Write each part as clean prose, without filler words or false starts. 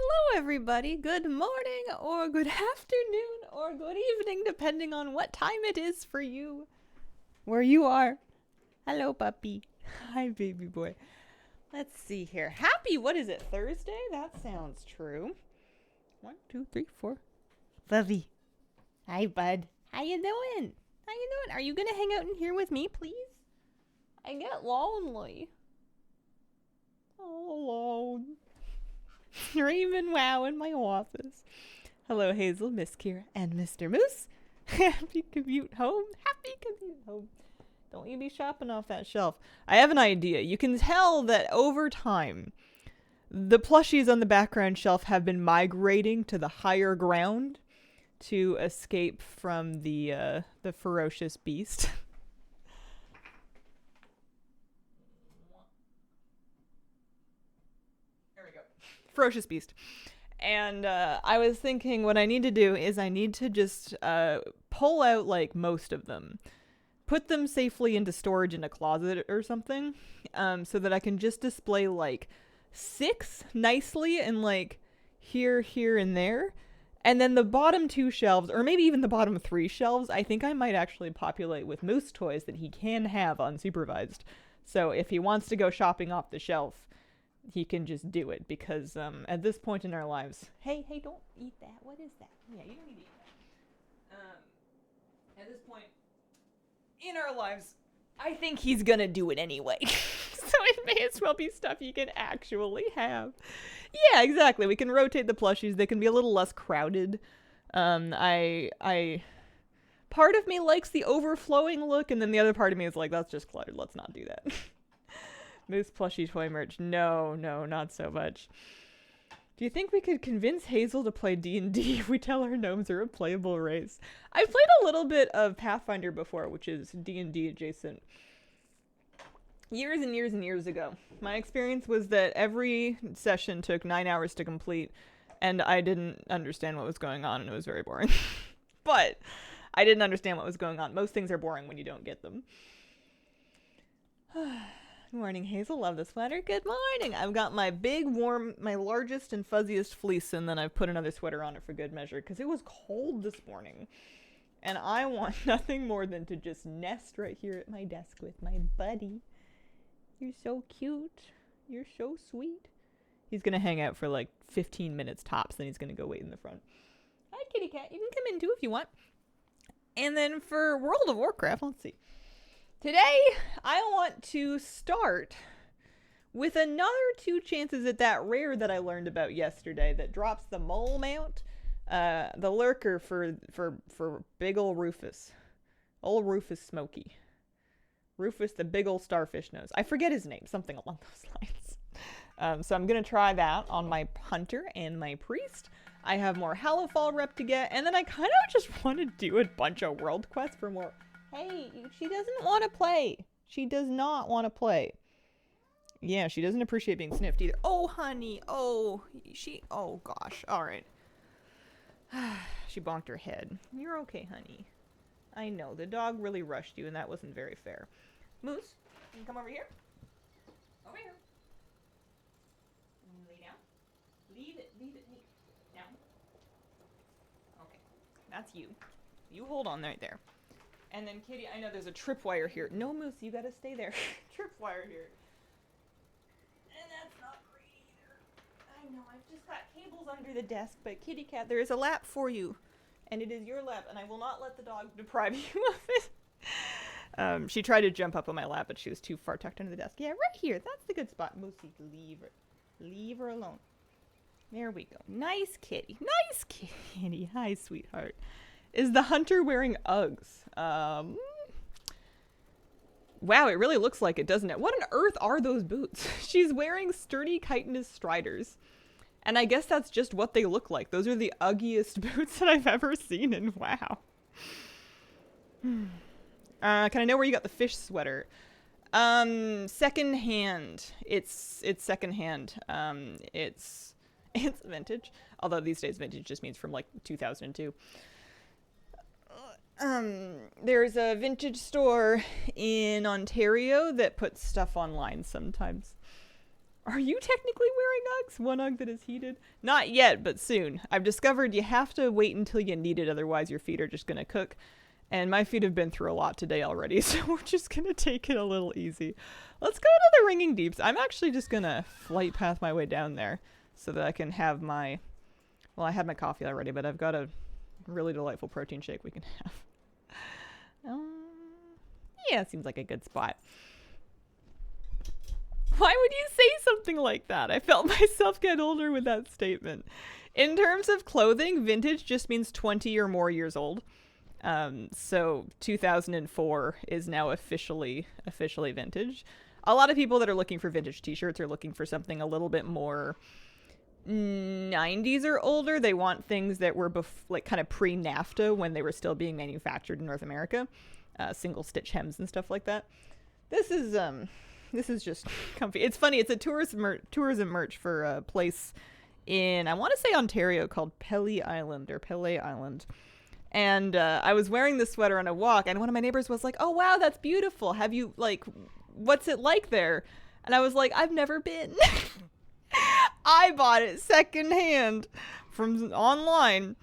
Hello, everybody. Good morning, or good afternoon, or good evening, depending on what time it is for you, where you are. Hello, puppy. Hi, baby boy. Let's see here. Happy, what is it, Thursday? That sounds true. 1, 2, 3, 4. Fluffy. Hi, bud. How you doing? How you doing? Are you gonna hang out in here with me, please? I get lonely. All alone. Screaming wow in my office. Hello, Hazel, Miss Kira, and Mr. Moose. Happy commute home. Happy commute home. Don't you be shopping off that shelf. I have an idea. You can tell that over time, the plushies on the background shelf have been migrating to the higher ground to escape from the ferocious beast. Ferocious beast. And I was thinking what I need to do is I need to just pull out like most of them, put them safely into storage in a closet or something, so that I can just display like 6 nicely and like here, and there. And then the bottom 2 shelves, or maybe even the bottom 3 shelves, I think I might actually populate with Moose toys that he can have unsupervised. So if he wants to go shopping off the shelf, he can just do it, because at this point in our lives, hey, don't eat that. What is that? Yeah, you don't need to eat that. At this point in our lives, I think he's gonna do it anyway. So it may as well be stuff he can actually have. Yeah, exactly. We can rotate the plushies. They can be a little less crowded. I part of me likes the overflowing look, and then the other part of me is like, that's just cluttered. Let's not do that. Moose plushie toy merch. No, not so much. Do you think we could convince Hazel to play D&D if we tell her gnomes are a playable race? I've played a little bit of Pathfinder before, which is D&D adjacent. Years and years and years ago. My experience was that every session took 9 hours to complete, and I didn't understand what was going on, and it was very boring. But I didn't understand what was going on. Most things are boring when you don't get them. Good morning, Hazel. Love the sweater. Good morning. I've got my big, warm, my largest and fuzziest fleece, and then I've put another sweater on it for good measure, because it was cold this morning. And I want nothing more than to just nest right here at my desk with my buddy. You're so cute. You're so sweet. He's going to hang out for like 15 minutes tops, then he's going to go wait in the front. Hi, kitty cat. You can come in too if you want. And then for World of Warcraft, let's see. Today, I want to start with another 2 chances at that rare that I learned about yesterday that drops the mole mount, the lurker for big ol' Rufus. Old Rufus Smoky. Rufus, the big old starfish nose. I forget his name, something along those lines. So I'm going to try that on my hunter and my priest. I have more Hallowfall rep to get, and then I kind of just want to do a bunch of world quests for more. Hey, she doesn't want to play. She does not want to play. Yeah, she doesn't appreciate being sniffed either. Oh, honey. Oh, gosh. All right. She bonked her head. You're okay, honey. I know, the dog really rushed you, and that wasn't very fair. Moose, you can come over here. Over here. Lay down. Leave it. Hey, down. Okay, that's you. You hold on right there. And then Kitty, I know there's a tripwire here. No, Moose, you gotta stay there. Tripwire here. And that's not great either. I know, I've just got cables under the desk, but Kitty Cat, there is a lap for you. And it is your lap, and I will not let the dog deprive you of it. She tried to jump up on my lap, but she was too far tucked under the desk. Yeah, right here. That's the good spot. Moosey, leave her alone. There we go. Nice kitty. Nice kitty. Hi, sweetheart. Is the hunter wearing Uggs? Wow, it really looks like it, doesn't it? What on earth are those boots? She's wearing sturdy chitinous striders. And I guess that's just what they look like. Those are the uggiest boots that I've ever seen, and wow. Can I know where you got the fish sweater? Secondhand. It's secondhand. It's vintage. Although these days vintage just means from like 2002. There's a vintage store in Ontario that puts stuff online sometimes. Are you technically wearing Uggs? One Ugg that is heated? Not yet, but soon. I've discovered you have to wait until you need it, otherwise your feet are just going to cook. And my feet have been through a lot today already, so we're just going to take it a little easy. Let's go to the Ringing Deeps. I'm actually just going to flight path my way down there so that I can have my... Well, I had my coffee already, but I've got a really delightful protein shake we can have. Yeah, seems like a good spot. Why would you say something like that? I felt myself get older with that statement. In terms of clothing, vintage just means 20 or more years old. So 2004 is now officially vintage. A lot of people that are looking for vintage t-shirts are looking for something a little bit more 90s or older. They want things that were like kind of pre-NAFTA when they were still being manufactured in North America. Single stitch hems and stuff like that. This is just comfy. It's funny. It's a tourism merch for a place in, I want to say Ontario, called Pelly Island. And I was wearing this sweater on a walk, and one of my neighbors was like, "Oh wow, that's beautiful. Have you, like, what's it like there?" And I was like, "I've never been." I bought it secondhand from online,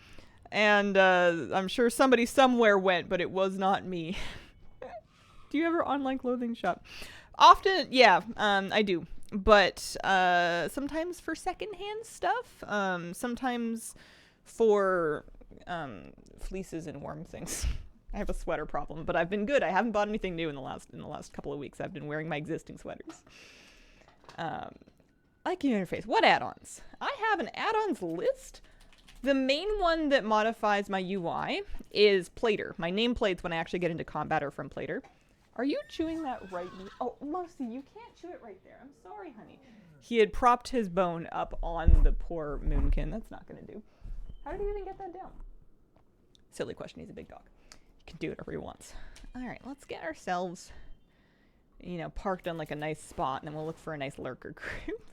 and I'm sure somebody somewhere went, but it was not me. Do you ever online clothing shop? Often, yeah, I do. But sometimes for secondhand stuff, sometimes for fleeces and warm things. I have a sweater problem, but I've been good. I haven't bought anything new in the last couple of weeks. I've been wearing my existing sweaters. Like your interface. What add-ons? I have an add-ons list. The main one that modifies my UI is Plater. My nameplates when I actually get into combat are from Plater. Are you chewing that right? Oh, Mousy, you can't chew it right there. I'm sorry, honey. He had propped his bone up on the poor moonkin. That's not going to do. How did he even get that down? Silly question. He's a big dog. He can do whatever he wants. All right, let's get ourselves, parked on like a nice spot, and then we'll look for a nice lurker group.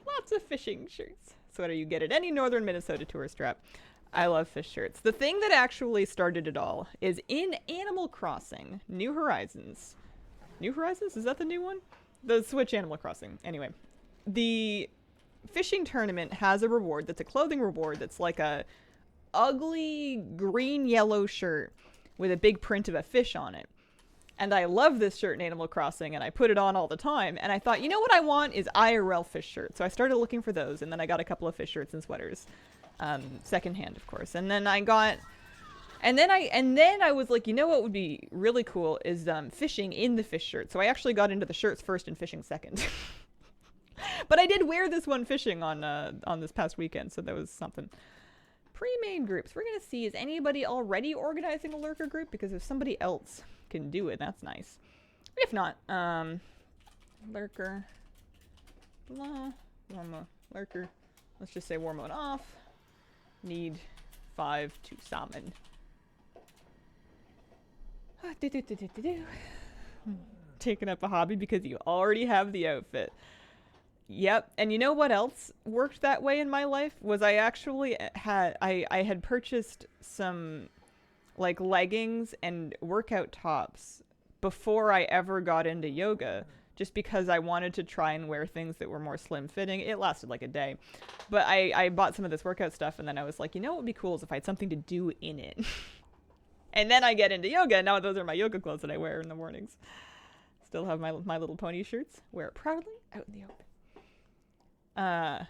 Lots of fishing shirts. Sweater you get at any northern Minnesota tourist trap. I love fish shirts. The thing that actually started it all is in Animal Crossing, New Horizons. New Horizons? Is that the new one? The Switch Animal Crossing. Anyway, the fishing tournament has a reward that's a clothing reward that's like a ugly green-yellow shirt with a big print of a fish on it. And I love this shirt in Animal Crossing, and I put it on all the time. And I thought, you know what I want is IRL fish shirts. So I started looking for those, and then I got a couple of fish shirts and sweaters. Secondhand, of course. And then I was like, you know what would be really cool is fishing in the fish shirt. So I actually got into the shirts first and fishing second. But I did wear this one fishing on this past weekend, so that was something. Pre-made groups. We're gonna see, is anybody already organizing a lurker group? Because if somebody else can do it, that's nice. If not, lurker, blah, war mode, lurker. Let's just say war mode off. Need 5 to summon. Taking up a hobby because you already have the outfit. Yep. And you know what else worked that way in my life? Was I actually I had purchased some like leggings and workout tops before I ever got into yoga, just because I wanted to try and wear things that were more slim fitting. It lasted like a day. But I bought some of this workout stuff, and then I was like, you know what would be cool is if I had something to do in it. And then I get into yoga, and now those are my yoga clothes that I wear in the mornings. Still have my Little Pony shirts. Wear it proudly out in the open.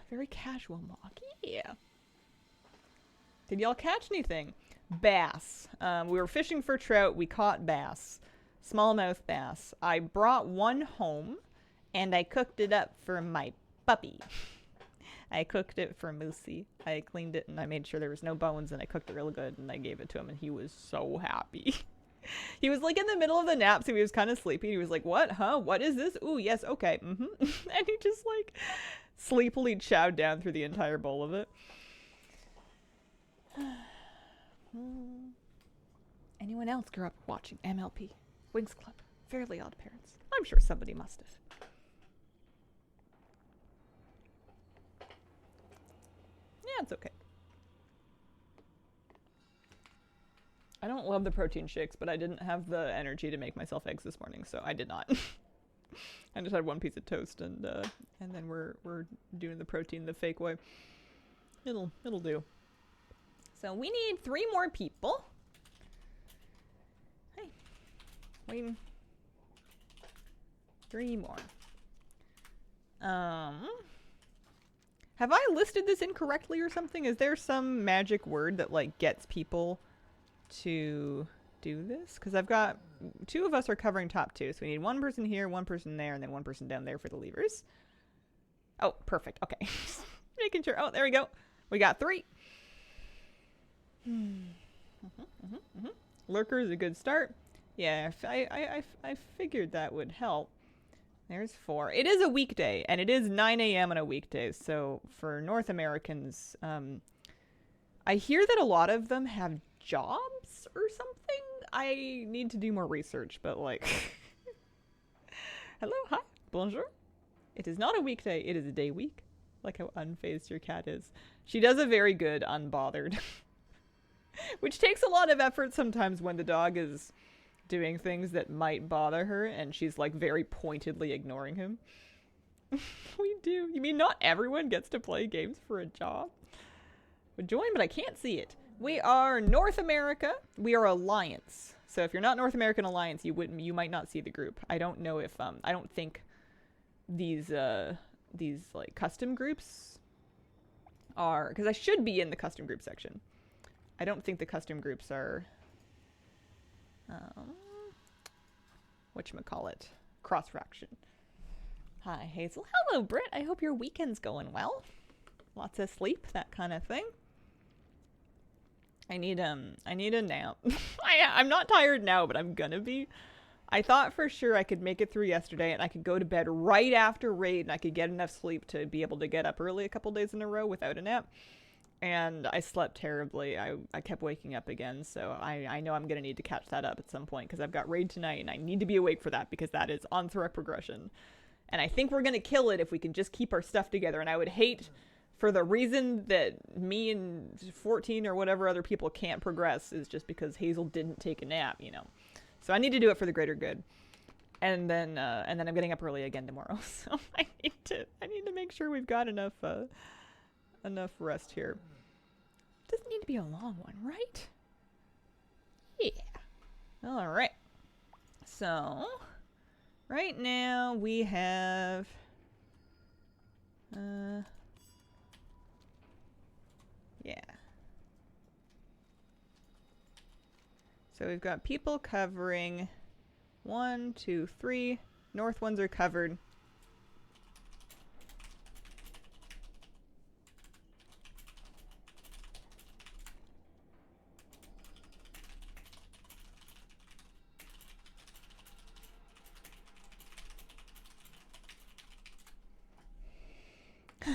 Very casual mock. Yeah. Did y'all catch anything? Bass. We were fishing for trout. We caught bass. Smallmouth bass. I brought one home, and I cooked it up for my puppy. I cooked it for Moosey. I cleaned it, and I made sure there was no bones, and I cooked it real good, and I gave it to him, and he was so happy. He was like in the middle of the nap, so he was kind of sleepy. He was like, what? Huh? What is this? Ooh, yes, okay. And he just like sleepily chowed down through the entire bowl of it. Anyone else grew up watching MLP, Winx Club, Fairly Odd Parents? I'm sure somebody must have. Yeah, it's okay. I don't love the protein shakes, but I didn't have the energy to make myself eggs this morning, so I did not. I just had one piece of toast, and then we're doing the protein the fake way. It'll do. So we need 3 more people. Hey, waiting. 3 more. Have I listed this incorrectly or something? Is there some magic word that like gets people to do this? Because I've got 2 of us are covering top 2, so we need 1 person here, 1 person there, and then 1 person down there for the levers. Oh, perfect. Okay, making sure. Oh, there we go. We got 3. Lurker is a good start. Yeah, I figured that would help. There's 4. It is a weekday, and it is 9 a.m. on a weekday, so for North Americans, I hear that a lot of them have jobs or something. I need to do more research, but like... Hello, hi, bonjour. It is not a weekday, it is a day week. Like how unfazed your cat is. She does a very good unbothered. Which takes a lot of effort sometimes when the dog is doing things that might bother her and she's like very pointedly ignoring him. We do. You mean not everyone gets to play games for a job? Would join, but I can't see it. We are North America. We are Alliance. So if you're not North American Alliance, you might not see the group. I don't know if I don't think these like custom groups are, because I should be in the custom group section. I don't think the custom groups are whatchamacallit, cross-fraction. Hi, Hazel. Hello, Britt. I hope your weekend's going well. Lots of sleep, that kind of thing. I need a nap. I'm not tired now, but I'm gonna be. I thought for sure I could make it through yesterday and I could go to bed right after raid and I could get enough sleep to be able to get up early a couple days in a row without a nap. And I slept terribly. I kept waking up again, so I know I'm going to need to catch that up at some point because I've got raid tonight and I need to be awake for that because that is on threat progression. And I think we're going to kill it if we can just keep our stuff together. And I would hate, for the reason that me and 14 or whatever other people can't progress, is just because Hazel didn't take a nap, you know. So I need to do it for the greater good. And then I'm getting up early again tomorrow. So I need to make sure we've got enough rest here. Doesn't need to be a long one, right? Yeah. All right. So, right now we have yeah. So we've got people covering 1, 2, 3. North ones are covered.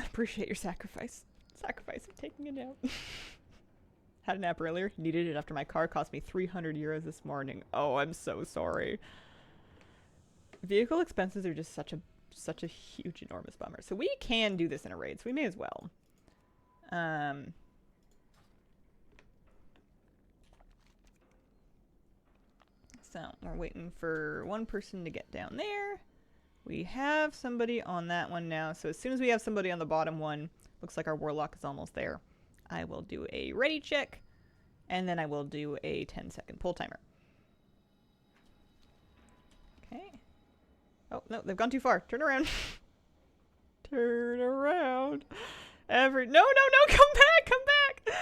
Appreciate your sacrifice. Sacrifice of taking a nap. Had a nap earlier. Needed it after my car cost me 300 euros this morning. Oh, I'm so sorry. Vehicle expenses are just such a huge, enormous bummer. So we can do this in a raid, so we may as well. So we're waiting for 1 person to get down there. We have somebody on that one now. So as soon as we have somebody on the bottom one, looks like our warlock is almost there. I will do a ready check, and then I will do a 10-second pull timer. Okay. Oh, no, they've gone too far. Turn around. Turn around. No, come back.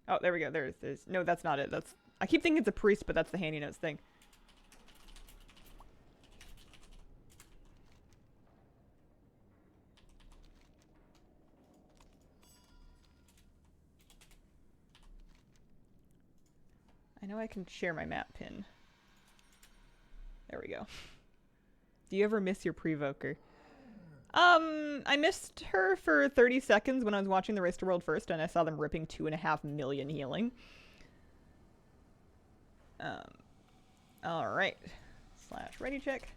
Oh, there we go. There's no, that's not it. I keep thinking it's a priest, but that's the handy notes thing. I know I can share my map pin. There we go. Do you ever miss your Prevoker? I missed her for 30 seconds when I was watching the Race to World first, and I saw them ripping 2.5 million healing. Alright. / ready check.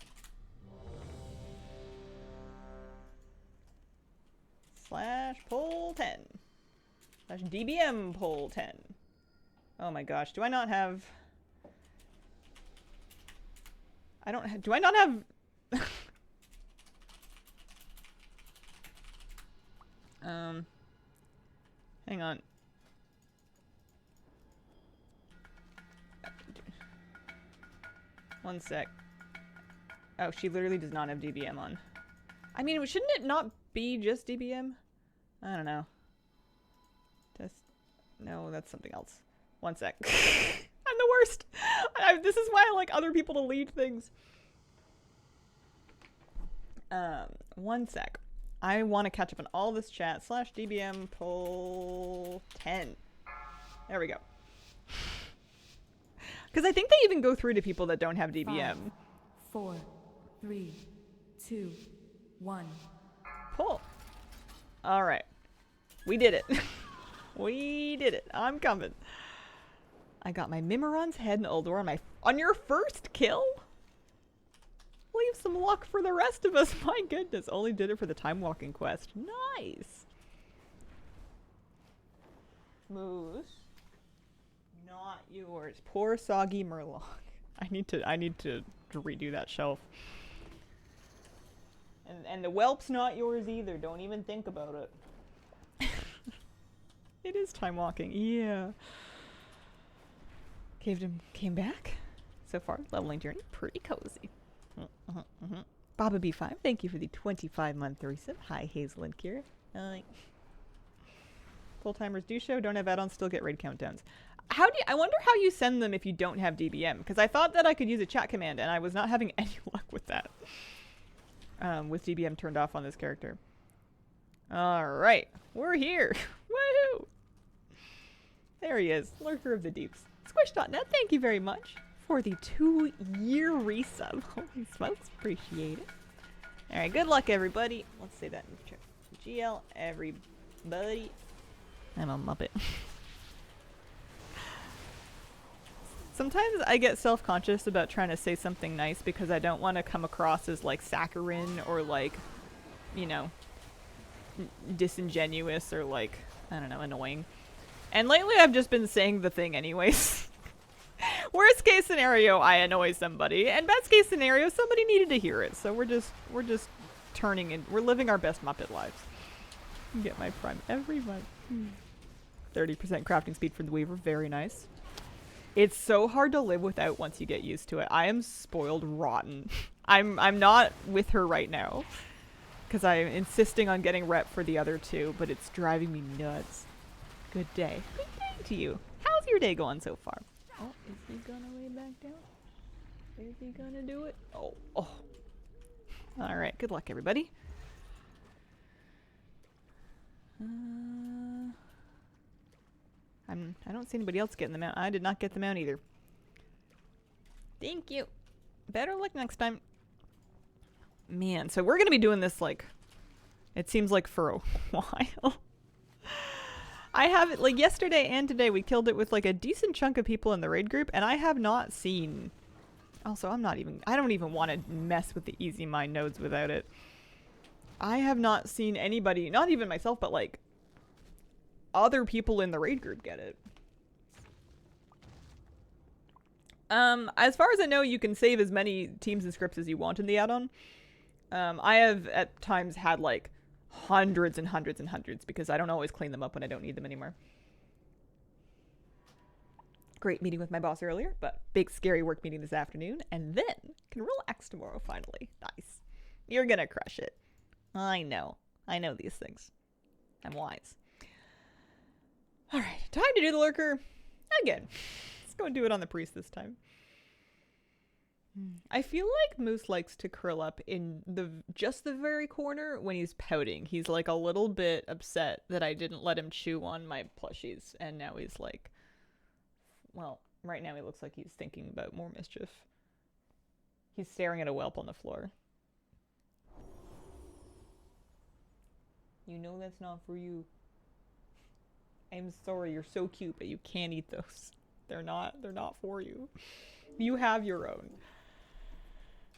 / pull 10. / DBM pull 10. Oh my gosh. Do I not have... Do I not have... Hang on. One sec. Oh, she literally does not have DBM on. I mean, shouldn't it not be just DBM? I don't know. No, that's something else. One sec. I'm the worst. This is why I like other people to lead things. One sec. I want to catch up on all this chat. / DBM pull 10. There we go. Because I think they even go through to people that don't have DBM. 5, 4, 3, 2, 1. Pull. All right. We did it. We did it. I'm coming. I got my Mimiron's head and Uldor on your first kill? Leave some luck for the rest of us. My goodness. Only did it for the time walking quest. Nice. Moose. Not yours. Poor soggy Murloc. I need to redo that shelf. And the whelp's not yours either. Don't even think about it. It is time walking. Yeah. Came back. So far, leveling journey. Pretty cozy. Baba B5, thank you for the 25-month resub. Hi, Hazel and Kira. Full-timers do show, don't have add-ons, still get raid countdowns. I wonder how you send them if you don't have DBM, because I thought that I could use a chat command, and I was not having any luck with that. With DBM turned off on this character. Alright, we're here. Woohoo! There he is, Lurker of the Deeps. Squish.net, thank you very much for the 2-year resub. Holy smokes, appreciate it. Alright, good luck everybody. Let's say that in the chat. GL, everybody. I'm a Muppet. Sometimes I get self-conscious about trying to say something nice because I don't want to come across as like saccharine or like, you know, disingenuous or like, I don't know, annoying. And lately I've just been saying the thing anyways. Worst case scenario, I annoy somebody, and best case scenario, somebody needed to hear it. So we're just turning in, we're living our best Muppet lives. Get my prime every month. 30% crafting speed for the Weaver, very nice. It's so hard to live without once you get used to it. I am spoiled rotten. I'm not with her right now because I'm insisting on getting rep for the other two, but it's driving me nuts. Good day. Good day to you. How's your day going so far? Oh, is he gonna lay back down? Is he gonna do it? Oh. Alright, good luck everybody. I don't see anybody else getting the mount. I did not get the mount either. Thank you. Better luck next time. Man, so we're gonna be doing this like, it seems like for a while. I have it like yesterday and today we killed it with like a decent chunk of people in the raid group, and I have not seen, also I don't even want to mess with the easy mine nodes without it. I have not seen anybody, not even myself, but like other people in the raid group get it. As far as I know, you can save as many teams and scripts as you want in the add-on. I have at times had like hundreds and hundreds and hundreds because I don't always clean them up when I don't need them anymore. Great meeting with my boss earlier, but big scary work meeting this afternoon, and then can relax tomorrow finally. Nice. You're gonna crush it. I know these things. I'm wise. Alright, time to do the lurker again. Let's go and do it on the priest this time. I feel like Moose likes to curl up in just the very corner when he's pouting. He's like a little bit upset that I didn't let him chew on my plushies, and now he's like, well, right now he looks like he's thinking about more mischief. He's staring at a whelp on the floor. You know that's not for you. I'm sorry, you're so cute, but you can't eat those. They're not for you. You have your own.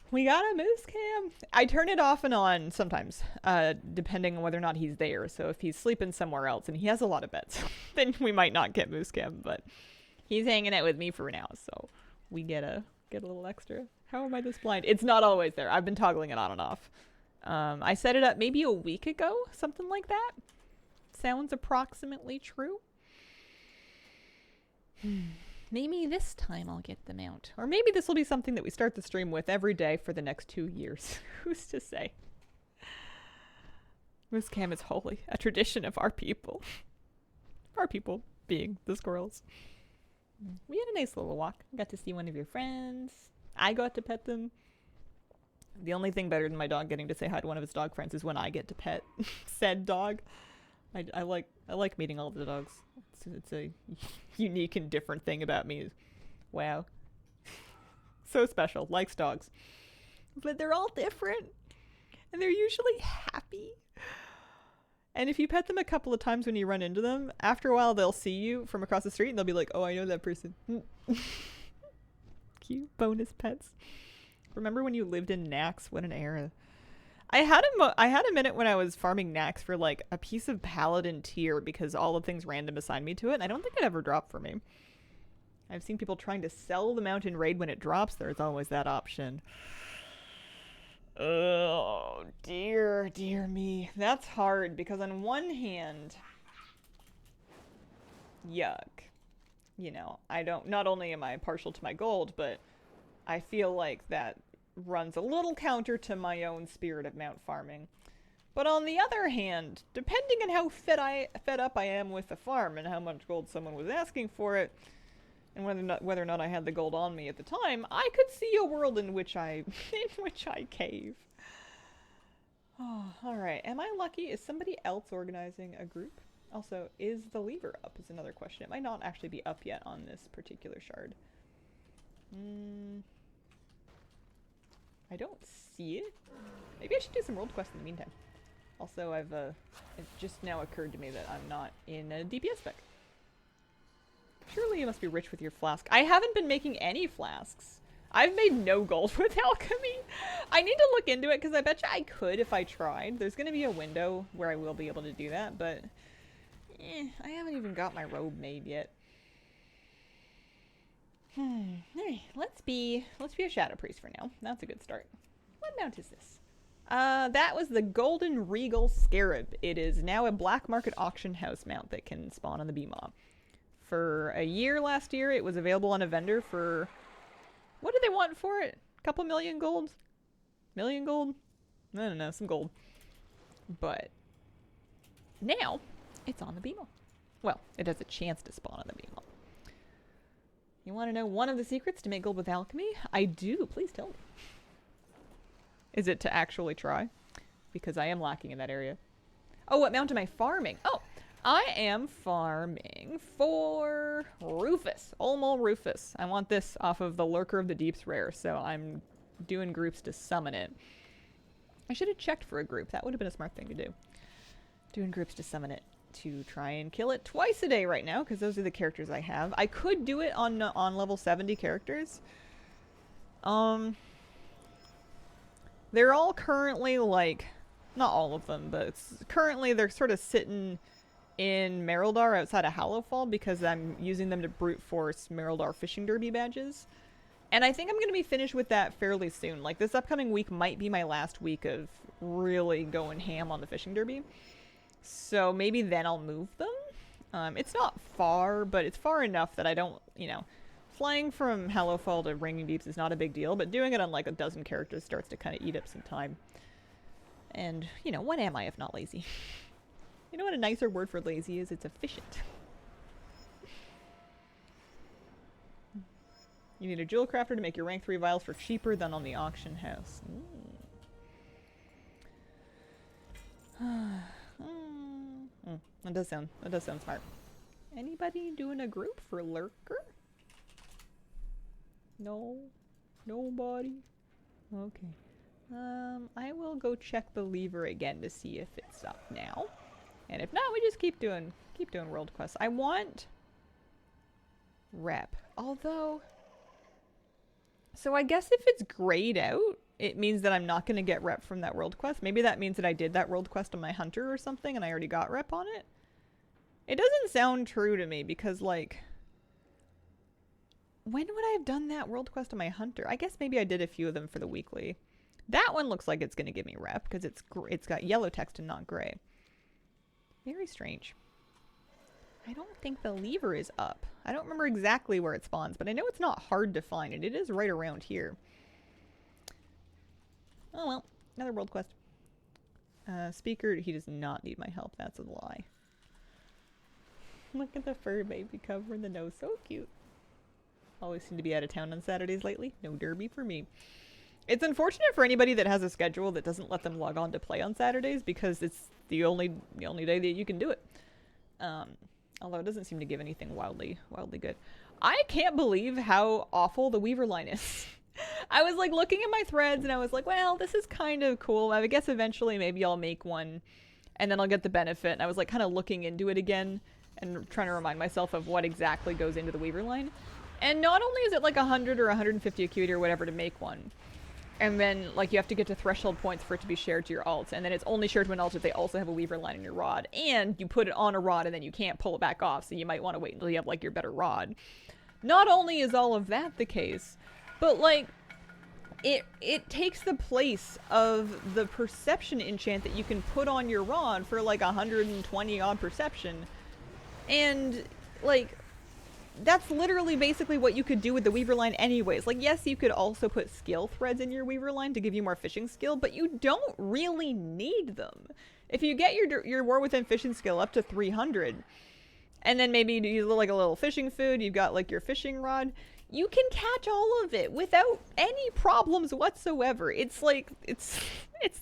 We got a moose cam. I turn it off and on sometimes, depending on whether or not he's there. So if he's sleeping somewhere else and he has a lot of beds, then we might not get moose cam. But He's hanging out with me for now, so we get a little extra. How am I this blind? It's not always there. I've been toggling it on and off. I set it up maybe a week ago, something like that. Sounds approximately true. Maybe this time I'll get them out. Or maybe this will be something that we start the stream with every day for the next 2 years. Who's to say? Moose cam is holy, a tradition of our people. Our people being the squirrels. We had a nice little walk. Got to see one of your friends. I got to pet them. The only thing better than my dog getting to say hi to one of his dog friends is when I get to pet said dog. I like meeting all of the dogs. It's a unique and different thing about me. Wow. So special. Likes dogs. But they're all different. And they're usually happy. And if you pet them a couple of times when you run into them, after a while they'll see you from across the street and they'll be like, oh, I know that person. Cute bonus pets. Remember when you lived in Nax? What an era. I had a minute when I was farming Nax for like a piece of Paladin tier because all the things random assigned me to it, and I don't think it ever dropped for me. I've seen people trying to sell the mountain raid when it drops. There's always that option. Oh, dear me. That's hard because on one hand, yuck. You know, not only am I partial to my gold, but I feel like that runs a little counter to my own spirit of mount farming. But on the other hand, depending on how fed up I am with the farm and how much gold someone was asking for it, and whether or not I had the gold on me at the time, I could see a world in which I cave. Oh, alright. Am I lucky? Is somebody else organizing a group? Also, is the lever up is another question. It might not actually be up yet on this particular shard. I don't see it. Maybe I should do some world quests in the meantime. Also, it just now occurred to me that I'm not in a DPS spec. Surely you must be rich with your flask. I haven't been making any flasks. I've made no gold with alchemy. I need to look into it because I bet you I could if I tried. There's going to be a window where I will be able to do that, but I haven't even got my robe made yet. Alright, let's be a shadow priest for now. That's a good start. What mount is this? That was the Golden Regal Scarab. It is now a black market auction house mount that can spawn on the BMOB. For a year last year, it was available on a vendor for... What did they want for it? A couple million gold? Million gold? I don't know, some gold. But now, it's on the BMOB. Well, it has a chance to spawn on the BMOB. You want to know one of the secrets to make gold with alchemy? I do. Please tell me. Is it to actually try? Because I am lacking in that area. Oh, what mount am I farming? Oh, I am farming for Rufus. Olmol Rufus. I want this off of the Lurker of the Deeps rare, so I'm doing groups to summon it. I should have checked for a group. That would have been a smart thing to do. Doing groups to summon it. To try and kill it twice a day right now, because those are the characters I have. I could do it on level 70 characters. They're all currently, like, not all of them, but currently they're sort of sitting in Merildar outside of Hallowfall because I'm using them to brute force Merildar fishing derby badges. And I think I'm going to be finished with that fairly soon. Like, this upcoming week might be my last week of really going ham on the fishing derby. So maybe then I'll move them. It's not far, but it's far enough that I don't, flying from Hallowfall to Ringing Deeps is not a big deal, but doing it on like a dozen characters starts to kind of eat up some time. And, what am I if not lazy? You know what a nicer word for lazy is? It's efficient. You need a jewel crafter to make your rank 3 vials for cheaper than on the auction house. That does sound smart. Anybody doing a group for Lurker? No? Nobody? Okay. I will go check the lever again to see if it's up now. And if not, we just keep doing world quests. I want rep. Although, so I guess if it's grayed out, it means that I'm not going to get rep from that world quest. Maybe that means that I did that world quest on my hunter or something and I already got rep on it. It doesn't sound true to me because, like, when would I have done that world quest on my hunter? I guess maybe I did a few of them for the weekly. That one looks like it's going to give me rep because it's got yellow text and not gray. Very strange. I don't think the lever is up. I don't remember exactly where it spawns, but I know it's not hard to find, and it is right around here. Oh well, another world quest. Speaker, he does not need my help. That's a lie. Look at the fur baby covering the nose. So cute. Always seem to be out of town on Saturdays lately. No derby for me. It's unfortunate for anybody that has a schedule that doesn't let them log on to play on Saturdays because it's the only day that you can do it. Although it doesn't seem to give anything wildly good. I can't believe how awful the Weaver line is. I was like looking at my threads and I was like, well, this is kind of cool. I guess eventually maybe I'll make one and then I'll get the benefit. And I was like kind of looking into it again and trying to remind myself of what exactly goes into the Weaver line. And not only is it like 100 or 150 acuity or whatever to make one, and then like you have to get to threshold points for it to be shared to your alt, and then it's only shared to an alt if they also have a Weaver line in your rod, and you put it on a rod and then you can't pull it back off, so you might want to wait until you have like your better rod. Not only is all of that the case, but like it takes the place of the perception enchant that you can put on your rod for like 120 odd perception, and like that's literally basically what you could do with the Weaver line anyways. Like, yes, you could also put skill threads in your Weaver line to give you more fishing skill, but you don't really need them. If you get your war within fishing skill up to 300, and then maybe you use like a little fishing food, you've got like your fishing rod, you can catch all of it without any problems whatsoever. It's like, it's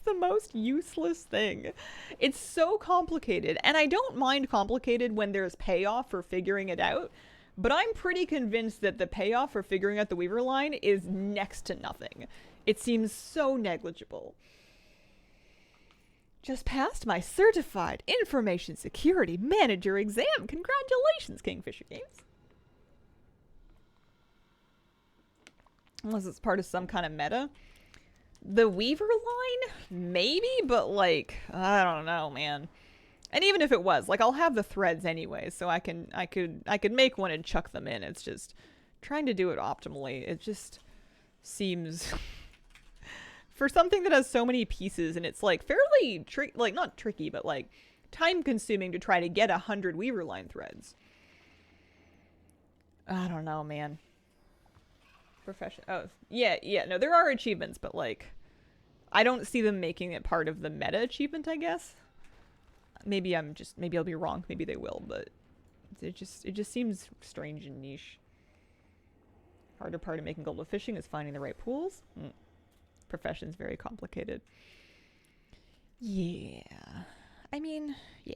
the most useless thing. It's so complicated, and I don't mind complicated when there's payoff for figuring it out. But I'm pretty convinced that the payoff for figuring out the Weaver line is next to nothing. It seems so negligible. Just passed my Certified Information Security Manager exam. Congratulations, Kingfisher Games. Unless it's part of some kind of meta. The Weaver line? Maybe, but like, I don't know, man. And even if it was, like, I'll have the threads anyway, so I could make one and chuck them in. It's just trying to do it optimally. It just seems for something that has so many pieces and it's like fairly not tricky, but like time consuming to try to get 100 Weaver line threads. I don't know, man. Oh, yeah, no, there are achievements, but like I don't see them making it part of the meta achievement, I guess. Maybe I'll be wrong. Maybe they will, but it just seems strange and niche. Harder part of making gold with fishing is finding the right pools. Profession's very complicated. Yeah. I mean, yeah.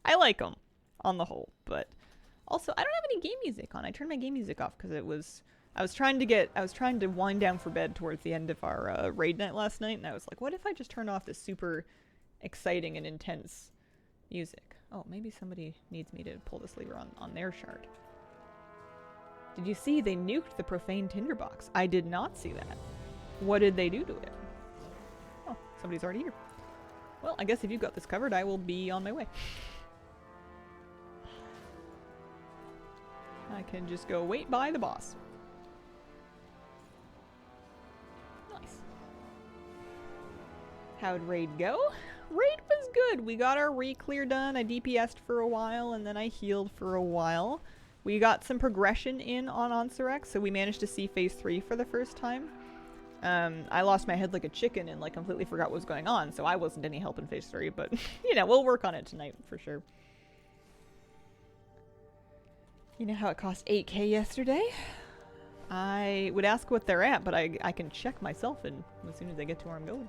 I like them on the whole, but also I don't have any game music on. I turned my game music off because I was trying to wind down for bed towards the end of our raid night last night, and I was like, what if I just turn off this super exciting and intense music? Oh, maybe somebody needs me to pull this lever on their shard. Did you see they nuked the profane tinderbox? I did not see that. What did they do to it? Oh, somebody's already here. Well, I guess if you've got this covered, I will be on my way. I can just go wait by the boss. Nice. How'd raid go? Raid was good. We got our re-clear done. I DPS'd for a while, and then I healed for a while. We got some progression in on Onsarex, so we managed to see phase 3 for the first time. I lost my head like a chicken and like completely forgot what was going on, so I wasn't any help in phase 3, but you know, we'll work on it tonight for sure. You know how it cost 8K yesterday? I would ask what they're at, but I can check myself and as soon as they get to where I'm going.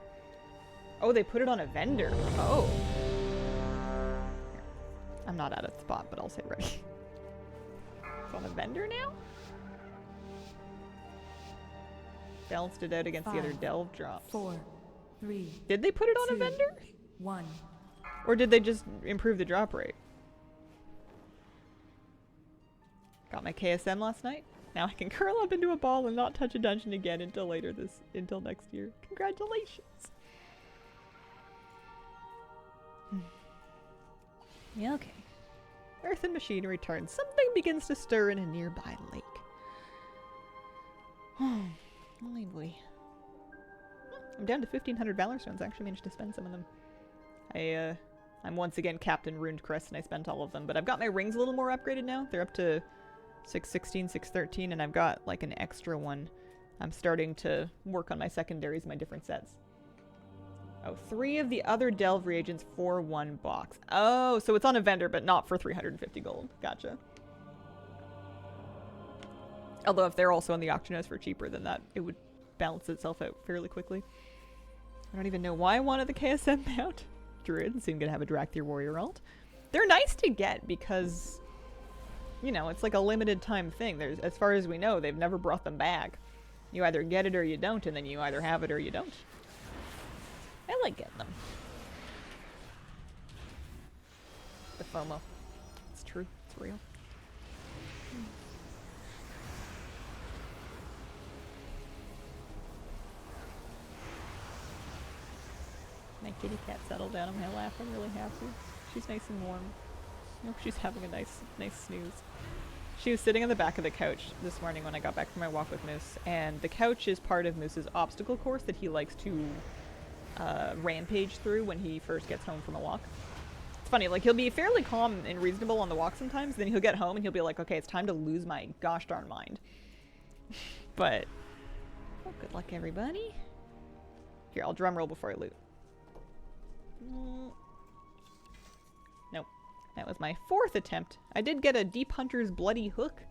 Oh, they put it on a vendor. Oh. I'm not at a spot, but I'll say ready. It's on a vendor now? Balanced it out against 5, the other delve drops. 4, 3. Did they put it on 2, a vendor? 1. Or did they just improve the drop rate? Got my KSM last night. Now I can curl up into a ball and not touch a dungeon again until next year. Congratulations. Yeah, okay. Earth and machinery turn. Something begins to stir in a nearby lake. Oh boy. I'm down to 1,500 Valor Stones. I actually managed to spend some of them. I'm once again Captain Ruined Crest, and I spent all of them. But I've got my rings a little more upgraded now. They're up to 616, 613, and I've got like an extra one. I'm starting to work on my secondaries, my different sets. Oh, 3 of the other Delve reagents for 1 box. Oh, so it's on a vendor, but not for 350 gold. Gotcha. Although if they're also on the auction house for cheaper than that, it would balance itself out fairly quickly. I don't even know why I wanted the KSM mount. Druid, so I'm gonna have a Drakthir Warrior alt. They're nice to get because, you know, it's like a limited time thing. There's, as far as we know, they've never brought them back. You either get it or you don't, and then you either have it or you don't. I like getting them. The FOMO. It's true. It's real. My kitty cat settled down on my lap. I'm really happy. She's nice and warm. Oh, she's having a nice snooze. She was sitting on the back of the couch this morning when I got back from my walk with Moose, and the couch is part of Moose's obstacle course that he likes to rampage through when he first gets home from a walk. It's funny, like he'll be fairly calm and reasonable on the walk sometimes, then he'll get home and he'll be like, okay, it's time to lose my gosh darn mind. But, well, good luck everybody. Here, I'll drum roll before I loot. Nope. That was my 4th attempt. I did get a Deep Hunter's Bloody Hook.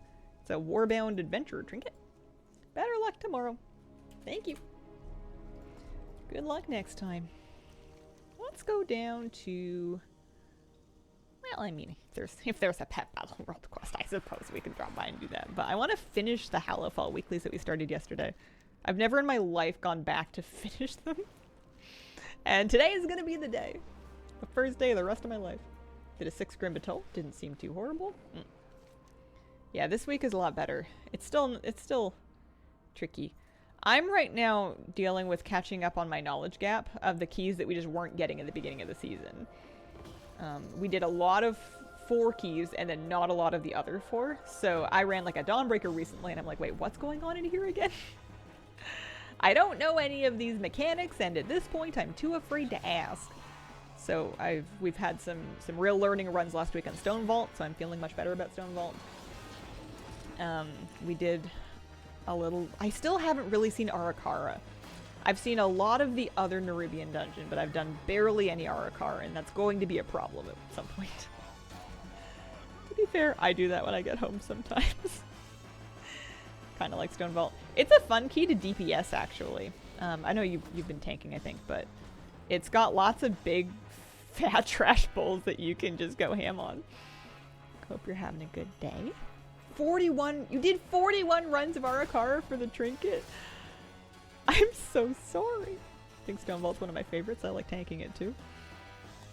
It's a Warbound Adventurer trinket. Better luck tomorrow. Thank you. Good luck next time. Let's go down to... Well, I mean, if there's a pet battle world quest, I suppose we can drop by and do that. But I want to finish the Hallowfall weeklies that we started yesterday. I've never in my life gone back to finish them. And today is going to be the day. The first day of the rest of my life. Did a 6 Grim Batol. Didn't seem too horrible. Yeah, this week is a lot better. It's still tricky. I'm right now dealing with catching up on my knowledge gap of the keys that we just weren't getting at the beginning of the season. We did a lot of 4 keys and then not a lot of the other 4. So I ran like a Dawnbreaker recently and I'm like, wait, what's going on in here again? I don't know any of these mechanics, and at this point I'm too afraid to ask. So we've had some real learning runs last week on Stone Vault, so I'm feeling much better about Stone Vault. We did a little... I still haven't really seen Arakara. I've seen a lot of the other Nerubian dungeon, but I've done barely any Arakara, and that's going to be a problem at some point. To be fair, I do that when I get home sometimes. Kind of like Stone Vault. It's a fun key to DPS, actually. I know you've been tanking, I think, but it's got lots of big, fat trash bowls that you can just go ham on. Hope you're having a good day. 41! You did 41 runs of Arakara for the trinket? I'm so sorry. I think Stone Vault's one of my favorites. I like tanking it, too.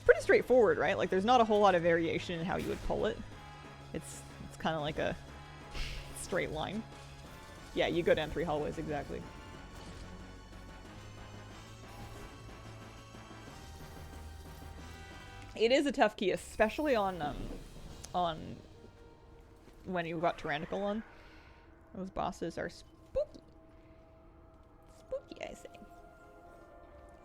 Pretty straightforward, right? Like, there's not a whole lot of variation in how you would pull it. It's kind of like a straight line. Yeah, you go down 3 hallways, exactly. It is a tough key, especially on when you've got Tyrannical on. Those bosses are spooky. Spooky, I say.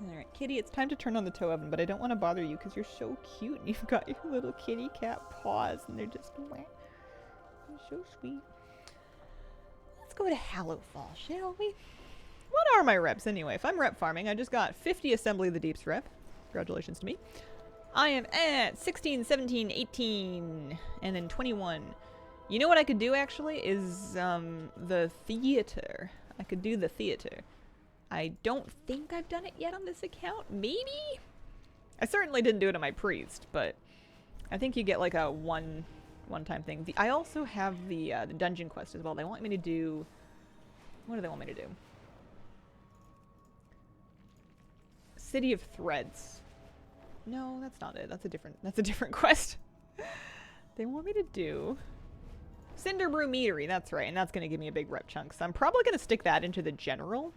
Alright, kitty, it's time to turn on the tow oven, but I don't want to bother you because you're so cute and you've got your little kitty cat paws and they're just... They're so sweet. Let's go to Hallowfall, shall we? What are my reps anyway? If I'm rep farming, I just got 50 Assembly of the Deeps rep. Congratulations to me. I am at 16, 17, 18, and then 21. You know what I could do actually is the theater. I could do the theater. I don't think I've done it yet on this account. Maybe? I certainly didn't do it on my priest, but I think you get like a one-time thing. I also have the dungeon quest as well. They want me to do... What do they want me to do? City of Threads. No, that's not it. That's a different quest. They want me to do Cinderbrew Meadery. That's right, and that's going to give me a big rep chunk. So I'm probably going to stick that into the general.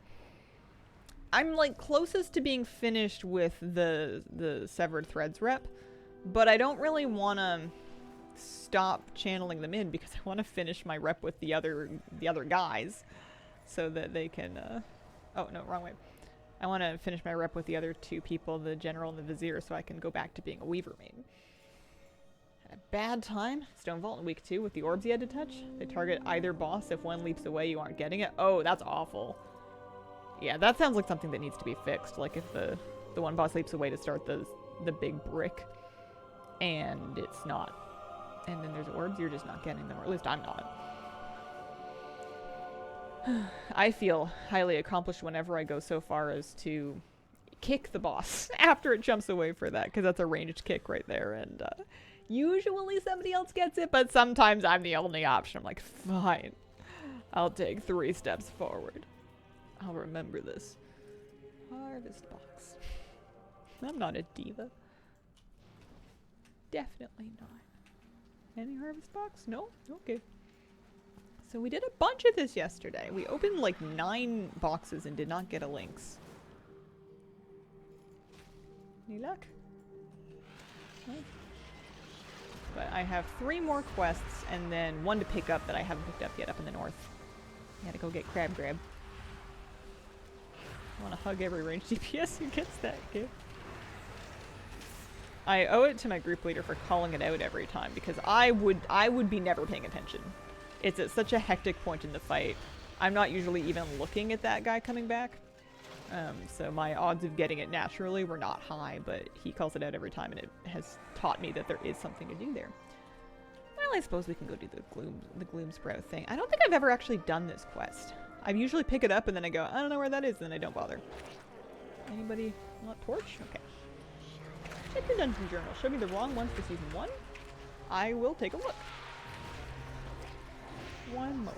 I'm like closest to being finished with the Severed Threads rep, but I don't really want to stop channeling them in because I want to finish my rep with the other guys. so that they can, oh, no, wrong way. I want to finish my rep with the other two people, the general and the vizier, so I can go back to being a weaver maiden. Had a bad time. Stone Vault in week 2 with the orbs you had to touch. They target either boss. If one leaps away, you aren't getting it. Oh, that's awful. Yeah, that sounds like something that needs to be fixed. Like if the one boss leaps away to start the big brick, and it's not. And then there's orbs, you're just not getting them, or at least I'm not. I feel highly accomplished whenever I go so far as to kick the boss after it jumps away for that, because that's a ranged kick right there, and usually somebody else gets it, but sometimes I'm the only option. I'm like, fine, I'll take 3 steps forward. I'll remember this. Harvest box. I'm not a diva. Definitely not. Any harvest box? No? Okay. So we did a bunch of this yesterday. We opened like 9 boxes and did not get a lynx. Any luck? No. But I have 3 more quests and then 1 to pick up that I haven't picked up yet up in the north. I gotta go get Crab Grab. I want to hug every ranged DPS who gets that gift. I owe it to my group leader for calling it out every time, because I would be never paying attention. It's at such a hectic point in the fight. I'm not usually even looking at that guy coming back. So my odds of getting it naturally were not high, but he calls it out every time, and it has taught me that there is something to do there. Well, I suppose we can go do the gloom sprout thing. I don't think I've ever actually done this quest. I usually pick it up and then I go, I don't know where that is, and then I don't bother. Anybody want torch? Okay. Check your dungeon journal. Show me the wrong ones for season 1. I will take a look. One moment.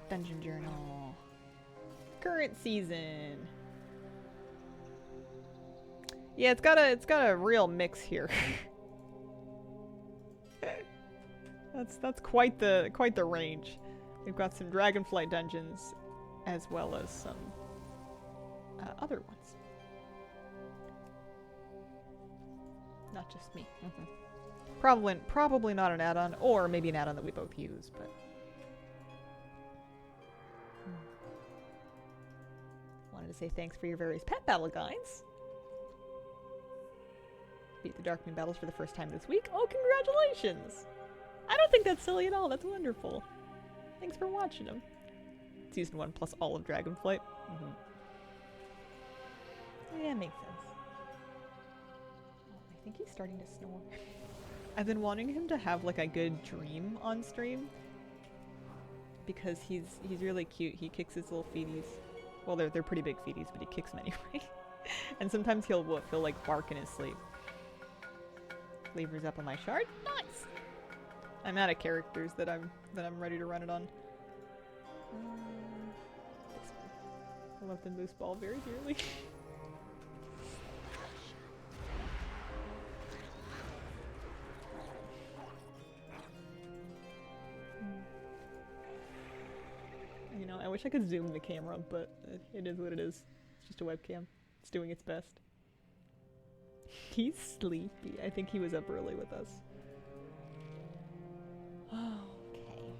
Dungeon journal. Current season. Yeah, it's got a real mix here. That's quite the range. We've got some Dragonflight dungeons, as well as some other ones. Not just me. Probably not an add-on, or maybe an add-on that we both use, but. Wanted to say thanks for your various pet battle guides. Beat the Dark Moon battles for the first time this week. Oh, congratulations! I don't think that's silly at all. That's wonderful. Thanks for watching them. Season 1 plus all of Dragonflight. Yeah, makes sense. Oh, I think he's starting to snore. I've been wanting him to have like a good dream on stream, because he's really cute. He kicks his little feeties. Well, they're pretty big feeties, but he kicks them anyway. And sometimes he'll like bark in his sleep. Levers up on my shard. Nice. I'm out of characters that I'm ready to run it on. This one. I love the moose ball very dearly. You know, I wish I could zoom the camera, but it is what it is. It's just a webcam. It's doing its best. He's sleepy. I think he was up early with us. Okay.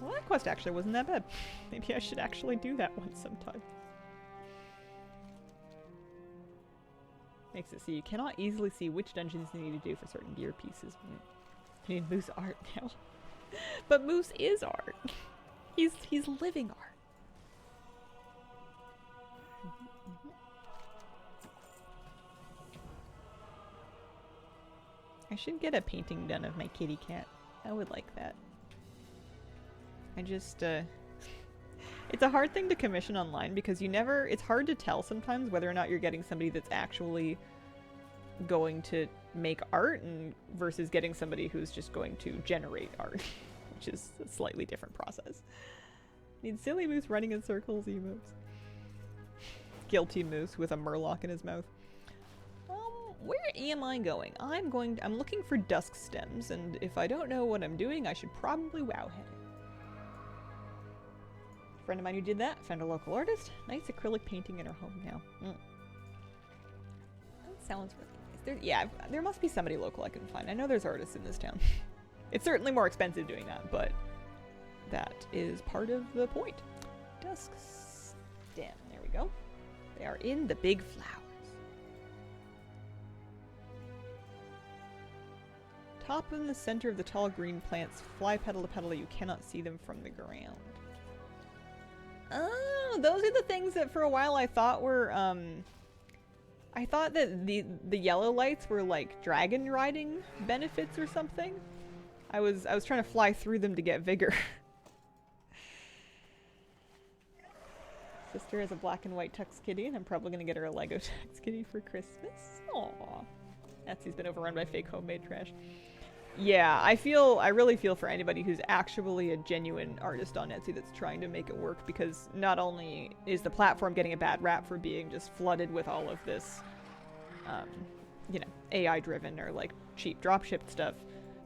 Well, that quest actually wasn't that bad. Maybe I should actually do that one sometime. Makes it so you cannot easily see which dungeons you need to do for certain gear pieces. I need Moose art now. But Moose is art. He's living art. I should get a painting done of my kitty cat. I would like that. I just, it's a hard thing to commission online because it's hard to tell sometimes whether or not you're getting somebody that's actually going to make art versus getting somebody who's just going to generate art, which is a slightly different process. Need silly Moose running in circles, emotes. Guilty Moose with a murloc in his mouth. Where am I going? I'm looking for dusk stems, and if I don't know what I'm doing, I should probably wowhead it. A friend of mine who did that found a local artist. Nice acrylic painting in her home now. That sounds really nice. Yeah, there must be somebody local I can find. I know there's artists in this town. It's certainly more expensive doing that, but that is part of the point. Dusk stem. There we go. They are in the big flowers. Top in the center of the tall green plants fly petal to petal. You cannot see them from the ground. Oh, those are the things that for a while I thought were, I thought that the yellow lights were like dragon riding benefits or something. I was trying to fly through them to get vigor. Sister has a black and white Tux Kitty, and I'm probably gonna get her a Lego Tux Kitty for Christmas. Aww. Etsy's been overrun by fake homemade trash. Yeah, I really feel for anybody who's actually a genuine artist on Etsy that's trying to make it work, because not only is the platform getting a bad rap for being just flooded with all of this, you know, AI-driven or like cheap dropship stuff,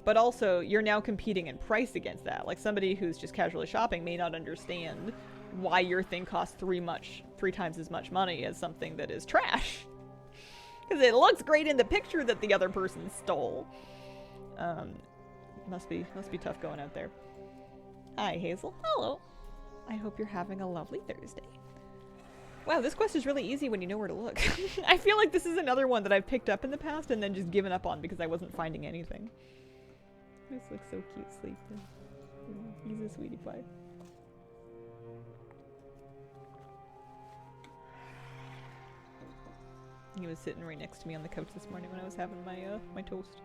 but also you're now competing in price against that. Like somebody who's just casually shopping may not understand why your thing costs three times as much money as something that is trash. Because it looks great in the picture that the other person stole. Must be tough going out there. Hi, Hazel. Hello. I hope you're having a lovely Thursday. Wow, this quest is really easy when you know where to look. I feel like this is another one that I've picked up in the past and then just given up on because I wasn't finding anything. This looks so cute sleeping. He's a sweetie pie. He was sitting right next to me on the couch this morning when I was having my my toast.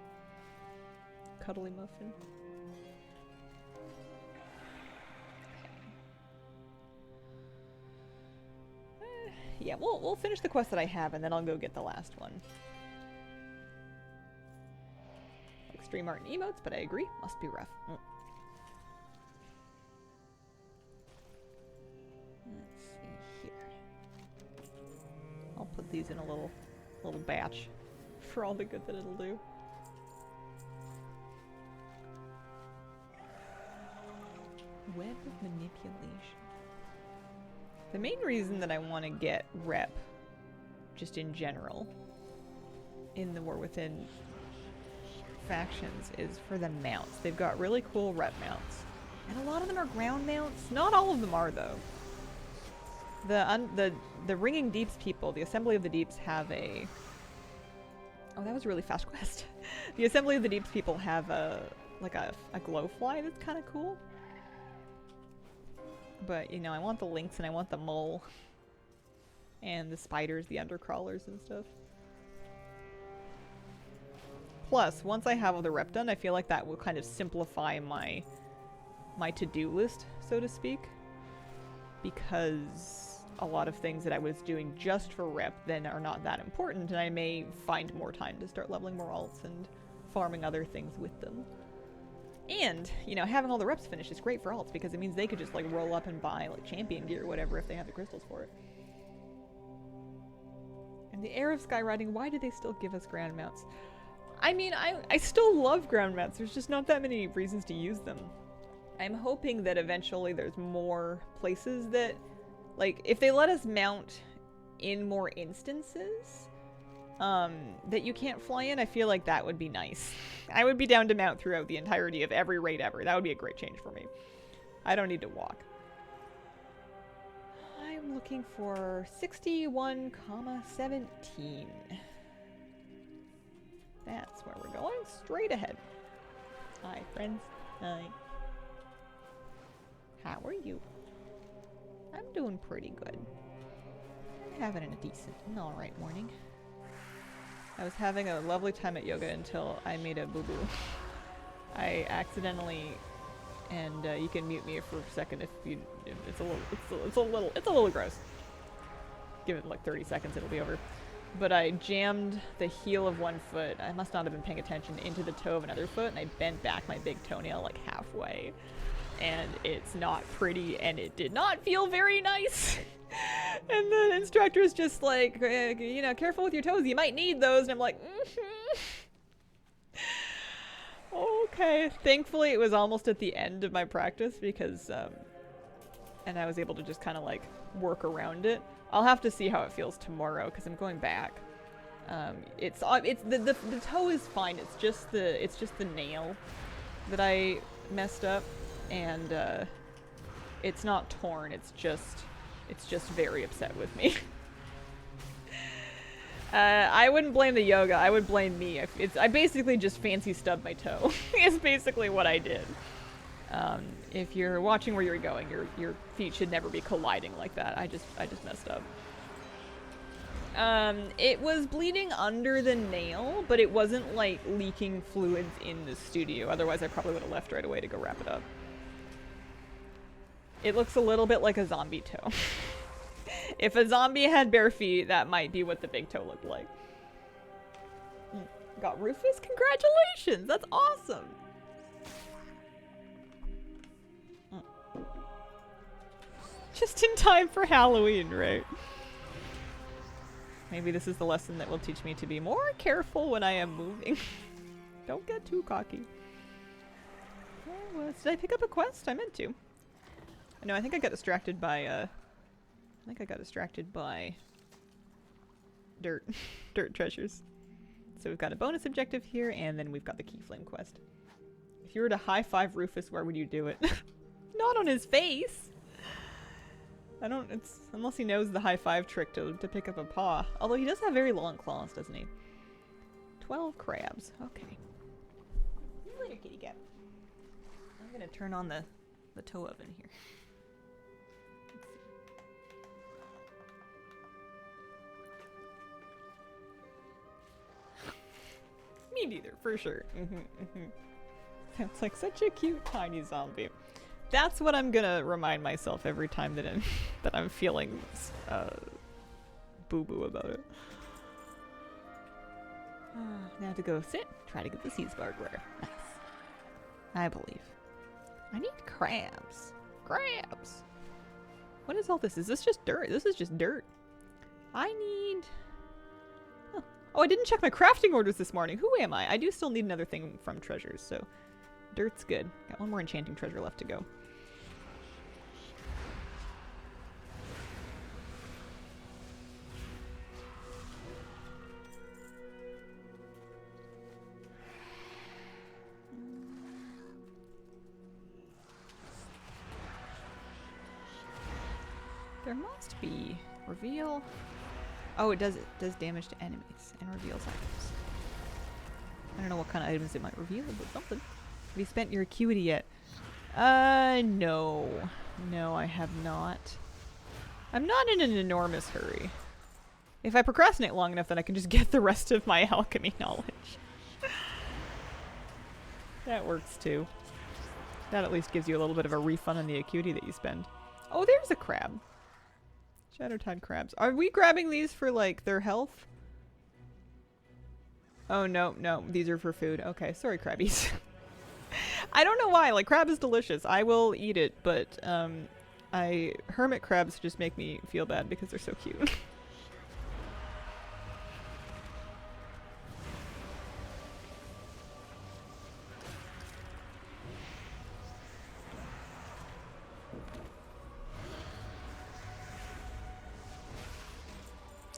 Cuddly muffin. Yeah, we'll finish the quest that I have and then I'll go get the last one. Extreme art and emotes, but I agree, must be rough. Let's see here. I'll put these in a little batch for all the good that it'll do. Web of manipulation. The main reason that I want to get rep, just in general, in the War Within factions is for the mounts. They've got really cool rep mounts. And a lot of them are ground mounts. Not all of them are, though. The Ringing Deeps people, the Assembly of the Deeps have a... Oh, that was a really fast quest. The Assembly of the Deeps people have a glowfly that's kind of cool. But, you know, I want the lynx and I want the mole. And the spiders, the undercrawlers and stuff. Plus, once I have all the rep done, I feel like that will kind of simplify my to-do list, so to speak. Because a lot of things that I was doing just for rep then are not that important, and I may find more time to start leveling more alts and farming other things with them. And, you know, having all the reps finished is great for alts because it means they could just, like, roll up and buy, like, champion gear or whatever if they have the crystals for it. And the Air of Skywriting, why do they still give us ground mounts? I mean, I still love ground mounts. There's just not that many reasons to use them. I'm hoping that eventually there's more places that, like, if they let us mount in more instances, that you can't fly in, I feel like that would be nice. I would be down to mount throughout the entirety of every raid ever. That would be a great change for me. I don't need to walk. I'm looking for 61,17. That's where we're going. Straight ahead. Hi, friends. Hi. How are you? I'm doing pretty good. I'm having a decent and alright morning. I was having a lovely time at yoga until I made a boo-boo. I accidentally, and you can mute me for a second if it's a little gross. Give it like 30 seconds, it'll be over. But I jammed the heel of one foot, I must not have been paying attention, into the toe of another foot, and I bent back my big toenail like halfway. And it's not pretty, and it did not feel very nice. And the instructor's just like, you know, careful with your toes, you might need those. And I'm like, okay. Thankfully, it was almost at the end of my practice because, and I was able to just kind of like work around it. I'll have to see how it feels tomorrow because I'm going back. It's the toe is fine. It's just the nail that I messed up, and it's not torn. It's just very upset with me. I wouldn't blame the yoga. I would blame me. I basically just fancy stubbed my toe. Is basically what I did. If you're watching where you're going, your feet should never be colliding like that. I just messed up. It was bleeding under the nail, but it wasn't like leaking fluids in the studio. Otherwise, I probably would have left right away to go wrap it up. It looks a little bit like a zombie toe. If a zombie had bare feet, that might be what the big toe looked like. Got Rufus? Congratulations! That's awesome! Just in time for Halloween, right? Maybe this is the lesson that will teach me to be more careful when I am moving. Don't get too cocky. Oh, did I pick up a quest? I meant to. No, I think I got distracted by, dirt. Dirt treasures. So we've got a bonus objective here, and then we've got the Key Flame quest. If you were to high-five Rufus, where would you do it? Not on his face! Unless he knows the high-five trick to pick up a paw. Although he does have very long claws, doesn't he? 12 crabs. Okay. See you later, kitty cat. I'm gonna turn on the toe oven here. Me neither, for sure. Sounds like such a cute tiny zombie. That's what I'm gonna remind myself every time that I'm feeling boo-boo about it. Now to go sit, try to get the seas barbware. Nice. I believe. I need crabs. Crabs! What is all this? Is this just dirt? This is just dirt. I need... Oh, I didn't check my crafting orders this morning. Who am I? I do still need another thing from treasures, so dirt's good. Got one more enchanting treasure left to go. There must be reveal. Oh, it does damage to enemies and reveals items. I don't know what kind of items it might reveal, but something. Have you spent your acuity yet? No. No, I have not. I'm not in an enormous hurry. If I procrastinate long enough, then I can just get the rest of my alchemy knowledge. That works too. That at least gives you a little bit of a refund on the acuity that you spend. Oh, there's a crab. Shadowtide crabs. Are we grabbing these for, like, their health? Oh, no, no. These are for food. Okay, sorry, crabbies. I don't know why. Like, crab is delicious. I will eat it, but, hermit crabs just make me feel bad because they're so cute.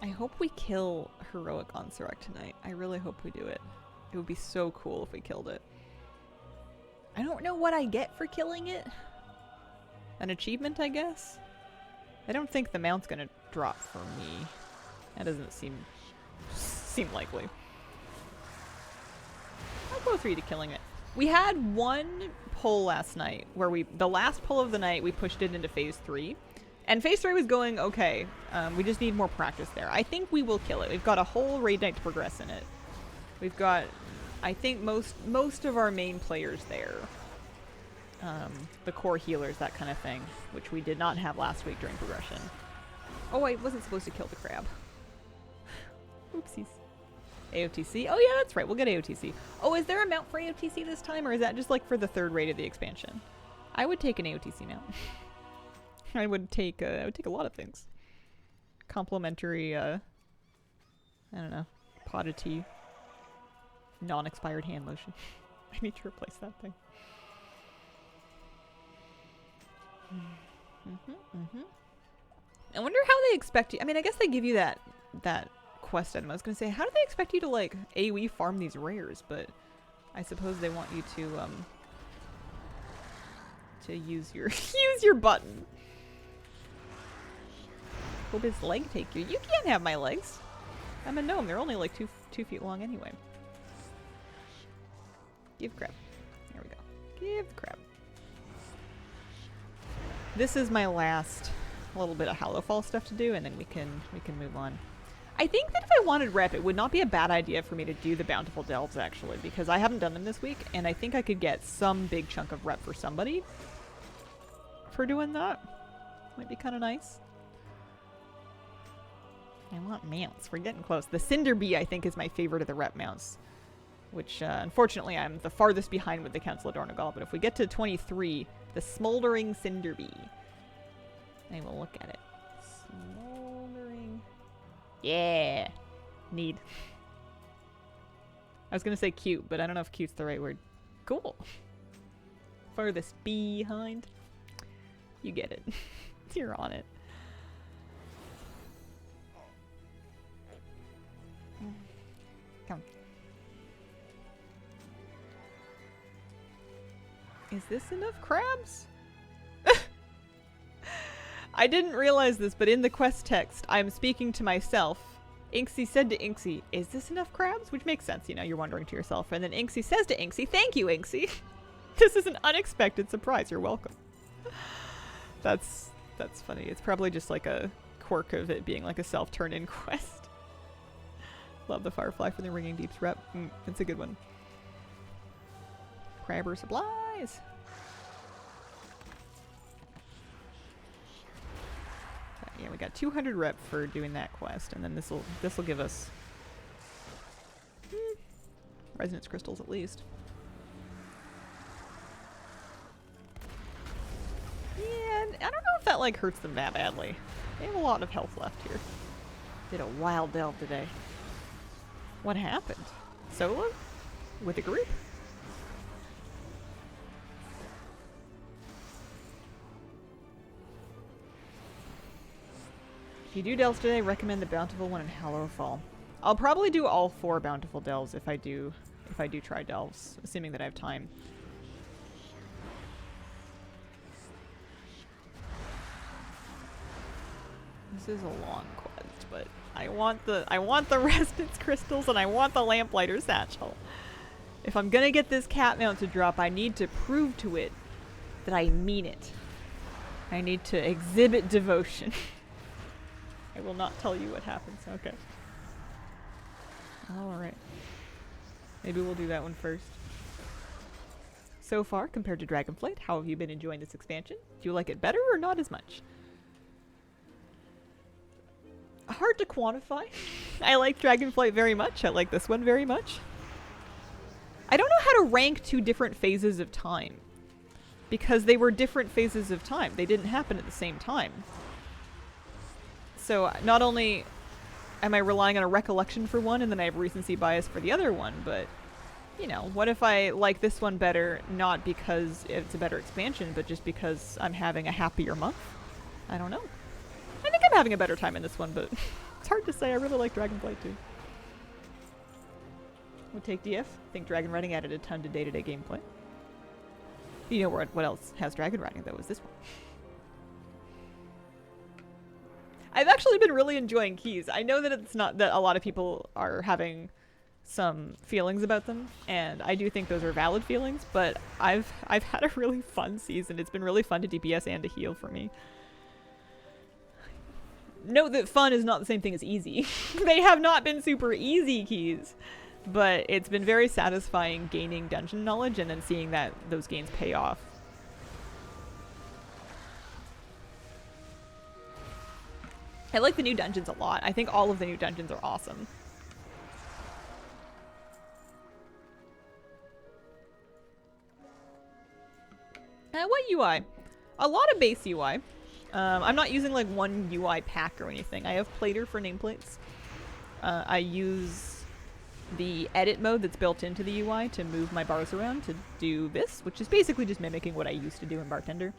I hope we kill Heroic Onsurek tonight. I really hope we do it. It would be so cool if we killed it. I don't know what I get for killing it. An achievement, I guess? I don't think the mount's gonna drop for me. That doesn't seem likely. How close are you to killing it? We had one pull last night where the last pull of the night, we pushed it into phase 3. And phase 3 was going okay. We just need more practice there. I think we will kill it. We've got a whole raid night to progress in it. We've got, I think, most of our main players there. The core healers, that kind of thing, which we did not have last week during progression. Oh, I wasn't supposed to kill the crab. Oopsies. AOTC? Oh yeah, that's right. We'll get AOTC. Oh, is there a mount for AOTC this time, or is that just like for the 3rd raid of the expansion? I would take an AOTC mount. I would take a lot of things. Complimentary, I don't know, pot of tea. Non-expired hand lotion. I need to replace that thing. I wonder how they expect you. I mean, I guess they give you that quest item. I was gonna say, how do they expect you to like AoE farm these rares? But I suppose they want you to use your use your button. Hope his leg take you. You can't have my legs. I'm a gnome. They're only like 2 feet long anyway. Give crab. There we go. Give crab. This is my last little bit of Hallowfall stuff to do, and then we can move on. I think that if I wanted rep, it would not be a bad idea for me to do the Bountiful Delves, actually, because I haven't done them this week, and I think I could get some big chunk of rep for somebody for doing that. Might be kind of nice. I want mounts. We're getting close. The Cinderbee, I think, is my favorite of the rep mounts, which, unfortunately, I'm the farthest behind with the Council of Dornogal, but if we get to 23, the Smoldering Cinderbee, I will look at it. Smoldering. Yeah. Need. I was going to say cute, but I don't know if cute's the right word. Cool. Farthest behind. You get it. You're on it. Come. Is this enough crabs? I didn't realize this, but in the quest text, I'm speaking to myself. Inksy said to Inksy, is this enough crabs? Which makes sense, you know, you're wondering to yourself. And then Inksy says to Inksy, thank you, Inksy. This is an unexpected surprise. You're welcome. That's funny. It's probably just like a quirk of it being like a self-turn-in quest. Love the Firefly for the Ringing Deeps rep. It's a good one. Crabber supplies. Yeah, we got 200 rep for doing that quest, and then this'll give us resonance crystals at least. Yeah, I don't know if that like hurts them that badly. They have a lot of health left here. Did a wild delve today. What happened? Solo? With a group? If you do delves today, recommend the Bountiful one and Hallowfall. I'll probably do all 4 Bountiful delves if I do try delves, assuming that I have time. This is a long quest, but I want the resonance crystals and I want the lamplighter satchel. If I'm gonna get this cat mount to drop, I need to prove to it that I mean it. I need to exhibit devotion. I will not tell you what happens. Okay. Alright. Maybe we'll do that one first. So far, compared to Dragonflight, how have you been enjoying this expansion? Do you like it better or not as much? Hard to quantify. I like Dragonflight very much. I like this one very much. I don't know how to rank 2 different phases of time. Because they were different phases of time. They didn't happen at the same time. So not only am I relying on a recollection for one and then I have recency bias for the other one, but, you know, what if I like this one better not because it's a better expansion, but just because I'm having a happier month? I don't know. I think I'm having a better time in this one, but it's hard to say. I really like Dragonflight too. Would take DF. I think Dragon Riding added a ton to day-to-day gameplay. You know what else has Dragon Riding though is this one. I've actually been really enjoying keys. I know that it's not that a lot of people are having some feelings about them, and I do think those are valid feelings, but I've had a really fun season. It's been really fun to DPS and to heal for me. Note that fun is not the same thing as easy. They have not been super easy keys, but it's been very satisfying gaining dungeon knowledge and then seeing that those gains pay off. I like the new dungeons a lot. I think all of the new dungeons are awesome. What UI? A lot of base UI. I'm not using like one UI pack or anything. I have Plater for nameplates. I use the edit mode that's built into the UI to move my bars around to do this, which is basically just mimicking what I used to do in Bartender.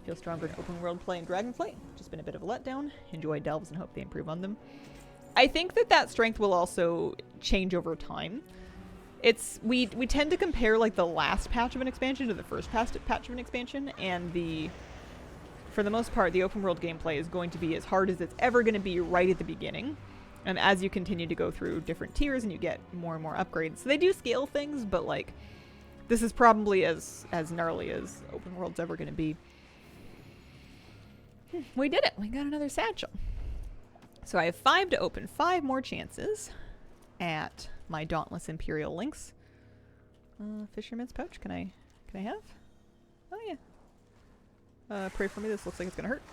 Feel stronger in open world play in Dragonflight. Just been a bit of a letdown. Enjoy delves and hope they improve on them. I think that strength will also change over time. We tend to compare like the last patch of an expansion to the first patch of an expansion, and for the most part, the open world gameplay is going to be as hard as it's ever going to be right at the beginning. And as you continue to go through different tiers and you get more and more upgrades. So they do scale things, but like this is probably as gnarly as open world's ever going to be. We did it. We got another satchel. So I have 5 to open, 5 more chances at my Dauntless Imperial Lynx. Fisherman's pouch. Can I have? Oh yeah. Pray for me. This looks like it's gonna hurt.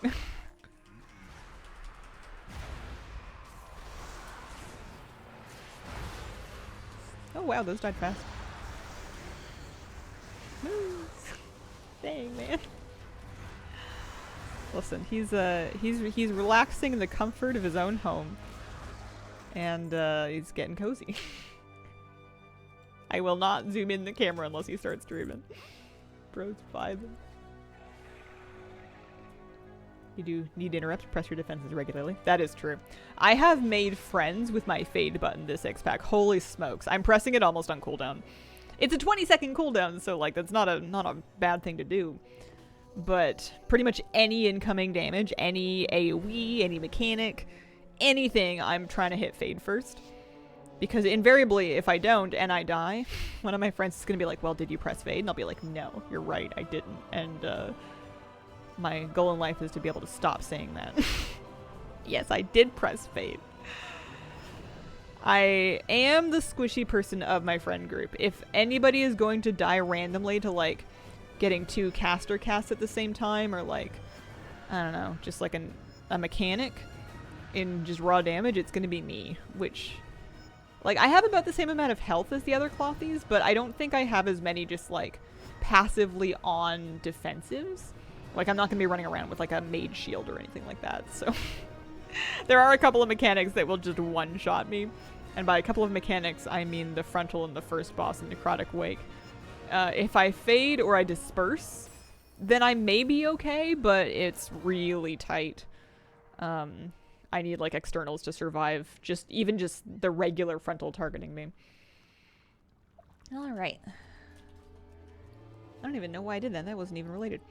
Oh wow, those died fast. Dang, man. Listen, he's relaxing in the comfort of his own home. And he's getting cozy. I will not zoom in the camera unless he starts dreaming. Bro's vibing. You do need to interrupt, press your defenses regularly. That is true. I have made friends with my fade button this X-Pack. Holy smokes. I'm pressing it almost on cooldown. It's a 20-second cooldown, so like that's not a bad thing to do. But pretty much any incoming damage, any AoE, any mechanic, anything, I'm trying to hit fade first. Because invariably, if I don't and I die, one of my friends is going to be like, well, did you press fade? And I'll be like, no, you're right, I didn't. And my goal in life is to be able to stop saying that. Yes, I did press fade. I am the squishy person of my friend group. If anybody is going to die randomly to like getting 2 caster casts at the same time, or like, I don't know, just like a mechanic in just raw damage, it's going to be me, which, like, I have about the same amount of health as the other clothies, but I don't think I have as many just like passively on defensives. Like, I'm not going to be running around with like a mage shield or anything like that, so there are a couple of mechanics that will just one-shot me. And by a couple of mechanics, I mean the frontal and the first boss in Necrotic Wake. If I fade or I disperse, then I may be okay, but it's really tight. I need like externals to survive, even just the regular frontal targeting me. Alright. I don't even know why I did that. That wasn't even related.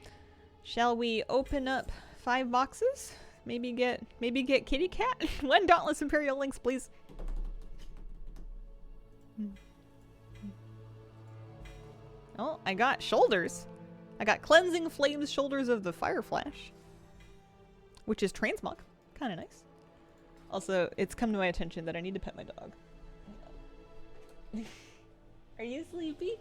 Shall we open up 5 boxes? Maybe get Kitty Cat? 1 Dauntless Imperial Lynx, please. Oh, I got shoulders. I got Cleansing Flames Shoulders of the Fire Flash, which is transmog. Kind of nice. Also, it's come to my attention that I need to pet my dog. Are you sleepy?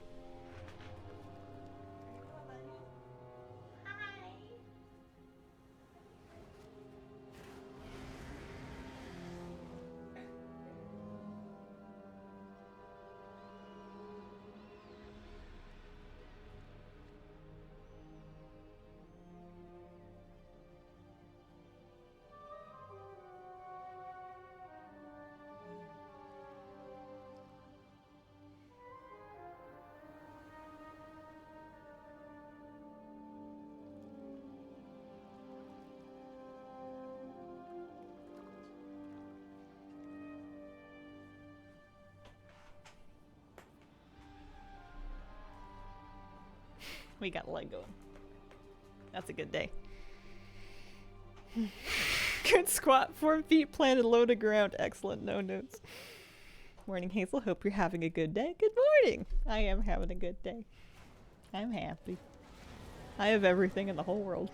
We got a leg going. That's a good day. Good squat, 4 feet planted low to ground. Excellent, no notes. Morning, Hazel. Hope you're having a good day. Good morning. I am having a good day. I'm happy. I have everything in the whole world.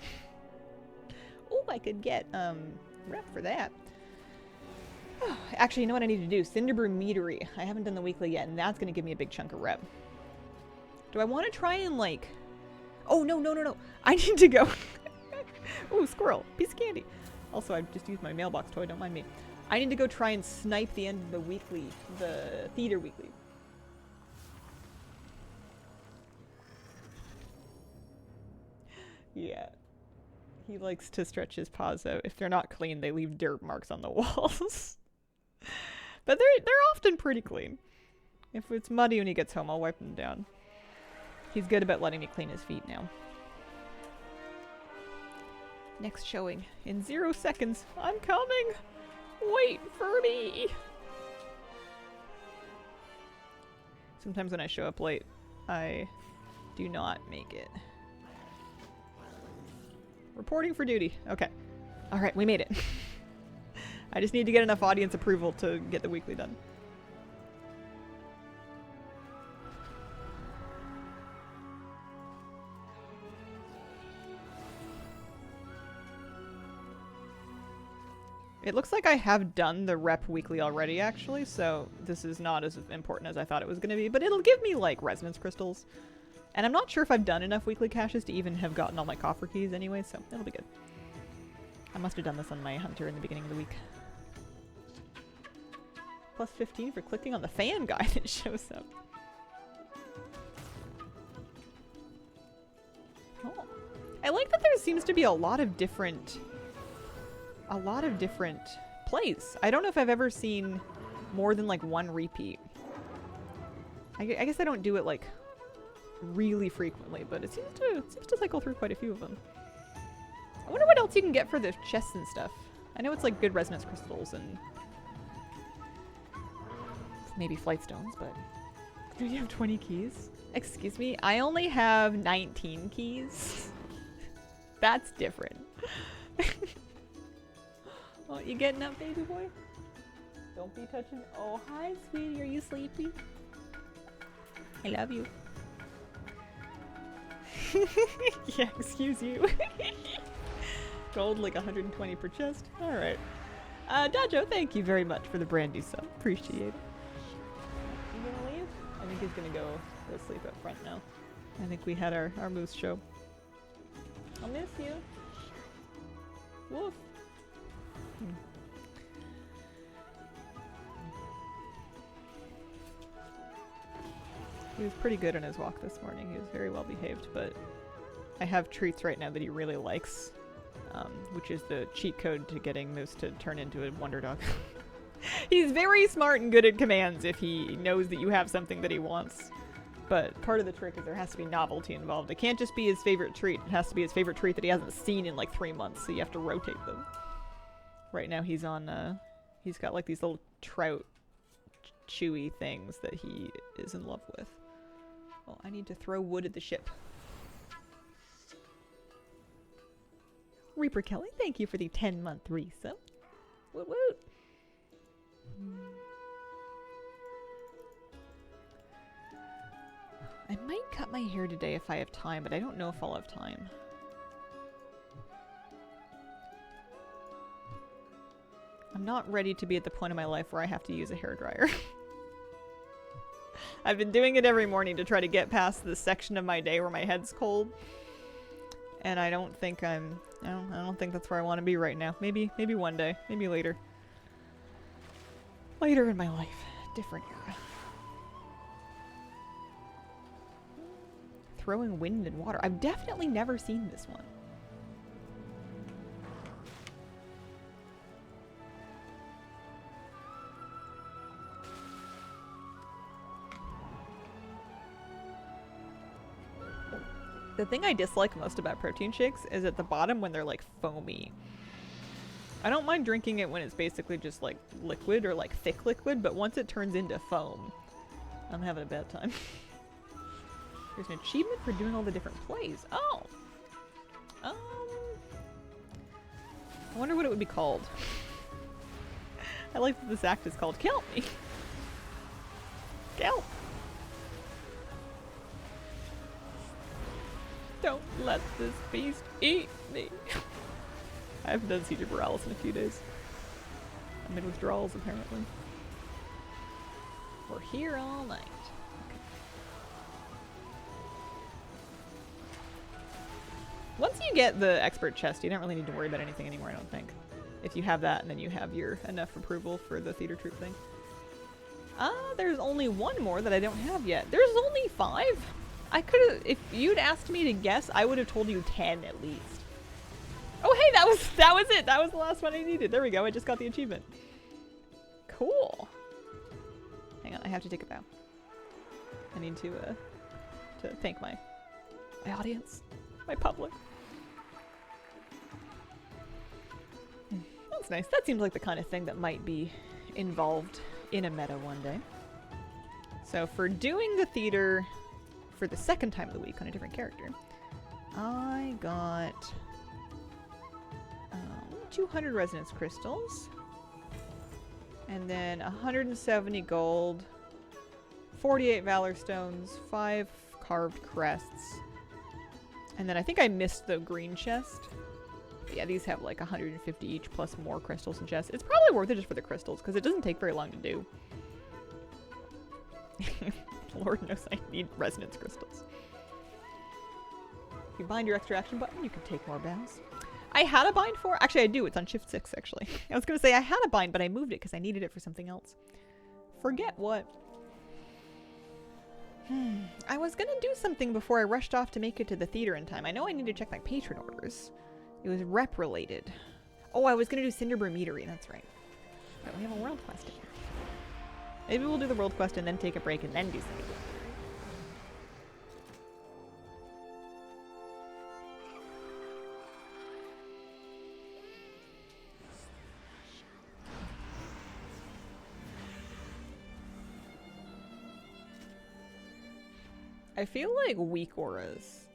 Oh, I could get rep for that. Oh, actually, you know what I need to do? Cinderbrew Meadery. I haven't done the weekly yet, and that's going to give me a big chunk of rep. Do I want to try and like... Oh, no. I need to go. Ooh, squirrel. Piece of candy. Also, I just used my mailbox toy. Don't mind me. I need to go try and snipe the end of the weekly. The theater weekly. Yeah. He likes to stretch his paws out. If they're not clean, they leave dirt marks on the walls. But they're often pretty clean. If it's muddy when he gets home, I'll wipe them down. He's good about letting me clean his feet now. Next showing in 0 seconds. I'm coming. Wait for me! Sometimes when I show up late, I do not make it. Reporting for duty. Okay. Alright, we made it. I just need to get enough audience approval to get the weekly done. It looks like I have done the rep weekly already, actually, so this is not as important as I thought it was going to be, but it'll give me, like, resonance crystals. And I'm not sure if I've done enough weekly caches to even have gotten all my coffer keys anyway, so it'll be good. I must have done this on my hunter in the beginning of the week. Plus 15 for clicking on the fan guy that shows up. Oh. I like that there seems to be a lot of different plays. I don't know if I've ever seen more than like one repeat. I guess I don't do it like really frequently, but it seems to cycle through quite a few of them. I wonder what else you can get for the chests and stuff. I know it's like good resonance crystals and maybe flight stones, but do you have 20 keys? Excuse me, I only have 19 keys. That's different. Oh, you getting up, baby boy? Don't be touching. Oh, hi, sweetie. Are you sleepy? I love you. Yeah, excuse you. Gold like 120 per chest. All right. Dajo, thank you very much for the brand new sub. Appreciate it. You gonna leave? I think he's gonna go sleep up front now. I think we had our moose show. I'll miss you. Woof. He was pretty good on his walk this morning. He was very well behaved, but I have treats right now that he really likes, which is the cheat code to getting Moose to turn into a wonder dog. He's very smart and good at commands if he knows that you have something that he wants. But part of the trick is there has to be novelty involved. It can't just be his favorite treat. It has to be his favorite treat that he hasn't seen in like 3 months, so you have to rotate them. Right now he's on, he's got like these little trout chewy things that he is in love with. Oh, I need to throw wood at the ship. Reaper Kelly, thank you for the 10-month resub. Woot woot. I might cut my hair today if I have time, but I don't know if I'll have time. I'm not ready to be at the point in my life where I have to use a hairdryer. I've been doing it every morning to try to get past the section of my day where my head's cold. And I don't think I don't think that's where I want to be right now. Maybe one day. Maybe later. Later in my life. Different era. Throwing wind and water. I've definitely never seen this one. The thing I dislike most about protein shakes is at the bottom when they're like foamy. I don't mind drinking it when it's basically just like liquid or like thick liquid, but once it turns into foam, I'm having a bad time. There's an achievement for doing all the different plays. Oh! I wonder what it would be called. I like that this act is called Kill Me. Kill. Don't let this beast eat me. I haven't done Cinderbrew in a few days. I'm in withdrawals, apparently. We're here all night. Okay. Once you get the expert chest, you don't really need to worry about anything anymore, I don't think. If you have that, and then you have your enough approval for the theater troupe thing. There's only one more that I don't have yet. There's only 5? I could've, if you'd asked me to guess, I would have told you 10 at least. Oh hey, that was it! That was the last one I needed. There we go, I just got the achievement. Cool. Hang on, I have to take a bow. I need to thank my audience, my public. Sounds nice. That seems like the kind of thing that might be involved in a meta one day. So for doing the theater for the second time of the week on a different character, I got 200 resonance crystals, and then 170 gold, 48 valor stones, 5 carved crests, and then I think I missed the green chest. But yeah, these have like 150 each plus more crystals and chests. It's probably worth it just for the crystals because it doesn't take very long to do. Lord knows I need resonance crystals. If you bind your extra action button, you can take more bows. I had a bind for... Actually, I do. It's on shift 6, actually. I was going to say I had a bind, but I moved it because I needed it for something else. Forget what. I was going to do something before I rushed off to make it to the theater in time. I know I need to check my patron orders. It was rep related. Oh, I was going to do Cinderbrew Meadery. That's right. But we have a world quest in here. Maybe we'll do the world quest and then take a break and then do Cinderbrew. I feel like weak auras,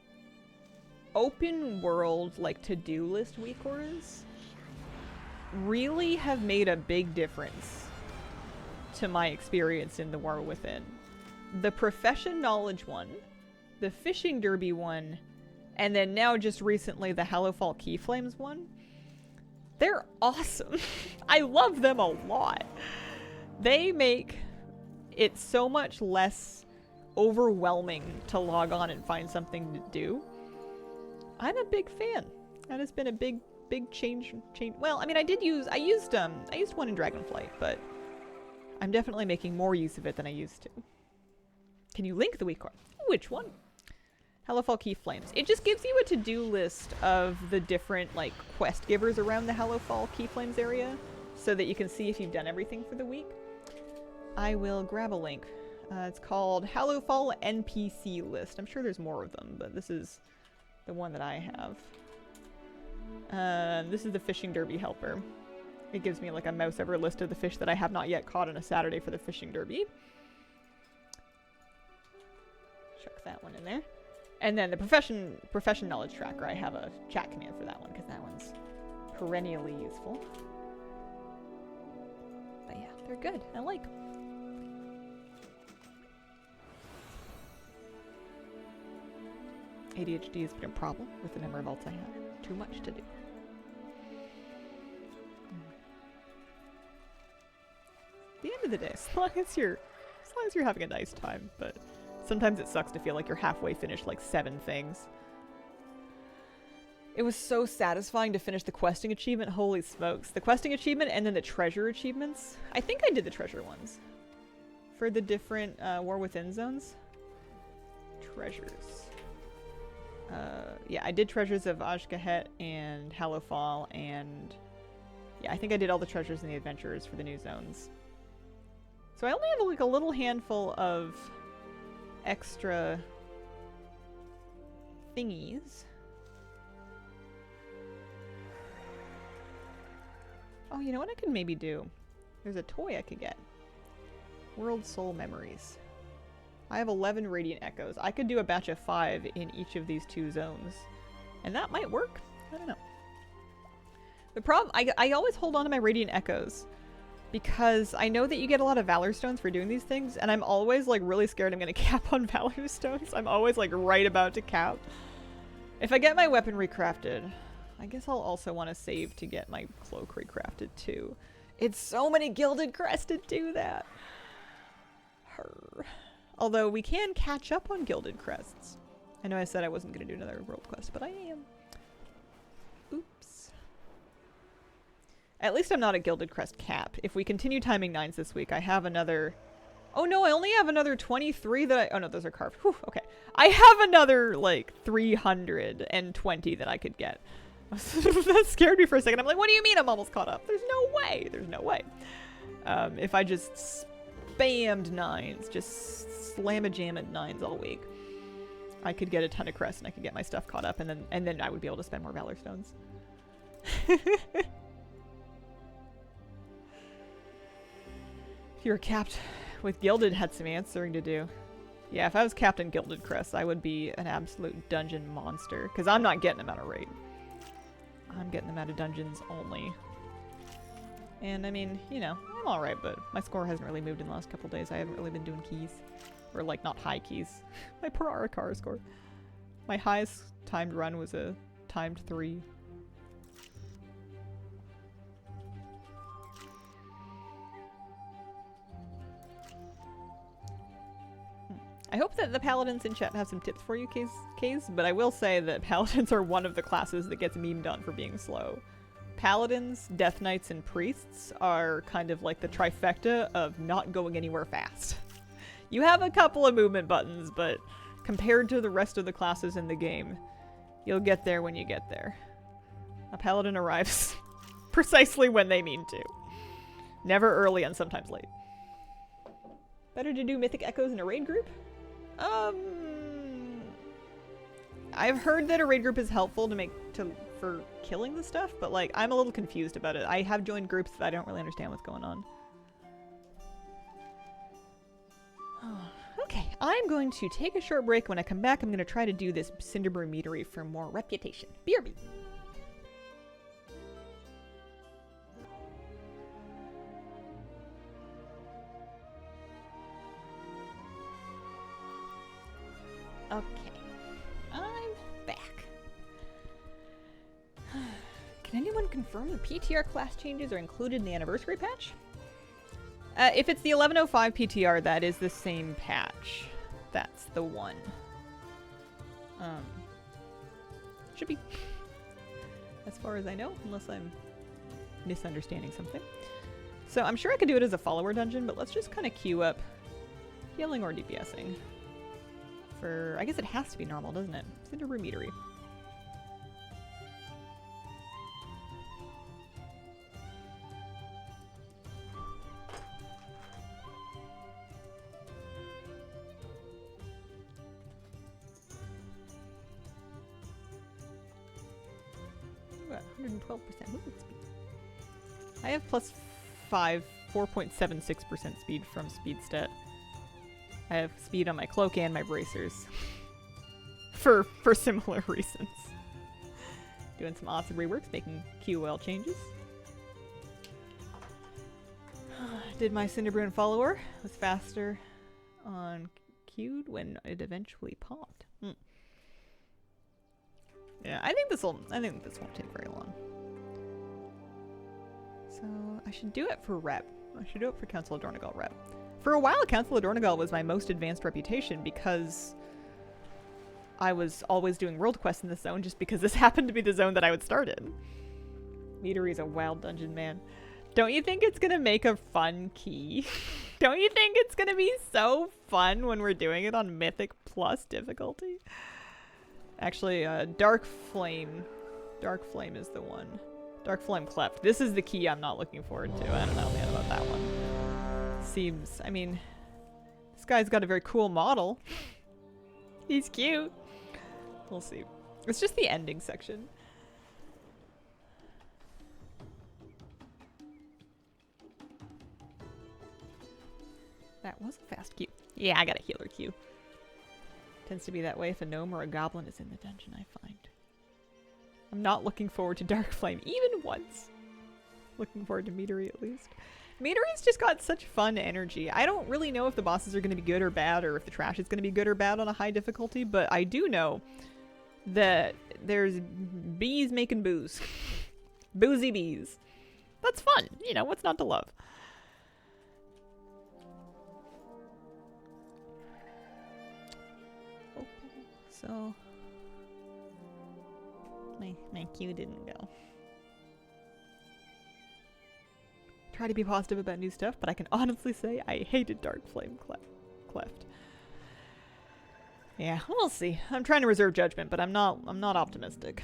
open world, like to-do list weak auras, really have made a big difference to my experience in the War Within. The profession knowledge one, the fishing derby one, and then now just recently the Hallowfall Keyflames one. They're awesome. I love them a lot. They make it so much less overwhelming to log on and find something to do. I'm a big fan. That has been a big change. Well, I mean, I used one in Dragonflight, but I'm definitely making more use of it than I used to. Can you link the weak core? Which one? Hallowfall Keyflames. It just gives you a to-do list of the different like quest givers around the Hallowfall Keyflames area, so that you can see if you've done everything for the week. I will grab a link. It's called Hallowfall NPC List. I'm sure there's more of them, but this is the one that I have. This is the Fishing Derby Helper. It gives me like a mouse over list of the fish that I have not yet caught on a Saturday for the Fishing Derby. Chuck that one in there. And then the profession knowledge tracker, I have a chat command for that one because that one's perennially useful. But yeah, they're good. I like them. ADHD has been a problem with the number of alts I have. Too much to do. At the end of the day, as long as you're having a nice time, but sometimes it sucks to feel like you're halfway finished like 7 things. It was so satisfying to finish the questing achievement. Holy smokes. The questing achievement and then the treasure achievements. I think I did the treasure ones. For the different War Within zones. Treasures. Yeah, I did treasures of Ajkahet and Hallowfall, and yeah, I think I did all the treasures and the adventures for the new zones. So I only have like a little handful of extra thingies. Oh, you know what I could maybe do? There's a toy I could get. World Soul Memories. I have 11 Radiant Echoes. I could do a batch of 5 in each of these 2 zones. And that might work. I don't know. The problem, I always hold on to my Radiant Echoes because I know that you get a lot of Valor Stones for doing these things, and I'm always like really scared I'm gonna cap on Valor Stones. I'm always like right about to cap. If I get my weapon recrafted, I guess I'll also want to save to get my cloak recrafted too. It's so many Gilded Crest to do that. Her. Although we can catch up on Gilded Crests. I know I said I wasn't going to do another world quest, but I am. Oops. At least I'm not a Gilded Crest cap. If we continue timing 9s this week, I have another... Oh no, I only have another 23 that I... Oh no, those are carved. Whew, okay. I have another, like, 320 that I could get. That scared me for a second. I'm like, what do you mean I'm almost caught up? There's no way. There's no way. If I just spammed 9s, just slam-a-jam-ed 9s all week, I could get a ton of crests and I could get my stuff caught up, and then I would be able to spend more Valor Stones. you were capped with Gilded, had some answering to do. Yeah, if I was Captain Gilded Crest, I would be an absolute dungeon monster. Because I'm not getting them out of raid. I'm getting them out of dungeons only. And I mean, you know, I'm alright, but my score hasn't really moved in the last couple days. I haven't really been doing keys. Or like, not high keys. My per Arakara score. My highest timed run was a timed 3. I hope that the paladins in chat have some tips for you, Kaze, but I will say that paladins are one of the classes that gets memed on for being slow. Paladins, death knights, and priests are kind of like the trifecta of not going anywhere fast. You have a couple of movement buttons, but compared to the rest of the classes in the game, you'll get there when you get there. A paladin arrives precisely when they mean to. Never early and sometimes late. Better to do Mythic Echoes in a raid group? I've heard that a raid group is helpful for killing the stuff, but like I'm a little confused about it. I have joined groups that I don't really understand what's going on. Okay, I'm going to take a short break. When I come back, I'm going to try to do this Cinderbrew Meadery for more reputation. BRB. Okay, I'm back. Can anyone confirm the PTR class changes are included in the anniversary patch? If it's the 1105 PTR, that is the same patch. That's the one. Should be. As far as I know, unless I'm misunderstanding something. So I'm sure I could do it as a follower dungeon, but let's just kind of queue up healing or DPSing. For, I guess it has to be normal, doesn't it? Cinderbrew Meadery. Ooh, 112% movement speed. I have plus 4.76% speed from speed stat. I have speed on my cloak and my bracers. for similar reasons. Doing some awesome reworks, making QOL changes. Did my Cinderbrew and follower. Was faster on queued when it eventually popped. Yeah, I think this won't take very long. So I should do it for rep. I should do it for Council of Dornegal rep. For a while, Council of Dornegal was my most advanced reputation because I was always doing world quests in this zone just because this happened to be the zone that I would start in. Meadery's a wild dungeon, man. Don't you think it's gonna make a fun key? Don't you think it's gonna be so fun when we're doing it on Mythic plus difficulty? Actually, Dark Flame is the one. Dark Flame Cleft. This is the key I'm not looking forward to. I don't know, man, about that one. Seems, I mean, this guy's got a very cool model. He's cute. We'll see. It's just the ending section. That was a fast queue. Yeah, I got a healer queue. Tends to be that way if a gnome or a goblin is in the dungeon, I find. I'm not looking forward to Dark Flame, even once. Looking forward to Meadery at least. Meadery's just got such fun energy. I don't really know if the bosses are going to be good or bad, or if the trash is going to be good or bad on a high difficulty, but I do know that there's bees making booze. Boozy bees. That's fun. You know, what's not to love? Oh, so my queue didn't go. Try to be positive about new stuff, but I can honestly say I hated Dark Flame Cleft. Yeah, we'll see. I'm trying to reserve judgment, but I'm not optimistic.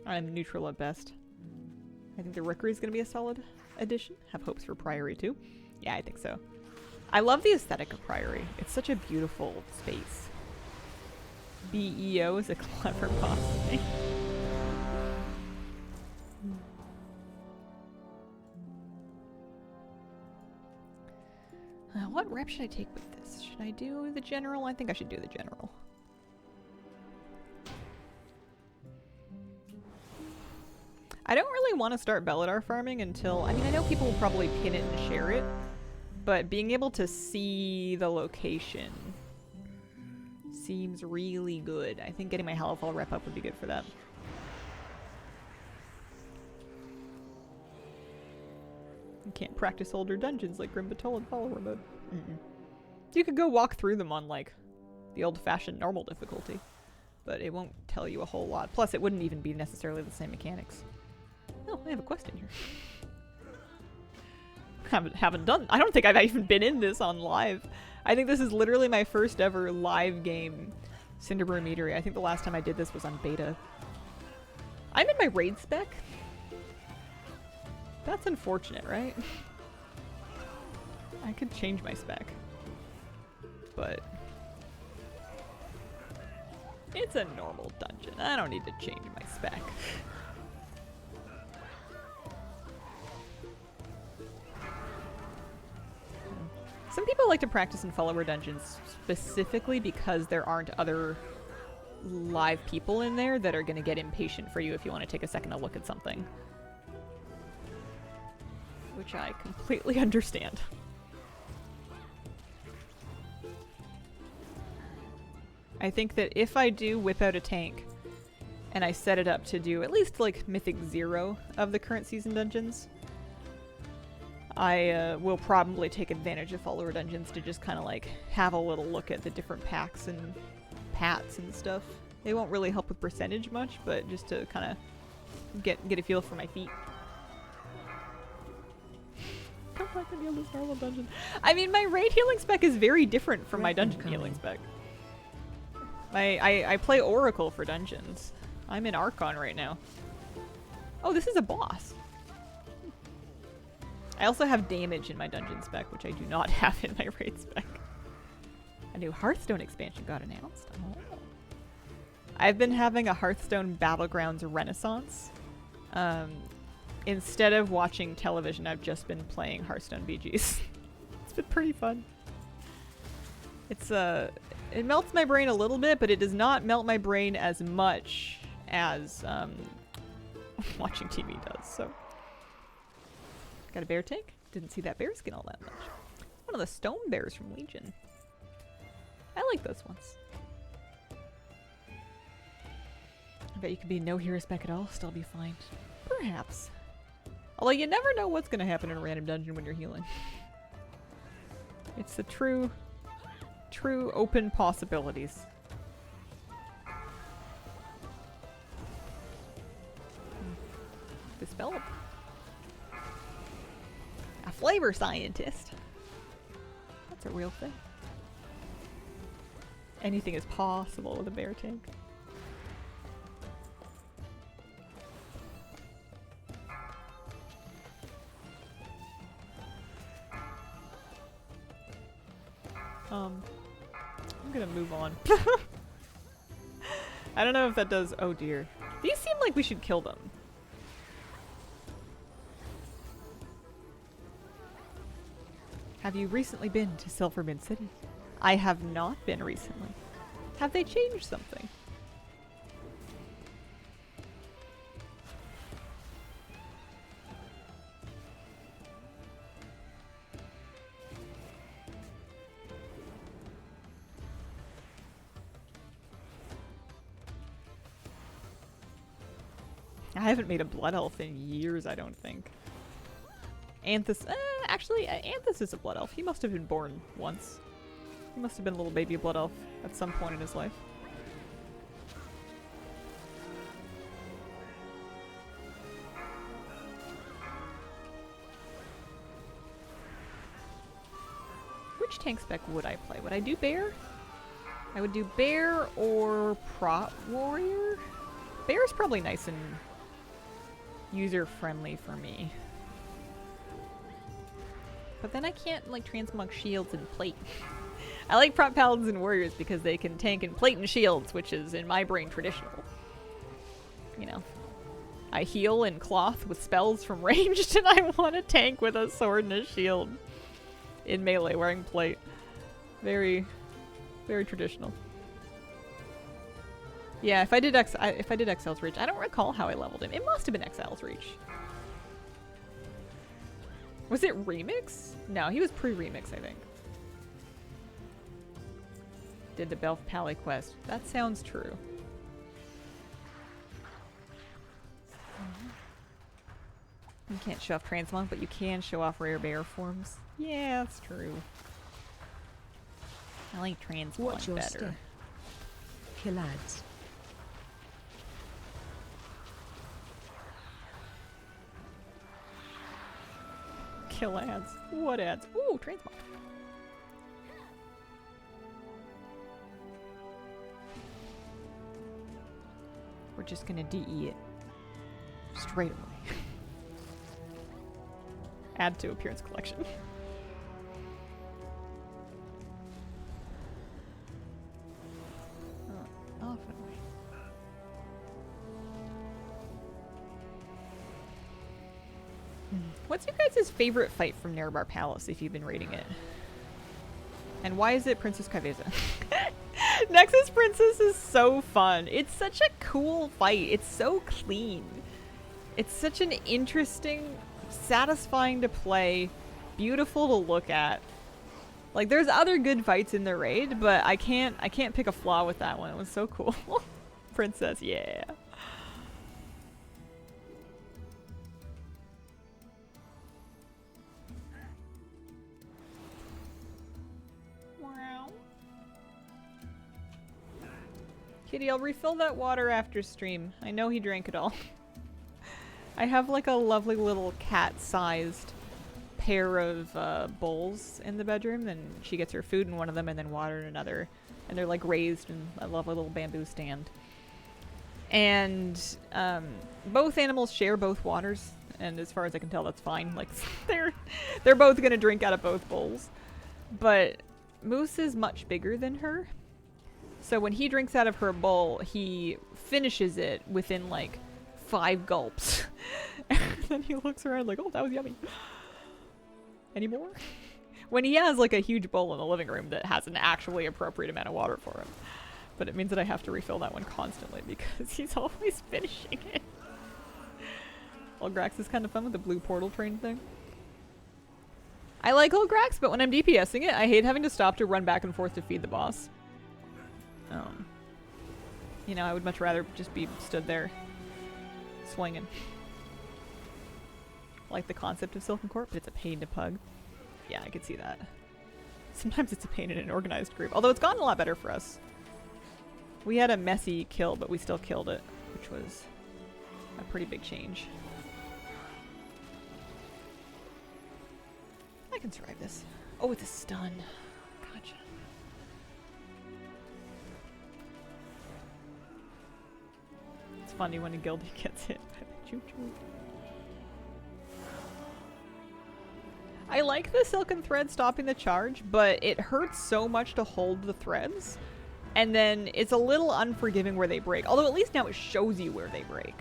I'm neutral at best. I think the Rookery is going to be a solid addition. Have hopes for Priory too. Yeah, I think so. I love the aesthetic of Priory. It's such a beautiful space. BEO is a clever boss name. What rep should I take with this? Should I do the general? I think I should do the general. I don't really want to start Belladar farming until... I mean, I know people will probably pin it and share it, but being able to see the location seems really good. I think getting my Halifal rep up would be good for that. You can't practice older dungeons like Grim Batol in follower mode. You could go walk through them on, like, the old-fashioned normal difficulty, but it won't tell you a whole lot. Plus, it wouldn't even be necessarily the same mechanics. Oh, I have a quest in here. Haven't done... I don't think I've even been in this on live. I think this is literally my first ever live game, Cinderbrew Meadery. I think the last time I did this was on beta. I'm in my raid spec. That's unfortunate, right? I could change my spec. But... it's a normal dungeon. I don't need to change my spec. Some people like to practice in follower dungeons specifically because there aren't other live people in there that are going to get impatient for you if you want to take a second to look at something. Which I completely understand. I think that if I do whip out a tank and I set it up to do at least like Mythic 0 of the current season dungeons, I will probably take advantage of follower dungeons to just kind of like have a little look at the different packs and pats and stuff. They won't really help with percentage much, but just to kind of get a feel for my feet. Come back and heal this normal dungeon. I mean, my raid healing spec is very different from my dungeon healing spec. I play Oracle for dungeons. I'm in Archon right now. Oh, this is a boss. I also have damage in my dungeon spec, which I do not have in my raid spec. A new Hearthstone expansion got announced. Oh. I've been having a Hearthstone Battlegrounds renaissance. Instead of watching television, I've just been playing Hearthstone BGs. It's been pretty fun. It's it melts my brain a little bit, but it does not melt my brain as much as watching TV does. So, got a bear tank. Didn't see that bear skin all that much. One of the stone bears from Legion. I like those ones. I bet you could be no hero spec at all, still be fine. Perhaps. Although you never know what's going to happen in a random dungeon when you're healing. It's the true open possibilities. Dispel. A flavor scientist. That's a real thing. Anything is possible with a bear tank. I'm gonna move on. I don't know if that does... oh dear. These seem like we should kill them. Have you recently been to Silvermint City? I have not been recently. Have they changed something? I haven't made a blood elf in years, I don't think. Anthus, actually, Anthus is a blood elf. He must have been born once. He must have been a little baby blood elf at some point in his life. Which tank spec would I play? Would I do bear? I would do bear or prop warrior? Bear's probably nice and user-friendly for me. But then I can't, like, transmog shields and plate. I like prop paladins and warriors because they can tank and plate and shields, which is, in my brain, traditional. You know. I heal in cloth with spells from ranged, and I want a tank with a sword and a shield. in melee wearing plate. Very, very traditional. Yeah, if I did Exile's Reach, I don't recall how I leveled him. It must have been Exile's Reach. Was it Remix? No, he was pre-Remix, I think. Did the Belf Pally quest. That sounds true. You can't show off Transmog, but you can show off rare bear forms. Yeah, that's true. I like Transmog better. Step. Kill ads. Kill ads. What ads? Ooh, Transmog. We're just gonna DE it. Straight away. Add to appearance collection. Off and away. What's your guys' favorite fight from Nerebar Palace if you've been raiding it? And why is it Princess Kaveza? Nexus Princess is so fun. It's such a cool fight. It's so clean. It's such an interesting, satisfying to play, beautiful to look at. Like, there's other good fights in the raid, but I can't pick a flaw with that one. It was so cool. Princess, yeah. Kitty, I'll refill that water after stream. I know he drank it all. I have like a lovely little cat-sized pair of bowls in the bedroom, and she gets her food in one of them and then water in another. And they're like raised in a lovely little bamboo stand. And both animals share both waters, and as far as I can tell, that's fine. Like they're both gonna drink out of both bowls. But Moose is much bigger than her. So when he drinks out of her bowl, he finishes it within like 5 gulps. And then he looks around like, oh, that was yummy. Any more? When he has like a huge bowl in the living room that has an actually appropriate amount of water for him. But it means that I have to refill that one constantly because he's always finishing it. Old Grax is kind of fun with the blue portal train thing. I like Old Grax, but when I'm DPSing it, I hate having to stop to run back and forth to feed the boss. You know, I would much rather just be stood there swinging. Like the concept of Silken Court, but it's a pain to pug. Yeah, I could see that. Sometimes it's a pain in an organized group, although it's gotten a lot better for us. We had a messy kill, but we still killed it, which was a pretty big change. I can survive this. Oh, it's a stun. Gotcha. It's funny when a guildie gets hit by the choo-choo. I like the silken thread stopping the charge, but it hurts so much to hold the threads. And then it's a little unforgiving where they break. Although at least now it shows you where they break.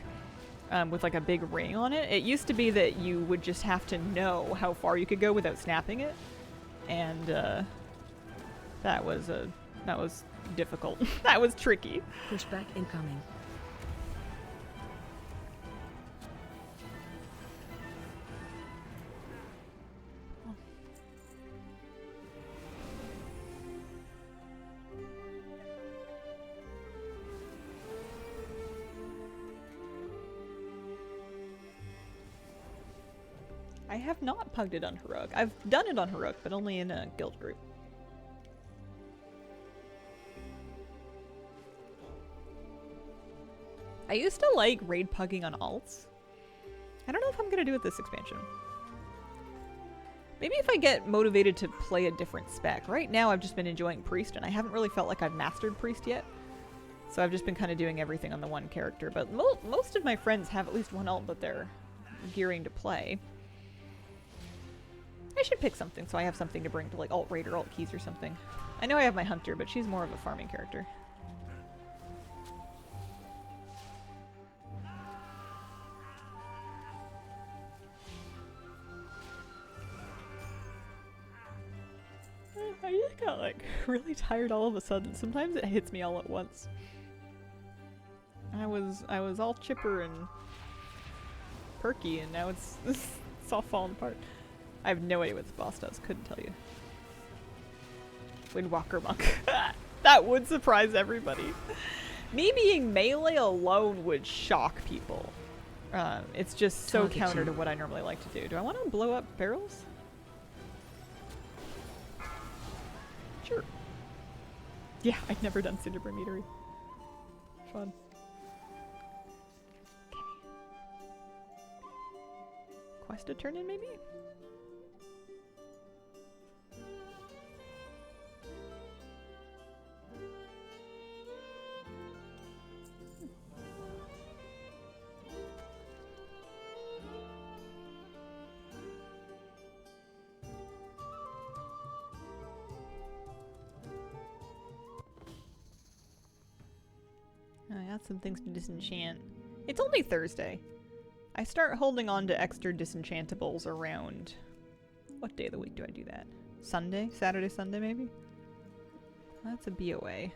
With like a big ring on it. It used to be that you would just have to know how far you could go without snapping it. And that was difficult. That was tricky. Pushback incoming. I have not pugged it on Heroic. I've done it on Heroic, but only in a guild group. I used to like raid pugging on alts. I don't know if I'm gonna do it this expansion. Maybe if I get motivated to play a different spec. Right now I've just been enjoying Priest, and I haven't really felt like I've mastered Priest yet. So I've just been kind of doing everything on the one character. But most of my friends have at least one alt that they're gearing to play. I should pick something so I have something to bring to like alt raid or alt keys or something. I know I have my hunter, but she's more of a farming character. I just got like really tired all of a sudden. Sometimes it hits me all at once. I was all chipper and perky, and now it's all falling apart. I have no idea what this boss does. Couldn't tell you. Windwalker Monk. That would surprise everybody. Me being melee alone would shock people. It's just so counter to what I normally like to do. Do I want to blow up barrels? Sure. Yeah, I've never done Cinderbrew Meadery. Fun. Okay. Quest to turn in, maybe? I got some things to disenchant. It's only Thursday. I start holding on to extra disenchantables around... What day of the week do I do that? Sunday? Saturday, Sunday, maybe? That's a BOA.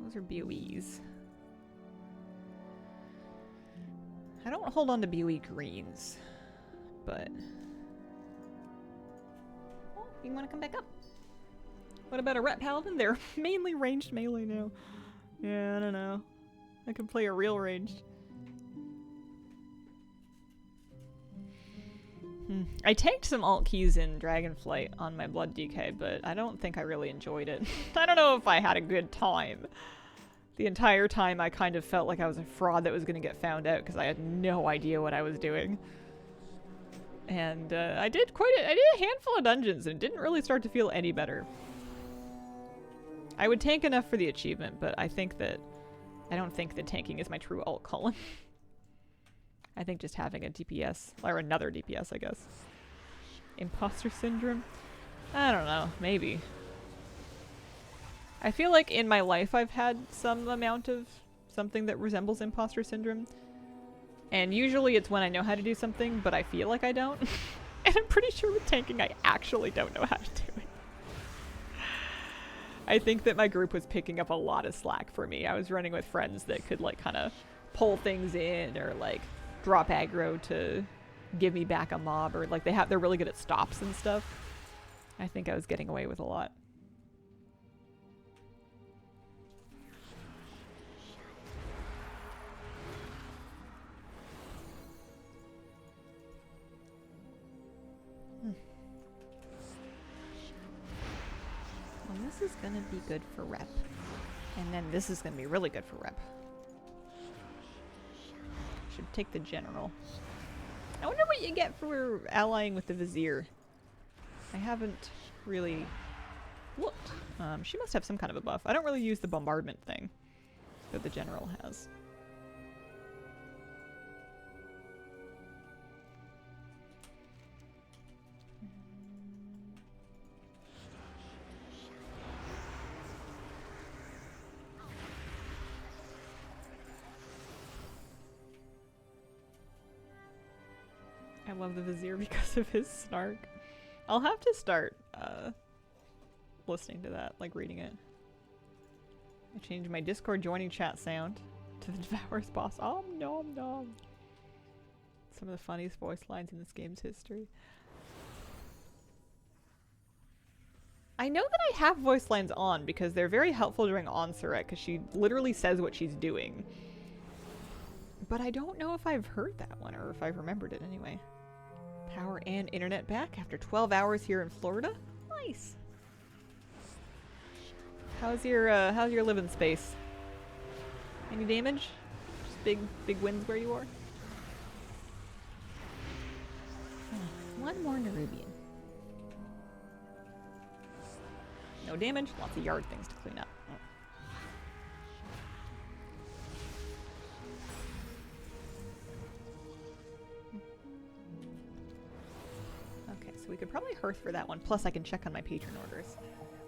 Those are BOEs. I don't hold on to BOE greens, but... Oh, you want to come back up? What about a Ret Paladin? They're mainly ranged melee now. Yeah, I don't know. I could play a real ranged. I tanked some alt keys in Dragonflight on my Blood DK, but I don't think I really enjoyed it. I don't know if I had a good time. The entire time I kind of felt like I was a fraud that was going to get found out because I had no idea what I was doing. And I did a handful of dungeons and it didn't really start to feel any better. I would tank enough for the achievement, but I don't think that tanking is my true alt calling. I think just having a DPS, or another DPS, I guess. Imposter syndrome? I don't know, maybe. I feel like in my life I've had some amount of something that resembles imposter syndrome. And usually it's when I know how to do something, but I feel like I don't. And I'm pretty sure with tanking I actually don't know how to do it. I think that my group was picking up a lot of slack for me. I was running with friends that could like kind of pull things in or like drop aggro to give me back a mob, or like they're really good at stops and stuff. I think I was getting away with a lot. Well, this is gonna be good for rep. And then this is gonna be really good for rep. Should take the general. I wonder what you get for allying with the Vizier. I haven't really looked. She must have some kind of a buff. I don't really use the bombardment thing that the general has. I love the Vizier because of his snark. I'll have to start listening to that, like reading it. I changed my Discord joining chat sound to the Devourer's boss. Om nom nom. Some of the funniest voice lines in this game's history. I know that I have voice lines on because they're very helpful during Onsuret because she literally says what she's doing. But I don't know if I've heard that one or if I've remembered it anyway. Power and internet back after 12 hours here in Florida. Nice. How's your living space? Any damage? Just big wins where you are? One more Nerubian. No damage, lots of yard things to clean up. So we could probably hearth for that one, plus I can check on my patron orders.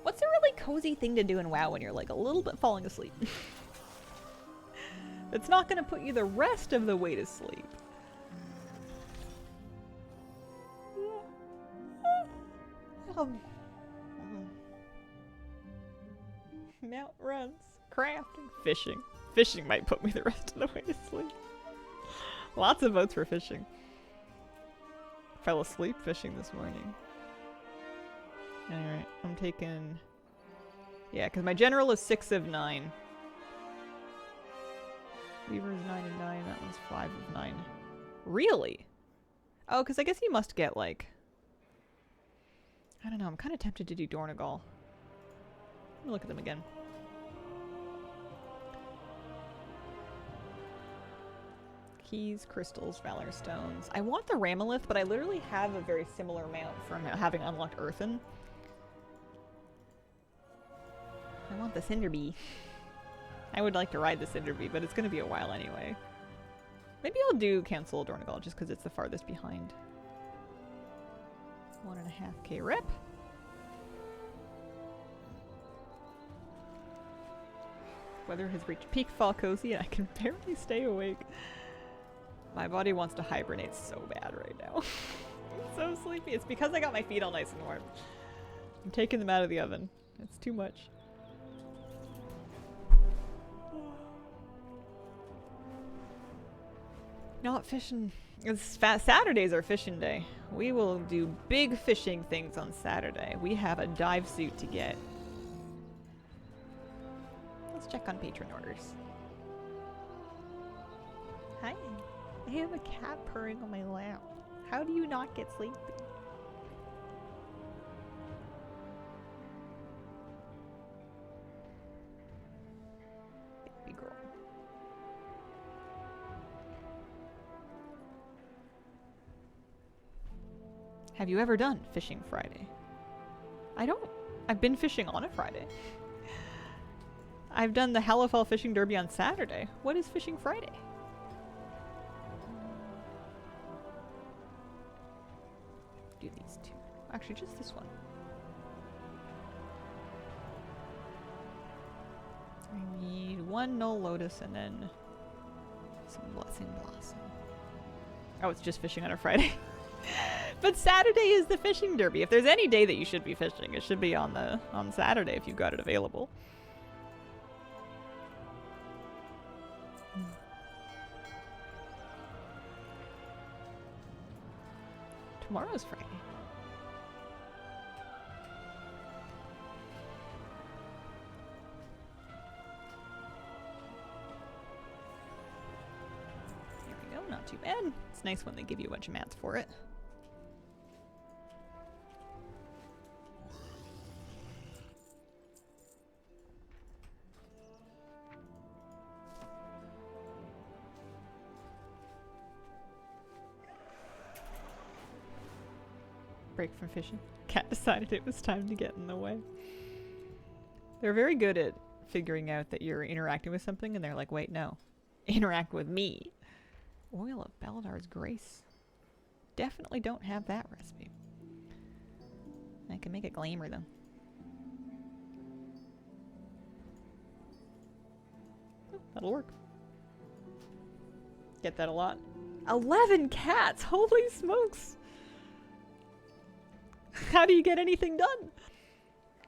What's a really cozy thing to do in WoW when you're like a little bit falling asleep? It's not going to put you the rest of the way to sleep. Mount runs. Crafting. Fishing. Fishing might put me the rest of the way to sleep. Lots of votes for fishing. Fell asleep fishing this morning. Alright, I'm taking... Yeah, because my general is 6 of 9. Weaver is 9 of 9. That one's 5 of 9. Really? Oh, because I guess you must get, like... I don't know, I'm kind of tempted to do Dornegal. Let me look at them again. Keys, crystals, valor stones. I want the Ramolith, but I literally have a very similar amount from having unlocked Earthen. I want the Cinderbee. I would like to ride the Cinderbee, but it's going to be a while anyway. Maybe I'll do cancel Dornegal just because it's the farthest behind. 1.5k rep. Weather has reached peak fall cozy and I can barely stay awake. My body wants to hibernate so bad right now. I'm so sleepy. It's because I got my feet all nice and warm. I'm taking them out of the oven. It's too much. Not fishing. Saturdays are fishing day. We will do big fishing things on Saturday. We have a dive suit to get. Let's check on patron orders. Hi. I have a cat purring on my lap. How do you not get sleepy? Baby girl. Have you ever done Fishing Friday? I don't. I've been fishing on a Friday. I've done the Hallowfall Fishing Derby on Saturday. What is Fishing Friday? Do these two. Actually, just this one. I need one Null Lotus and then some Blessing Blossom. Oh, it's just fishing on a Friday. But Saturday is the fishing derby. If there's any day that you should be fishing, it should be on Saturday if you've got it available. Tomorrow's Friday. There we go, not too bad. It's nice when they give you a bunch of mats for it. Break from fishing. Cat decided it was time to get in the way. They're very good at figuring out that you're interacting with something and they're like, wait, no. Interact with me. Oil of Beldar's Grace. Definitely don't have that recipe. I can make a glamour though. Oh, that'll work. Get that a lot. 11 cats! Holy smokes! How do you get anything done?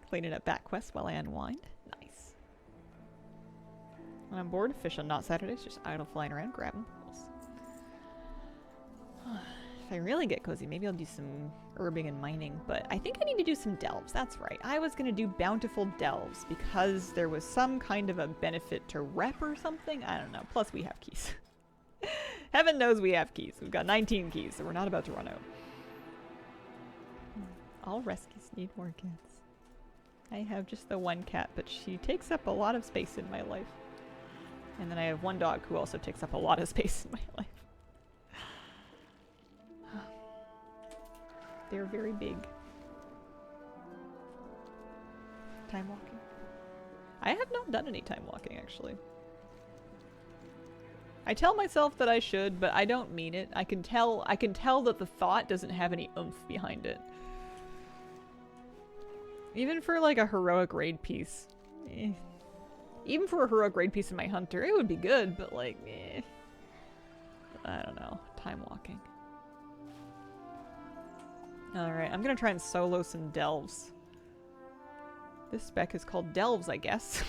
Cleaning up back quests while I unwind. Nice. When I'm bored, fish on not Saturdays, just idle flying around grabbing pools. If I really get cozy, maybe I'll do some herbing and mining, but I think I need to do some delves. That's right. I was going to do bountiful delves because there was some kind of a benefit to rep or something. I don't know. Plus, we have keys. Heaven knows we have keys. We've got 19 keys, so we're not about to run out. All rescues need more cats. I have just the one cat, but she takes up a lot of space in my life. And then I have one dog who also takes up a lot of space in my life. They're very big. Time walking. I have not done any time walking, actually. I tell myself that I should, but I don't mean it. I can tell that the thought doesn't have any oomph behind it. Even for like a heroic raid piece. Even for a heroic raid piece in my hunter, it would be good, but like, I don't know. Time walking. Alright, I'm gonna try and solo some delves. This spec is called delves, I guess.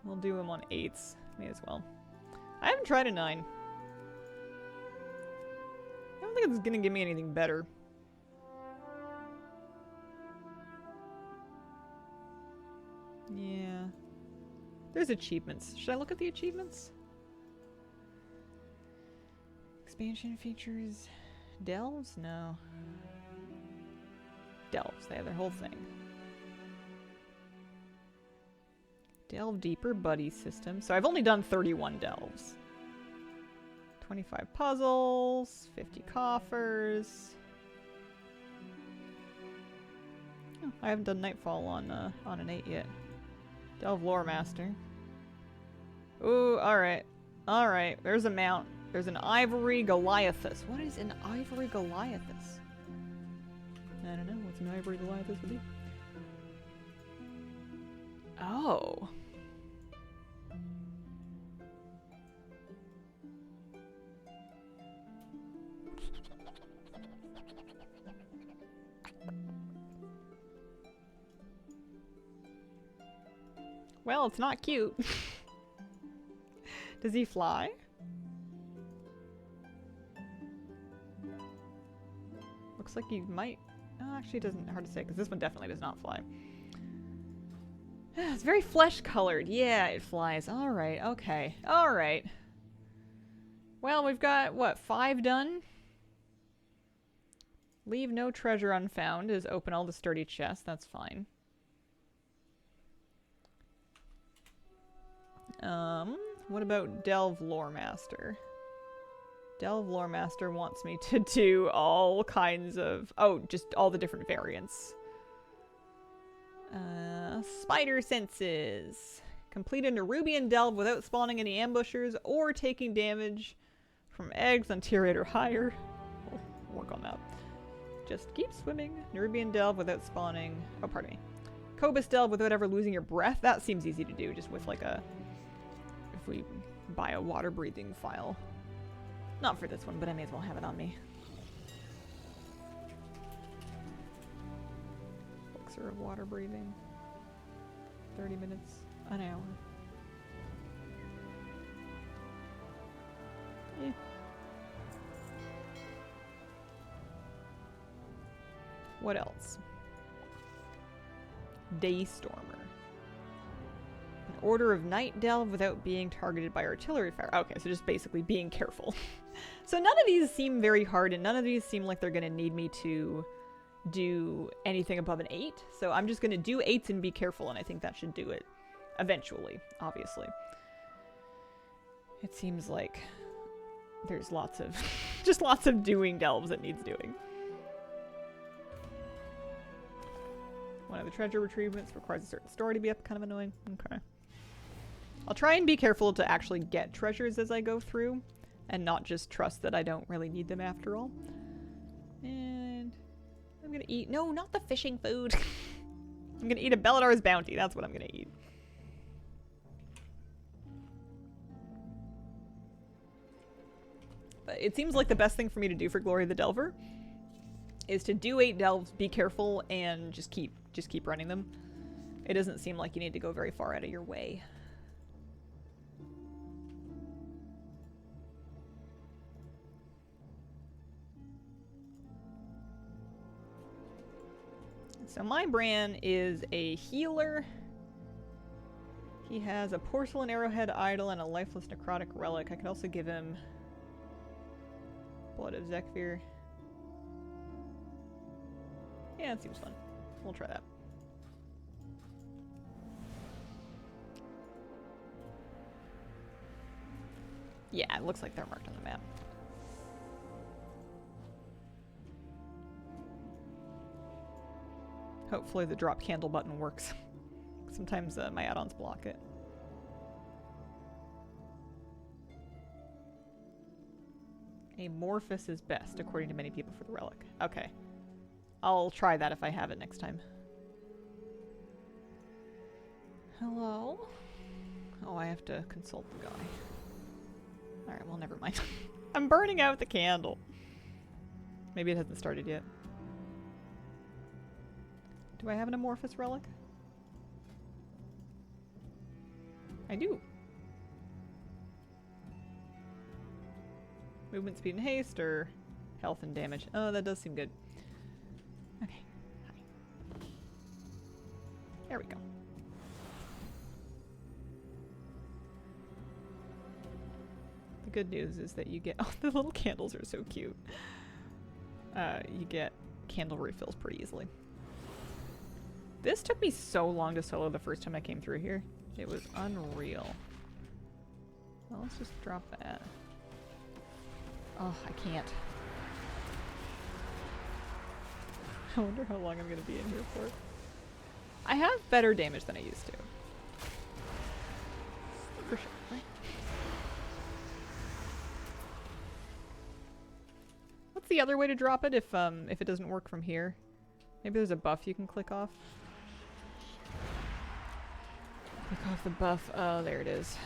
We'll do them on 8s. May as well. I haven't tried a 9. I don't think it's gonna give me anything better. Yeah. There's achievements. Should I look at the achievements? Expansion features. Delves? No. Delves. They have their whole thing. Delve deeper buddy system. So I've only done 31 delves. 25 puzzles. 50 coffers. Oh, I haven't done Nightfall on an 8 yet. Delve Lore Master. Ooh, alright. Alright, there's a mount. There's an Ivory Goliathus. What is an Ivory Goliathus? I don't know. What's an Ivory Goliathus would be? Oh. Well, it's not cute. Does he fly? Looks like he might. Oh, actually, it doesn't. Hard to say because this one definitely does not fly. It's very flesh colored. Yeah, it flies. All right. Okay. All right. Well, we've got what, 5 done? Leave no treasure unfound is open all the sturdy chests. That's fine. What about Delve Lore Master? Delve Lore Master wants me to do all kinds of... Oh, just all the different variants. Spider Senses. Complete a Nerubian Delve without spawning any ambushers or taking damage from eggs on tier 8 or higher. We'll work on that. Just keep swimming. Nerubian Delve without spawning... Oh, pardon me. Cobus Delve without ever losing your breath. That seems easy to do, just with like a... If we buy a water breathing file. Not for this one, but I may as well have it on me. Elixir of water breathing. 30 minutes, an hour. Eh. What else? Daystormer. An order of night delve without being targeted by artillery fire. Okay, so just basically being careful. So none of these seem very hard, and none of these seem like they're going to need me to do anything above an 8. So I'm just going to do 8s and be careful, and I think that should do it eventually, obviously. It seems like there's lots of, just lots of doing delves that needs doing. One of the treasure retrievements requires a certain story to be up. Kind of annoying. Okay. I'll try and be careful to actually get treasures as I go through, and not just trust that I don't really need them after all. And I'm gonna eat... No, not the fishing food. I'm gonna eat a Belladar's Bounty. That's what I'm gonna eat. But it seems like the best thing for me to do for Glory of the Delver is to do 8 delves, be careful, and just keep running them. It doesn't seem like you need to go very far out of your way. So my Bran is a healer. He has a porcelain arrowhead idol and a lifeless necrotic relic. I could also give him Blood of Zekvir. Yeah, it seems fun. We'll try that. Yeah, it looks like they're marked on the map. Hopefully the drop candle button works. Sometimes my add-ons block it. Amorphous is best, according to many people, for the relic. Okay. I'll try that if I have it next time. Hello? Oh, I have to consult the guy. Alright, well, never mind. I'm burning out the candle. Maybe it hasn't started yet. Do I have an amorphous relic? I do. Movement, speed, and haste, or health and damage. Oh, that does seem good. Okay. Hi. There we go. The good news is that you get... Oh, the little candles are so cute. You get candle refills pretty easily. This took me so long to solo the first time I came through here. It was unreal. Well, let's just drop that. Oh, I can't. I wonder how long I'm gonna be in here for. I have better damage than I used to. For sure, right? What's the other way to drop it if it doesn't work from here? Maybe there's a buff you can click off. Click off the buff. Oh, there it is.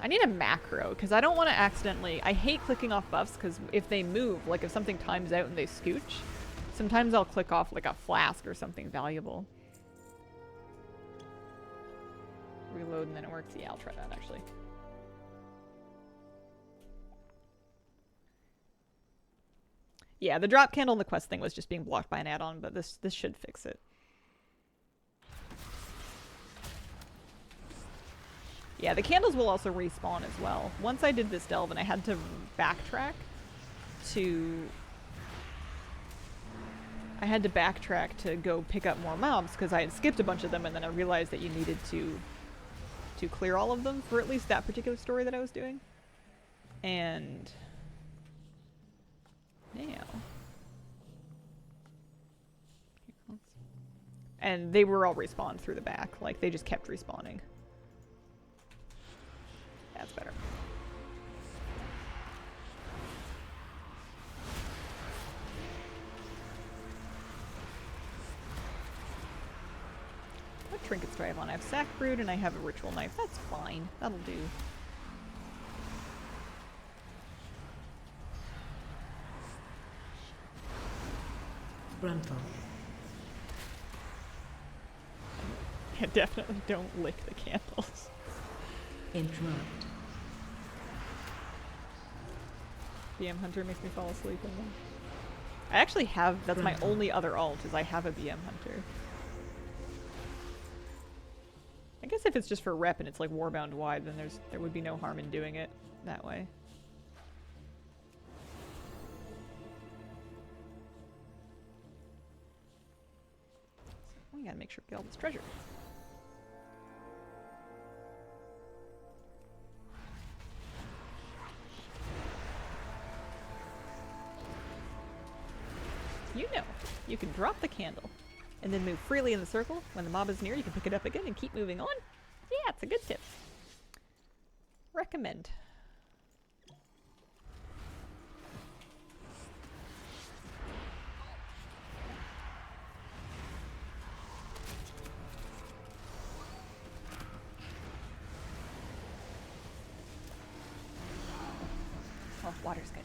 I need a macro, because I don't want to accidentally... I hate clicking off buffs, because if they move, like if something times out and they scooch, sometimes I'll click off like a flask or something valuable. Reload and then it works. Yeah, I'll try that actually. Yeah, the drop candle in the quest thing was just being blocked by an add-on, but this should fix it. Yeah, the candles will also respawn as well. Once I did this delve and I had to backtrack to... I had to backtrack to go pick up more mobs because I had skipped a bunch of them, and then I realized that you needed to clear all of them for at least that particular story that I was doing. And... now... and they were all respawned through the back. Like, they just kept respawning. That's better. What trinkets do I have on? I have sack brood and I have a ritual knife. That's fine. That'll do. Brunful. Yeah, definitely don't lick the candles. Interrupt. BM Hunter makes me fall asleep in them. I actually have, that's my only other alt, is I have a BM Hunter. I guess if it's just for rep and it's like Warbound wide, then there would be no harm in doing it that way. So we gotta make sure we get all this treasure. You know, you can drop the candle and then move freely in the circle. When the mob is near, you can pick it up again and keep moving on. Yeah, it's a good tip. Recommend. Oh, water's good.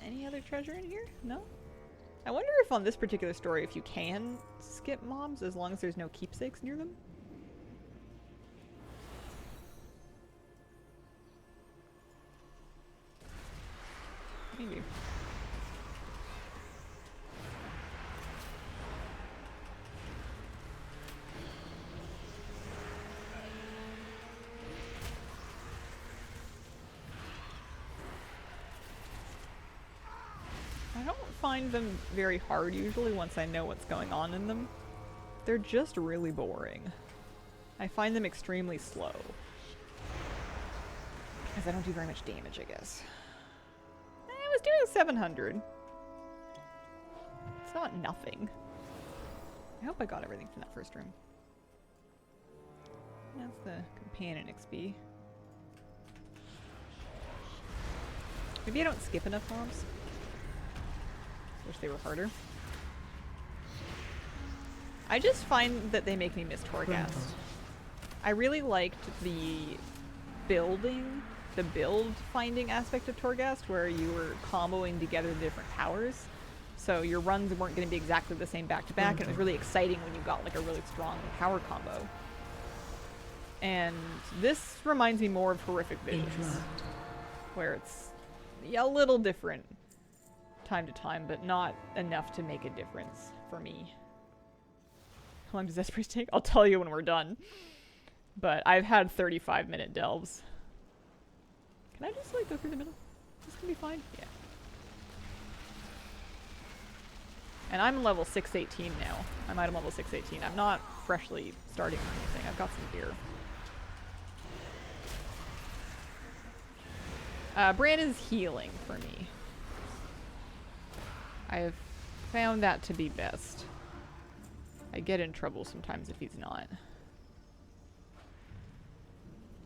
Any other treasure in here? No? I wonder if on this particular story if you can skip mobs as long as there's no keepsakes near them. Maybe. I don't find them very hard usually once I know what's going on in them. They're just really boring. I find them extremely slow. Because I don't do very much damage, I guess. I was doing 700. It's not nothing. I hope I got everything from that first room. That's the companion XP. Maybe I don't skip enough mobs. Wish they were harder. I just find that they make me miss Torghast. I really liked the building, the build finding aspect of Torghast, where you were comboing together the different powers. So your runs weren't going to be exactly the same back to back, and it was really exciting when you got like a really strong power combo. And this reminds me more of Horrific Visions, where it's a little different time to time, but not enough to make a difference for me. How long does this priest take? I'll tell you when we're done. But I've had 35-minute delves. Can I just like go through the middle? Is this gonna be fine? Yeah. And I'm level 618 now. I'm item level 618. I'm not freshly starting or anything. I've got some gear. Bran is healing for me. I have found that to be best. I get in trouble sometimes if he's not.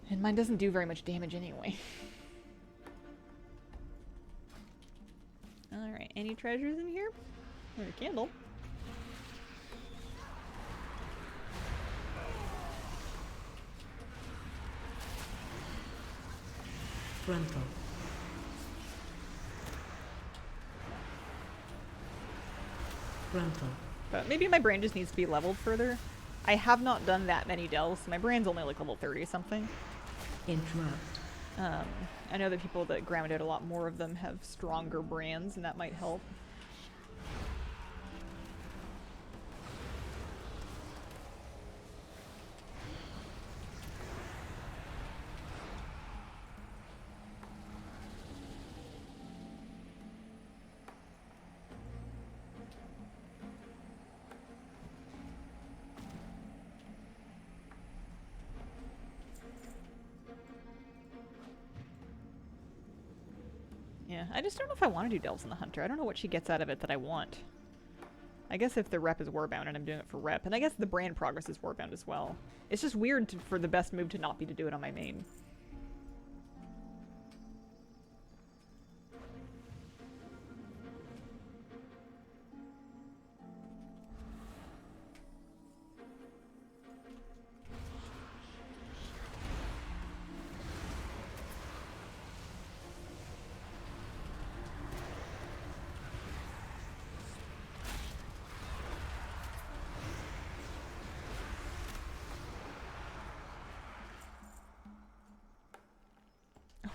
And mine doesn't do very much damage anyway. Alright, any treasures in here? There's a candle. Frontal. Frontal. But maybe my brain just needs to be leveled further. I have not done that many delves, so my brain's only like level 30 something. Interrupt. I know that people that ground out a lot more of them have stronger brands, and that might help. Yeah, I just don't know if I want to do delves in the Hunter. I don't know what she gets out of it that I want. I guess if the rep is warbound and I'm doing it for rep, and I guess the brand progress is warbound as well. It's just weird for the best move to not be to do it on my main.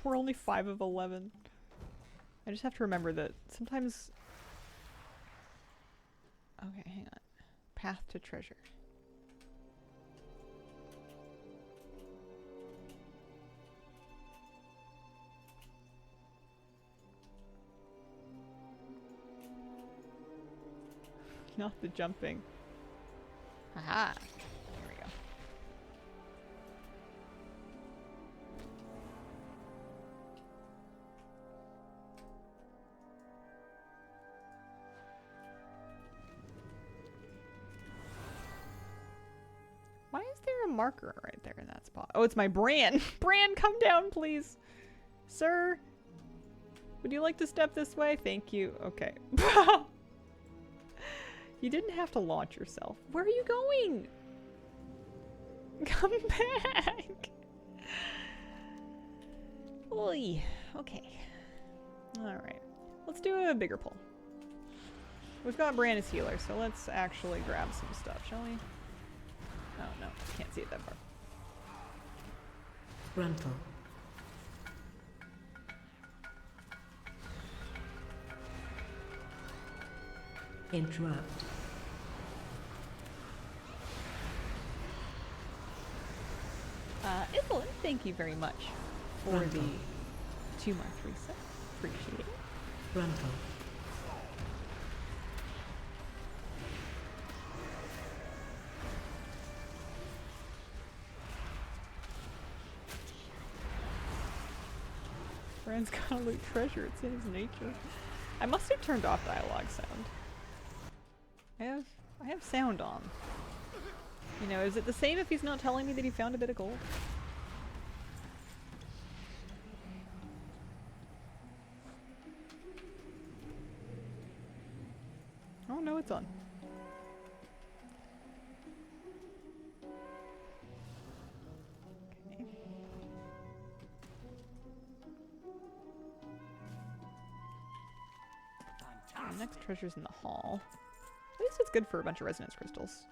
We're only 5 of 11. I just have to remember that sometimes... Okay, hang on. Path to treasure. Not the jumping. Aha! There we go. Why is there a marker right there in that spot? Oh, it's my Bran! Bran, come down, please! Sir? Would you like to step this way? Thank you. Okay. You didn't have to launch yourself. Where are you going? Come back! Oy. Okay. Alright. Let's do a bigger pull. We've got Bran as healer, so let's actually grab some stuff, shall we? Oh no, can't see it that far. Frontal. Interrupt. Evelyn, thank you very much for the 2-month reset. Appreciate it. Frontal. Bran's gotta loot treasure, it's in his nature. I must have turned off dialogue sound. I have sound on. You know, is it the same if he's not telling me that he found a bit of gold? Oh no, it's on. The next treasure's in the hall. At least it's good for a bunch of resonance crystals.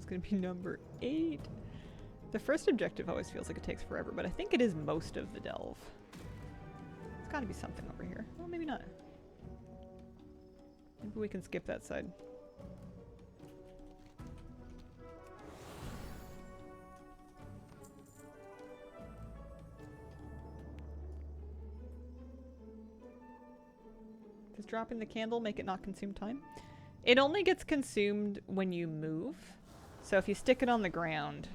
Going to be number 8. The first objective always feels like it takes forever, but I think it is most of the delve. There's got to be something over here. Well, maybe not. Maybe we can skip that side. Does dropping the candle make it not consume time? It only gets consumed when you move. So if you stick it on the ground,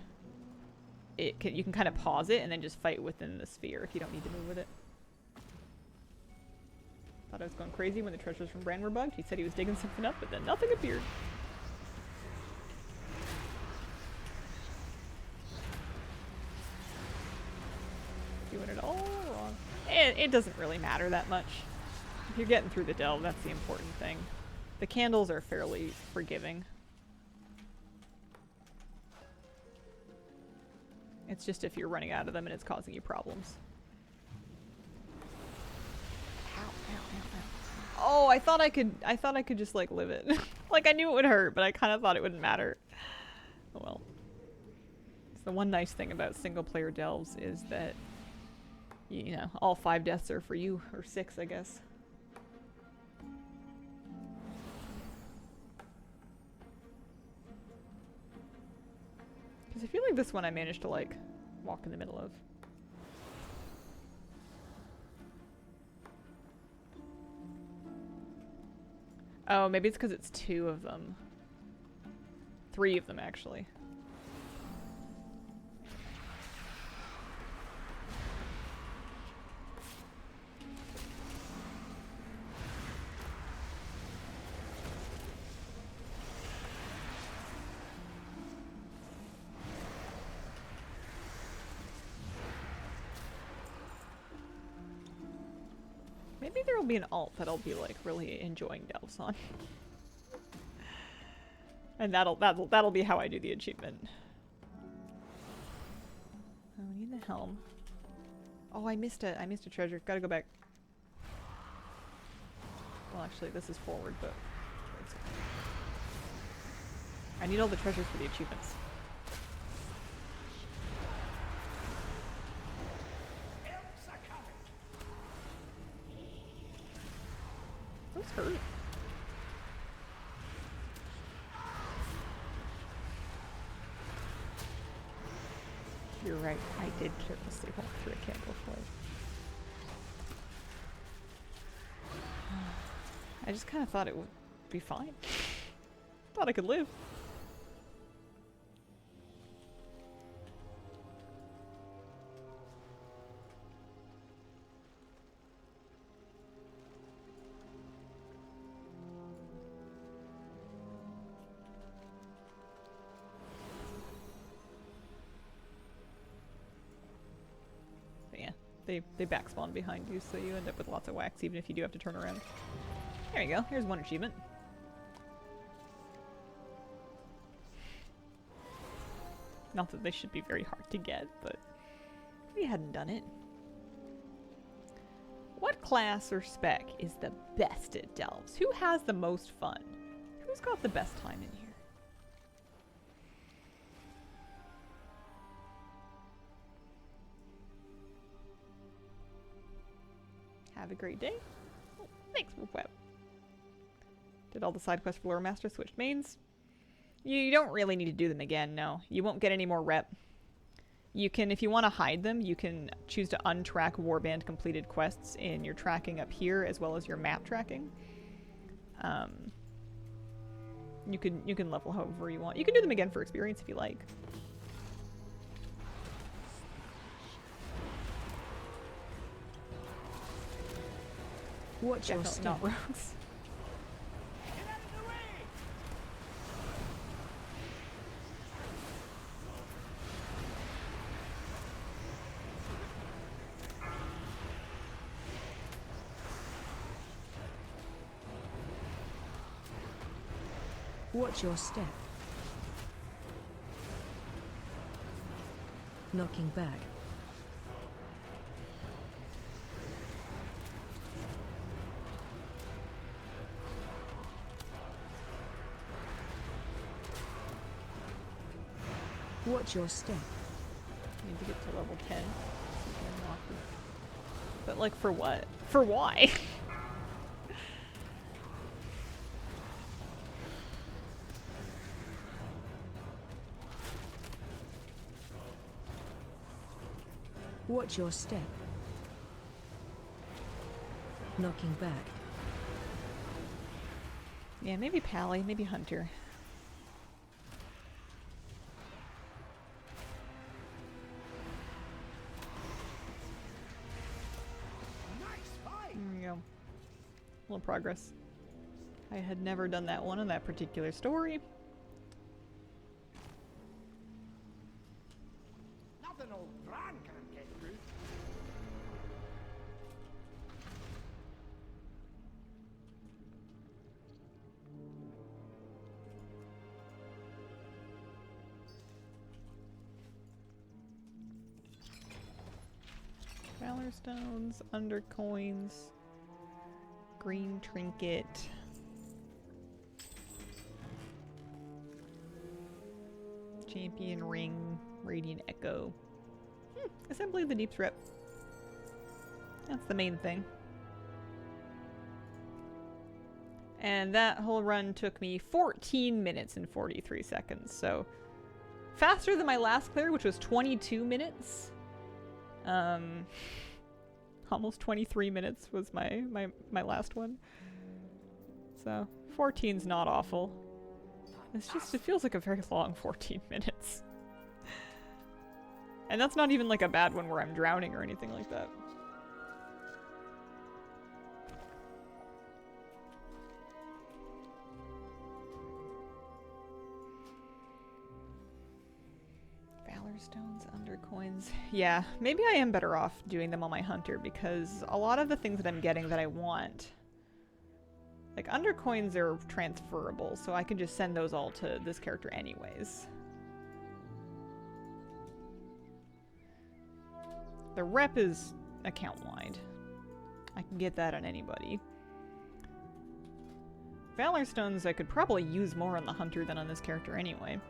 you can kind of pause it and then just fight within the sphere if you don't need to move with it. Thought I was going crazy when the treasures from Bran were bugged. He said he was digging something up, but then nothing appeared. Doing it all wrong. It doesn't really matter that much. If you're getting through the delve, that's the important thing. The candles are fairly forgiving. It's just if you're running out of them and it's causing you problems. Ow, ow, ow, ow. Oh, I thought I could just like live it. Like I knew it would hurt, but I kind of thought it wouldn't matter. Oh well. It's the one nice thing about single player delves is that you know, all 5 deaths are for you, or 6, I guess. Because I feel like this one I managed to, like, walk in the middle of. Oh, maybe it's because it's 2 of them. 3 of them, actually. Maybe there will be an alt that I'll be like really enjoying delves on. And that'll be how I do the achievement. Oh, we need the helm. Oh, I missed a treasure. Gotta go back. Well, actually, this is forward, but I need all the treasures for the achievements. Those hurt. You're right, I did carelessly walk through a candle flame. I just kind of thought it would be fine. Thought I could live. They backspawn behind you, so you end up with lots of wax, even if you do have to turn around. There you go. Here's one achievement. Not that they should be very hard to get, but we hadn't done it. What class or spec is the best at delves? Who has the most fun? Who's got the best time in here? Have a great day. Oh, thanks, Web. Did all the side quests for Lore Master, switched mains? You don't really need to do them again, no. You won't get any more rep. You can, if you want to hide them, you can choose to untrack Warband completed quests in your tracking up here, as well as your map tracking. You can level however you want. You can do them again for experience if you like. Watch your Definitely step. not rogues. Watch your step. Knocking back. Watch your step. Need to get to level 10. So we can unlock it. But like for what? For why? Watch your step. Knocking back. Yeah, maybe Pally, maybe Hunter. There we go. A little progress. I had never done that one in that particular story. Nothing old Gran can't get through. Valor stones, undercoins, green trinket. Champion ring, radiant echo. Assembly of the Deep's rep. That's the main thing. And that whole run took me 14 minutes and 43 seconds, so faster than my last clear, which was 22 minutes. Almost 23 minutes was my last one. So 14's not awful. It's just, it feels like a very long 14 minutes. And that's not even like a bad one where I'm drowning or anything like that. Valor stones, undercoins. Yeah, maybe I am better off doing them on my hunter because a lot of the things that I'm getting that I want, like undercoins, are transferable, so I can just send those all to this character anyways. The rep is account-wide. I can get that on anybody. Valor stones I could probably use more on the hunter than on this character anyway.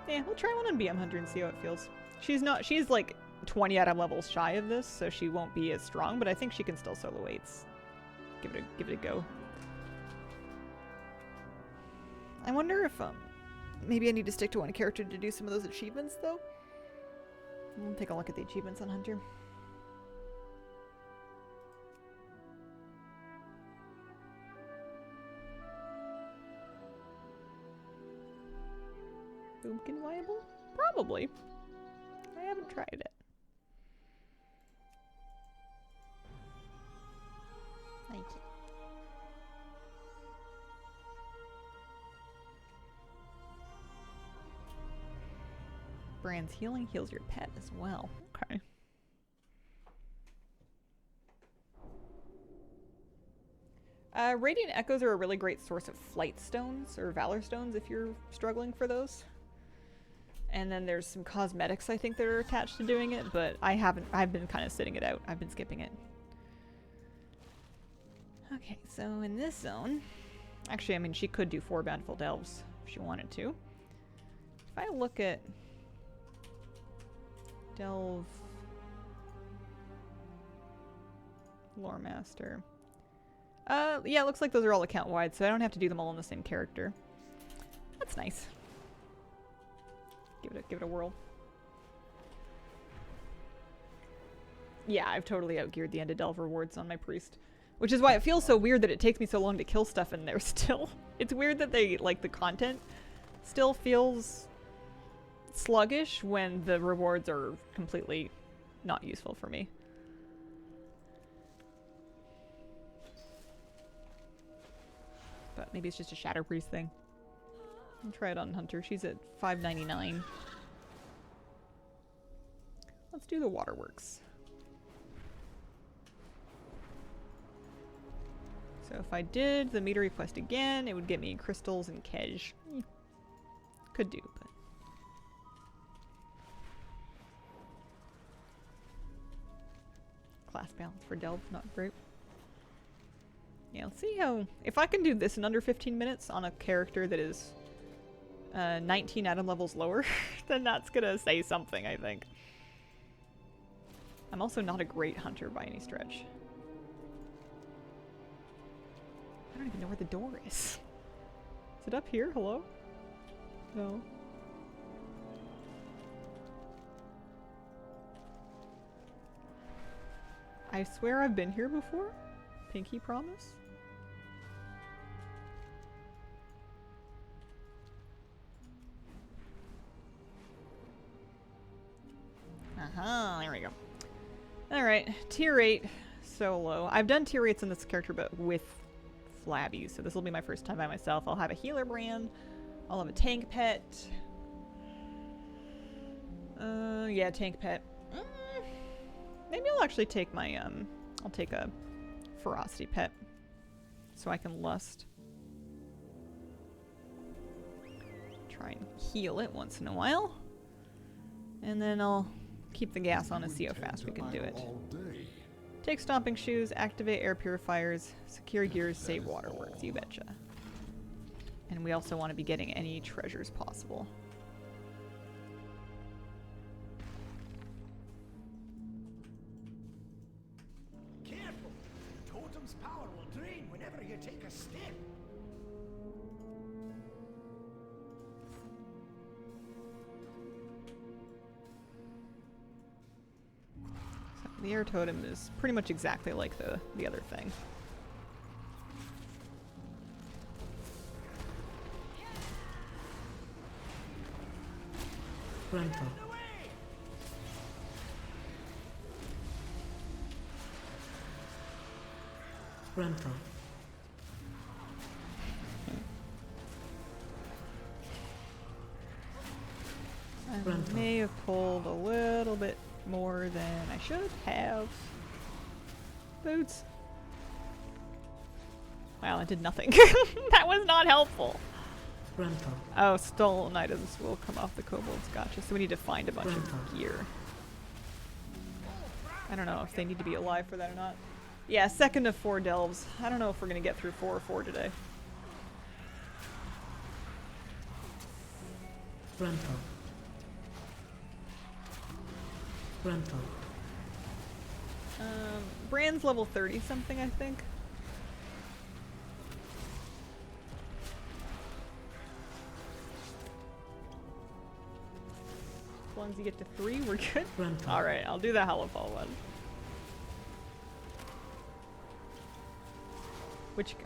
Yeah, we'll try one on BM Hunter and see how it feels. She's like 20 item levels shy of this, so she won't be as strong, but I think she can still solo 8s. Give it a go. I wonder if maybe I need to stick to one character to do some of those achievements though. We'll take a look at the achievements on Hunter. Boomkin viable? Probably. I haven't tried it. Thank you. Brand's healing heals your pet as well. Okay. Radiant Echoes are a really great source of flight stones or valor stones if you're struggling for those. And then there's some cosmetics I think that are attached to doing it, but I've been kind of sitting it out. I've been skipping it. Okay, so in this zone, actually, I mean, she could do 4 Bountiful Delves if she wanted to. If I look at Delve Lore Master. Yeah, it looks like those are all account-wide, so I don't have to do them all on the same character. That's nice. Give it a whirl. Yeah, I've totally outgeared the end of Delve rewards on my priest. Which is why it feels so weird that it takes me so long to kill stuff in there still. It's weird that they, like, the content still feels sluggish when the rewards are completely not useful for me. But maybe it's just a Shadow Priest thing. I'll try it on Hunter. She's at 5.99. Let's do the Waterworks. So if I did the meadery quest again, it would get me crystals and Kej. Could do, but... Class balance for delve, not great. Yeah, let's see how... If I can do this in under 15 minutes on a character that is 19 atom levels lower, then that's gonna say something, I think. I'm also not a great hunter by any stretch. I don't even know where the door is. Is it up here? Hello? No. I swear I've been here before? Pinky promise? There we go. Alright, tier 8 solo. I've done tier 8s in this character, but with Flabby, so this will be my first time by myself. I'll have a healer brand. I'll have a tank pet. Yeah, tank pet. Maybe I'll actually take my, I'll take a ferocity pet so I can lust. Try and heal it once in a while. And then I'll keep the gas on and see how fast we can do it. Take stomping shoes, activate air purifiers, secure gears, save waterworks, you betcha. And we also want to be getting any treasures possible. Careful! Totem's power will drain whenever you take a step. So the air totem is pretty much exactly like the other thing. Grandpa. Grandpa. I may have pulled a little bit more than I should have. Boots. Wow, that did nothing. That was not helpful. Grandpa. Oh, stolen items will come off the kobolds. Gotcha. So we need to find a bunch of gear. I don't know if they need to be alive for that or not. Yeah, second of 4 delves. I don't know if we're going to get through 4 or 4 today. Grandpa. Grandpa. Brand's level 30 something, I think. As long as you get to 3, we're good. Grandpa. Alright, I'll do the Halifal one.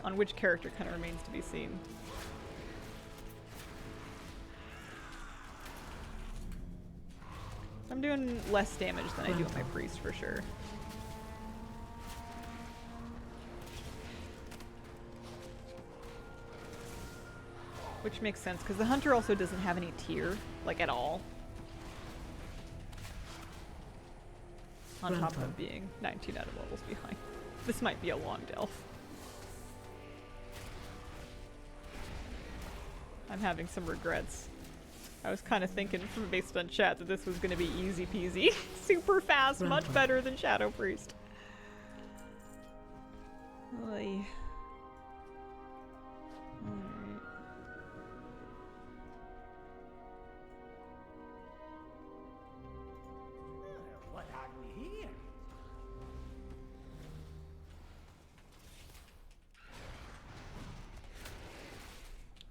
On which character kind of remains to be seen. I'm doing less damage than I do with my priest for sure. Which makes sense, because the hunter also doesn't have any tier, like at all. On top of being 19 out of levels behind. This might be a long delve. I'm having some regrets. I was kind of thinking, from based on chat, that this was going to be easy peasy. Super fast, much better than Shadow Priest. Oy. Alright. What have we here?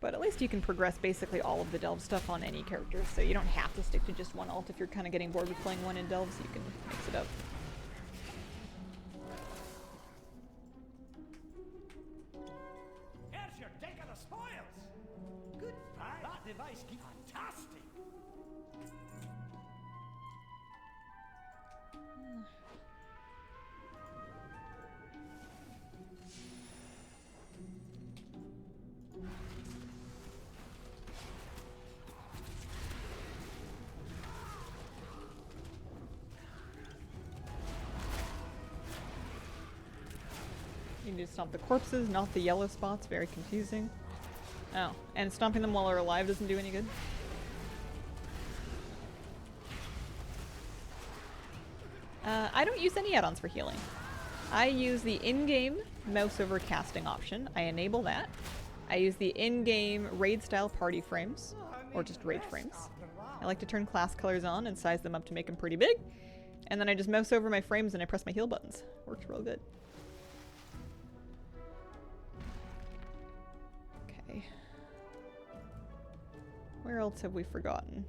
But at least you can progress basically all of the delve stuff on any character, so you don't have to stick to just one alt if you're kind of getting bored with playing one in delves, you can mix it up. Here's your deck of the spoils. Goodbye. That device keeps fantastic. You need to stomp the corpses, not the yellow spots. Very confusing. Oh, and stomping them while they're alive doesn't do any good. I don't use any add-ons for healing. I use the in-game mouse over casting option. I enable that. I use the in-game raid-style party frames, or just raid frames. I like to turn class colors on and size them up to make them pretty big. And then I just mouse over my frames and I press my heal buttons. Works real good. Okay. Where else have we forgotten?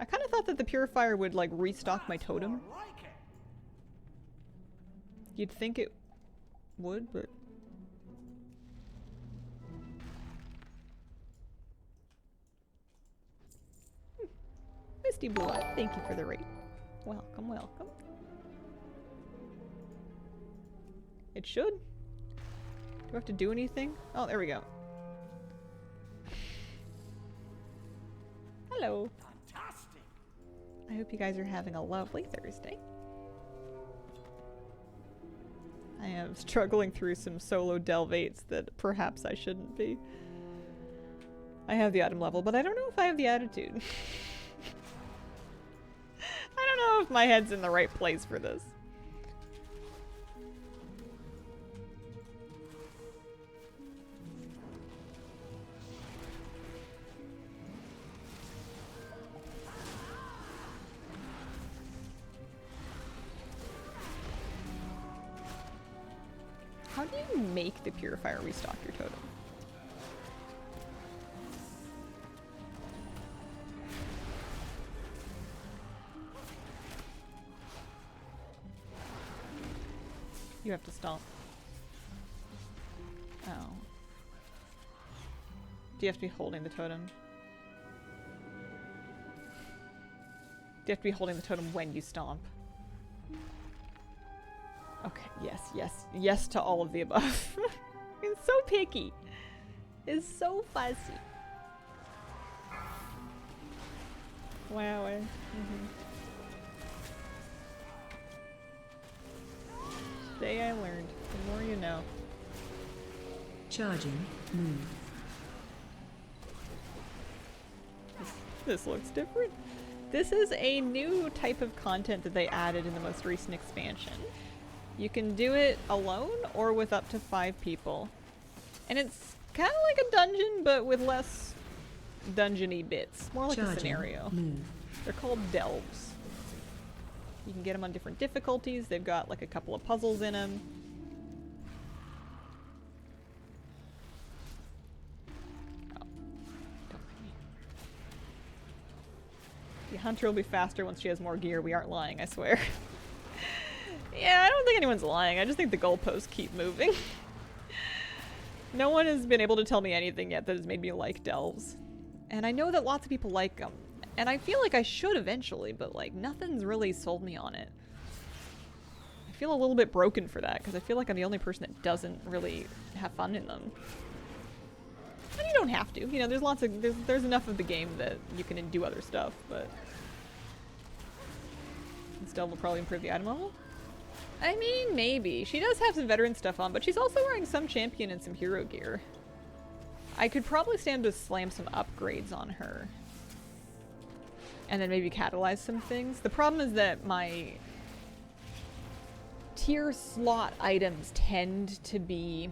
I kind of thought that the purifier would like restock my totem. You'd think it would, but... Misty Blue Eye, thank you for the raid. Welcome, welcome. It should. Do I have to do anything? Oh, there we go. Hello. Fantastic. I hope you guys are having a lovely Thursday. I am struggling through some solo Delvates that perhaps I shouldn't be. I have the item level, but I don't know if I have the attitude. I don't know if my head's in the right place for this. How do you make the purifier restock your totem? You have to stomp. Oh. Do you have to be holding the totem? Do you have to be holding the totem when you stomp? Okay, yes, yes, yes to all of the above. It's so picky. It's so fuzzy. Wow. Today I learned. The more you know. Charging. Move. This looks different. This is a new type of content that they added in the most recent expansion. You can do it alone or with up to 5 people. And it's kind of like a dungeon, but with less dungeon-y bits. More like a scenario. Move. They're called delves. You can get them on different difficulties. They've got like a couple of puzzles in them. Oh. Don't mind me. The hunter will be faster once she has more gear. We aren't lying, I swear. Yeah, I don't think anyone's lying. I just think the goalposts keep moving. No one has been able to tell me anything yet that has made me like delves. And I know that lots of people like them. And I feel like I should eventually, but like nothing's really sold me on it. I feel a little bit broken for that because I feel like I'm the only person that doesn't really have fun in them. And you don't have to. You know, there's lots of there's enough of the game that you can do other stuff, but this delve will probably improve the item level. I mean, maybe. She does have some veteran stuff on, but she's also wearing some champion and some hero gear. I could probably stand to slam some upgrades on her. And then maybe catalyze some things. The problem is that my tier slot items tend to be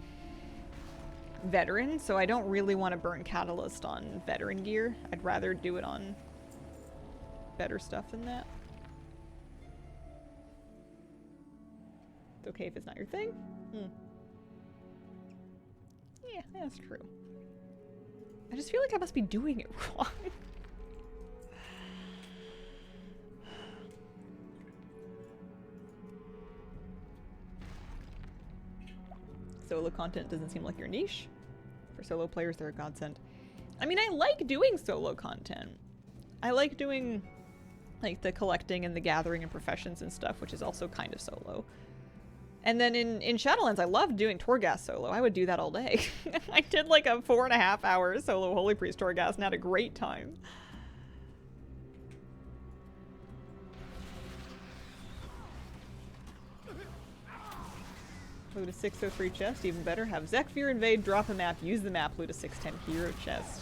veteran, so I don't really want to burn catalyst on veteran gear. I'd rather do it on better stuff than that. It's okay if it's not your thing. Yeah, that's true. I just feel like I must be doing it wrong. Solo content doesn't seem like your niche. For solo players, they're a godsend. I mean, I like doing solo content. I like doing like the collecting and the gathering and professions and stuff, which is also kind of solo. And then in Shadowlands, I loved doing Torghast solo. I would do that all day. I did like a 4.5 hour solo Holy Priest Torghast and had a great time. Loot a 603 chest, even better. Have Zekfir invade, drop a map, use the map, loot a 610 hero chest.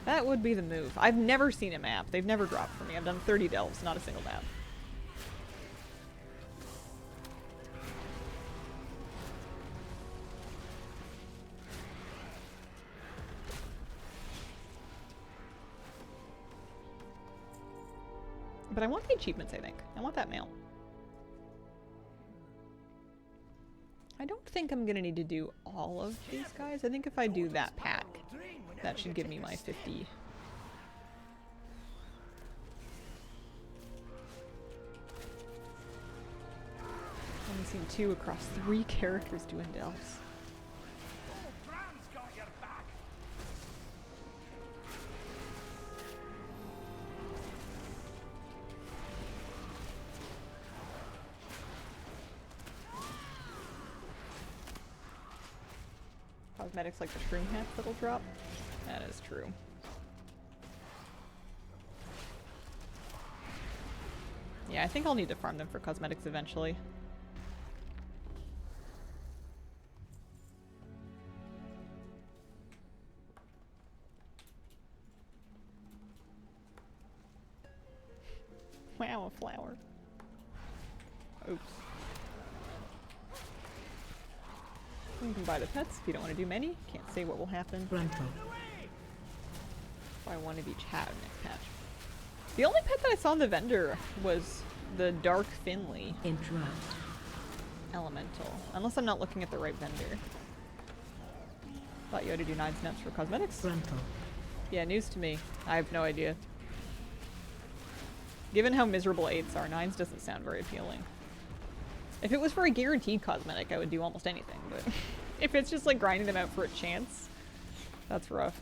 That would be the move. I've never seen a map. They've never dropped for me. I've done 30 delves, not a single map. But I want the achievements, I think. I want that mail. I don't think I'm gonna need to do all of these guys. I think if I do that pack, that should give me my 50. Only seen 2 across 3 characters doing delves. Bran's got your back. Cosmetics like the shroom hats that'll drop. That is true. Yeah, I think I'll need to farm them for cosmetics eventually. Wow, a flower. Oops. You can buy the pets if you don't want to do many. Can't say what will happen. Rental. Buy one of each hat next patch. The only pet that I saw in the vendor was the Dark Finley Interrupt. Elemental. Unless I'm not looking at the right vendor. Thought you had to do 9 snaps for cosmetics. Rental. Yeah, news to me. I have no idea. Given how miserable 8s are, 9s doesn't sound very appealing. If it was for a guaranteed cosmetic, I would do almost anything, but if it's just like grinding them out for a chance, that's rough.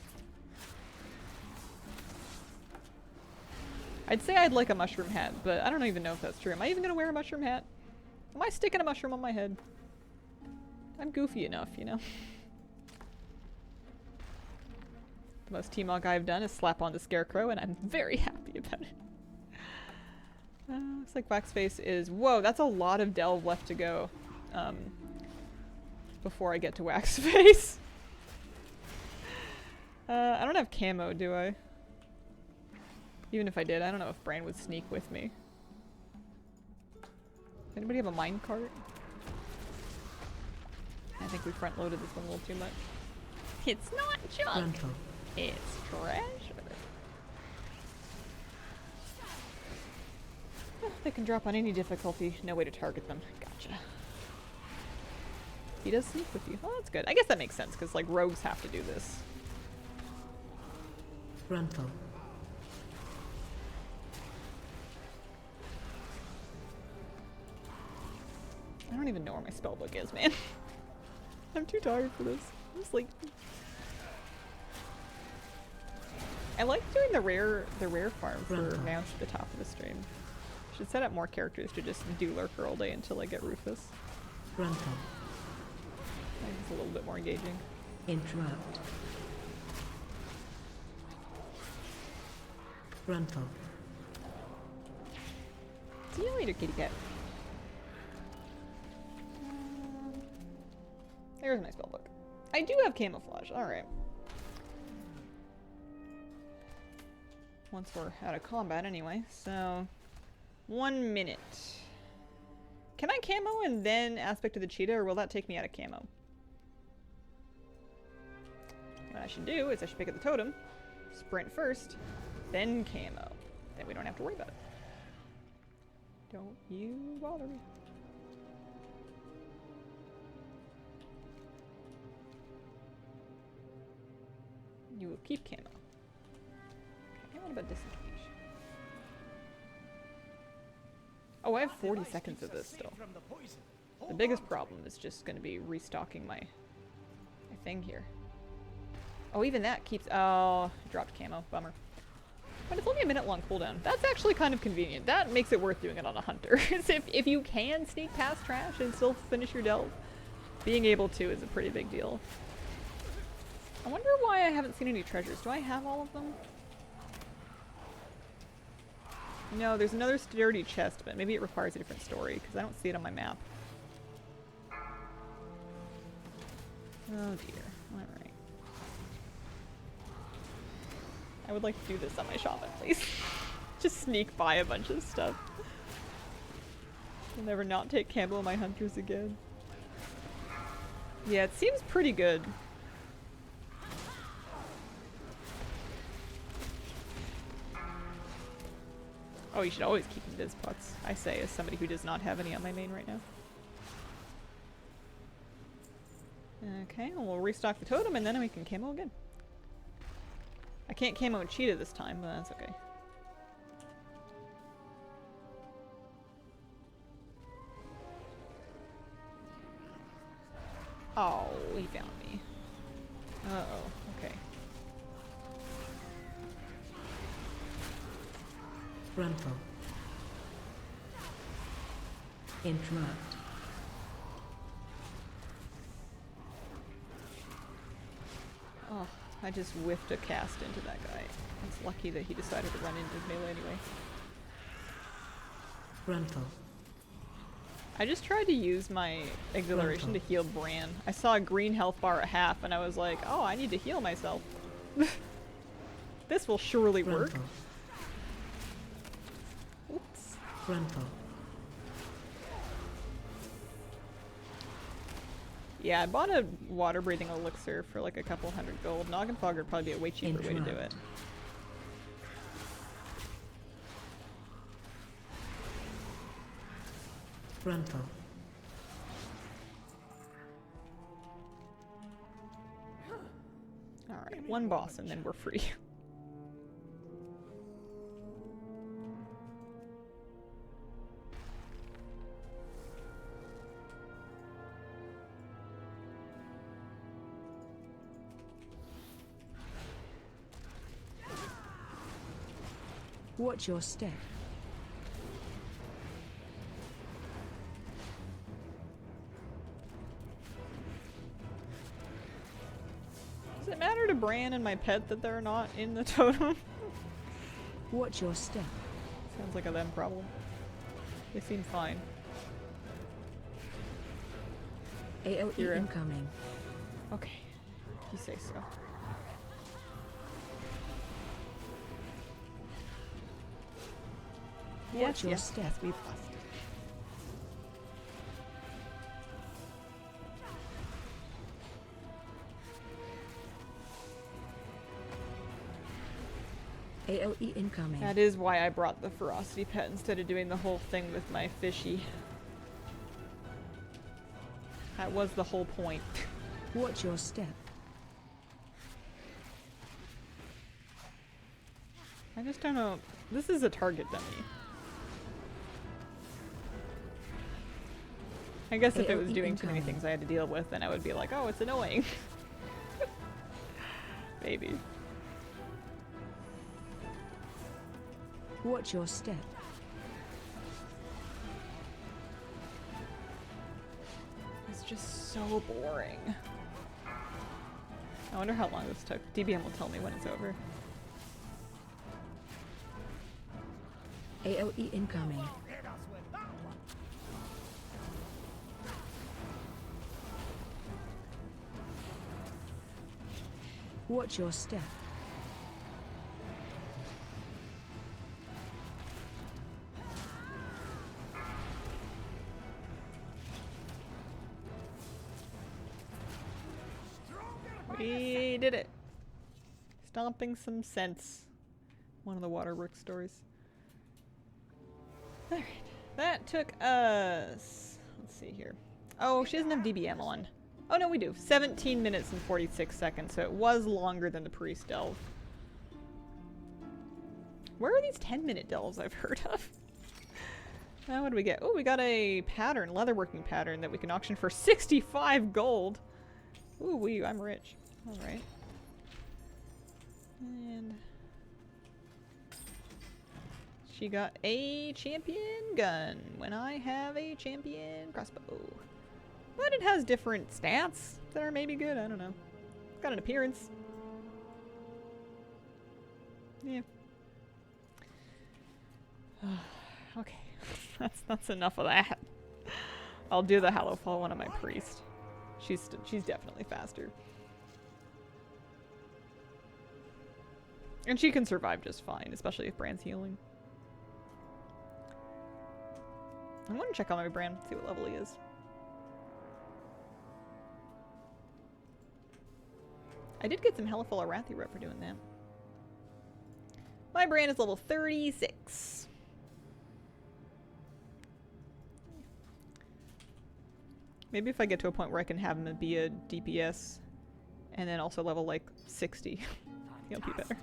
I'd say I'd like a mushroom hat, but I don't even know if that's true. Am I even gonna wear a mushroom hat? Am I sticking a mushroom on my head? I'm goofy enough, you know? The most T-Mog I've done is slap on the Scarecrow, and I'm very happy about it. Looks like Waxface is... Whoa, that's a lot of delve left to go. Before I get to Waxface. I don't have camo, do I? Even if I did, I don't know if Brain would sneak with me. Anybody have a minecart? I think we front-loaded this one a little too much. It's not junk! Rental. It's treasure. They can drop on any difficulty. No way to target them. Gotcha. He does sneak with you. Oh, that's good. I guess that makes sense, because, like, rogues have to do this. Rental. I don't even know where my spellbook is, man. I'm too tired for this. I'm sleeping. I like doing the rare farm for mounts at the top of the stream. Should set up more characters to just do lurker all day until I get Rufus. Rental. I think it's a little bit more engaging. Interrupt. Rental. See you later, kitty cat. There's my spellbook. I do have camouflage. Alright. Once we're out of combat anyway, so... 1 minute. Can I camo and then aspect of the cheetah, or will that take me out of camo? What I should do is I should pick up the totem, sprint first, then camo. Then we don't have to worry about it. Don't you bother me. You will keep camo. Okay, what about disengage? Oh, I have 40 seconds of this still. The biggest problem is just going to be restocking my thing here. Oh, even that keeps... Oh, dropped camo. Bummer. But it's only a minute-long cooldown. That's actually kind of convenient. That makes it worth doing it on a hunter. if you can sneak past trash and still finish your delve, being able to is a pretty big deal. I wonder why I haven't seen any treasures. Do I have all of them? No, there's another sturdy chest, but maybe it requires a different story, because I don't see it on my map. Oh dear. Alright. I would like to do this on my shaman, please. Just sneak by a bunch of stuff. I'll never not take camo on my hunters again. Yeah, it seems pretty good. Oh, you should always keep invis pots, I say, as somebody who does not have any on my main right now. Okay, well, we'll restock the totem and then we can camo again. I can't camo cheetah this time, but that's okay. Oh, he found me. Uh-oh, okay. Frontal. Interrupt. Oh, I just whiffed a cast into that guy. It's lucky that he decided to run into melee anyway. Frontal. I just tried to use my exhilaration to heal Bran. I saw a green health bar at half and I was like, oh, I need to heal myself. This will surely work. Frontal. Oops. Frontal. Yeah, I bought a water breathing elixir for like a couple hundred gold. Noggin Fog would probably be a way cheaper way to do it. Frontal. Alright, one boss and then we're free. Watch your step. Does it matter to Bran and my pet that they're not in the totem? Watch your step. Sounds like a them problem. They seem fine. AOE Hero. incoming. Okay, you say so. Watch your yes, step. yes, we've lost. AOE incoming. That is why I brought the ferocity pet instead of doing the whole thing with my fishy. That was the whole point. Watch your step. I just don't know. This is a target dummy. I guess if it was AOE doing too many incoming. things I had to deal with, then I would be like, oh, it's annoying. Maybe. Watch your step. It's just so boring. I wonder how long this took. DBM will tell me when it's over. AOE incoming. Hit us with that one. Watch your step. We did it. Stomping some sense. One of the Waterworks stories. Alright. That took us... Let's see here. Oh, she doesn't have DBM on. Oh no, we do. 17 minutes and 46 seconds, so it was longer than the priest delve. Where are these 10-minute delves I've heard of? Now what do we get? Oh, we got a pattern, leatherworking pattern that we can auction for 65 gold. Ooh, I'm rich. Alright. And... she got a champion gun when I have a champion crossbow. But it has different stats that are maybe good, I don't know. It's got an appearance. Yeah. Okay. That's enough of that. I'll do the Hallowfall one on my priest. She's definitely faster. And she can survive just fine, especially if Bran's healing. I want to check on my Bran, see what level he is. I did get some hella full Arathi rep for doing that. My Bran is level 36. Maybe if I get to a point where I can have him be a DPS and then also level like 60, he'll be better.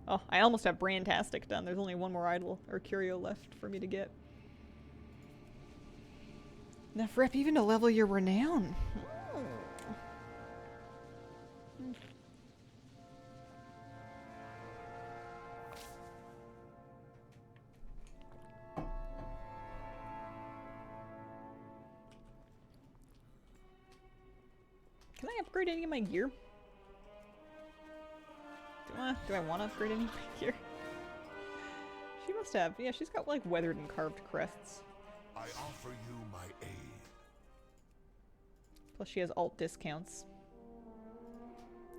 Oh, I almost have Brantastic done. There's only one more idol or curio left for me to get. Enough rep even to level your renown. Oh. Can I upgrade any of my gear? Do I want to upgrade any of my gear? She must have. Yeah, she's got like weathered and carved crests. I offer you my aid. Plus she has alt discounts.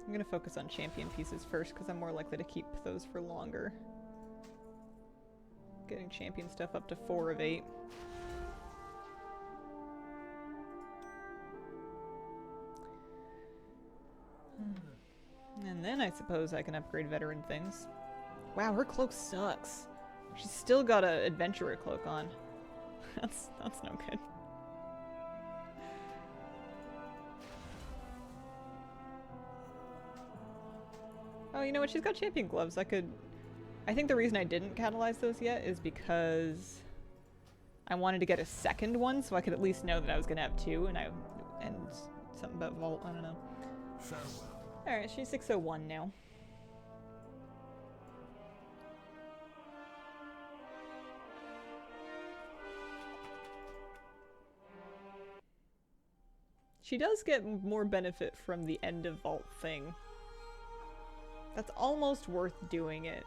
I'm gonna focus on champion pieces first because I'm more likely to keep those for longer. Getting champion stuff up to 4 of 8. And then I suppose I can upgrade veteran things. Wow, her cloak sucks. She's still got a adventurer cloak on. That's no good. Oh, you know what? She's got champion gloves. I think the reason I didn't catalyze those yet is because I wanted to get a second one so I could at least know that I was gonna have 2 and something about vault, I don't know. Farewell. Alright, she's 601 now. She does get more benefit from the end of vault thing. That's almost worth doing it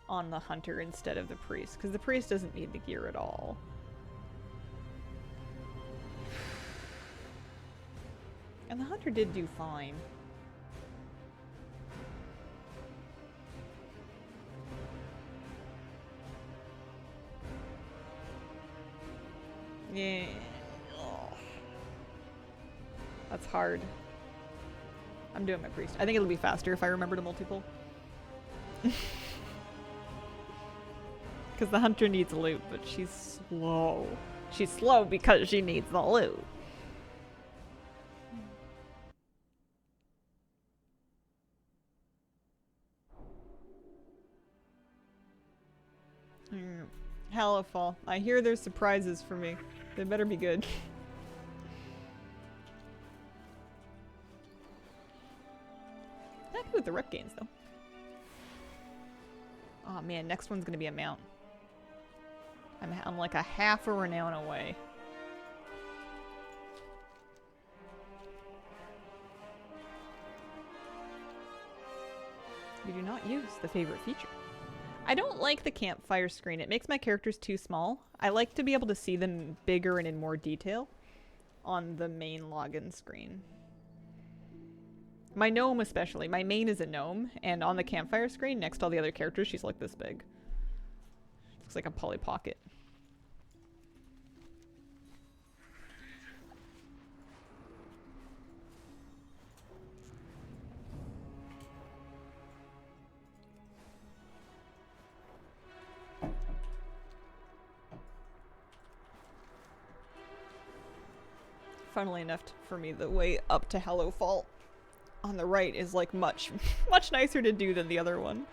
on the hunter instead of the priest, because the priest doesn't need the gear at all. And the hunter did do fine. Yeah. Oh. That's hard. I'm doing my priest. I think it'll be faster if I remember to multi-pull. Because the hunter needs loot, but she's slow. She's slow because she needs the loot. Hellafall. I hear there's surprises for me. They better be good. Happy with the rep gains though. Oh man, next one's gonna be a mount. I'm like a half a renown away. You do not use the favorite feature. I don't like the campfire screen. It makes my characters too small. I like to be able to see them bigger and in more detail on the main login screen. My gnome especially. My main is a gnome, and on the campfire screen next to all the other characters, she's like this big. Looks like a Polly Pocket. Funnily enough, for me, the way up to Hellafall on the right is like much nicer to do than the other one.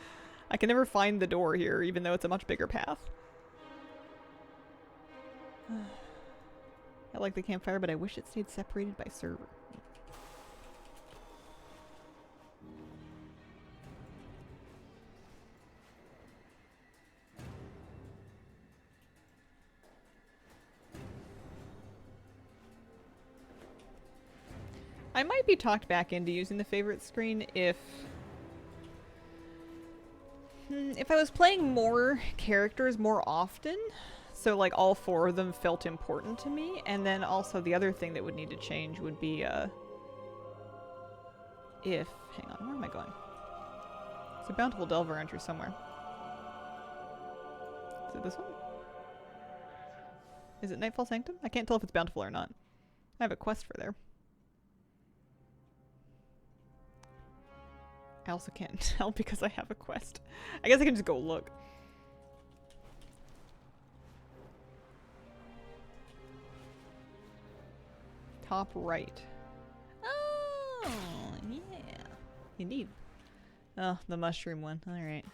I can never find the door here, even though it's a much bigger path. I like the campfire, but I wish it stayed separated by server. I might be talked back into using the favorite screen if I was playing more characters more often. So like all 4 of them felt important to me, and then also the other thing that would need to change would be if, hang on, where am I going? There's a Bountiful Delver entry somewhere. Is it this one? Is it Nightfall Sanctum? I can't tell if it's Bountiful or not. I have a quest for there. I also can't tell because I have a quest. I guess I can just go look. Top right. Oh, yeah. Indeed. Oh, the mushroom one. Alright.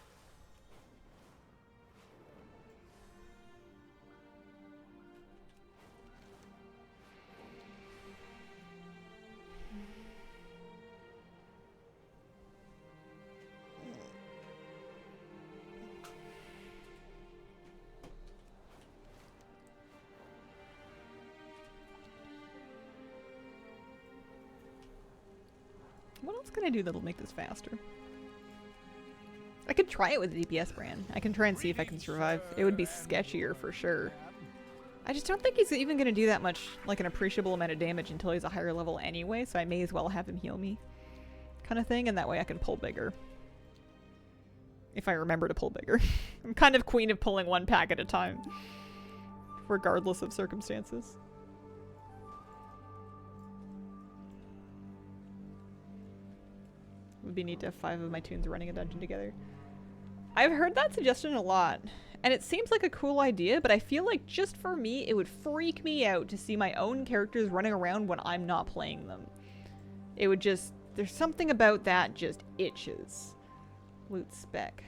What else can I do that'll make this faster? I could try it with the DPS brand. I can try and see if I can survive. It would be sketchier for sure. I just don't think he's even going to do that much, like an appreciable amount of damage until he's a higher level anyway, so I may as well have him heal me. Kind of thing, and that way I can pull bigger. If I remember to pull bigger. I'm kind of queen of pulling 1 pack at a time. Regardless of circumstances. Would be neat to have 5 of my toons running a dungeon together. I've heard that suggestion a lot, and it seems like a cool idea, but I feel like just for me, it would freak me out to see my own characters running around when I'm not playing them. It would just, there's something about that just itches. Loot spec,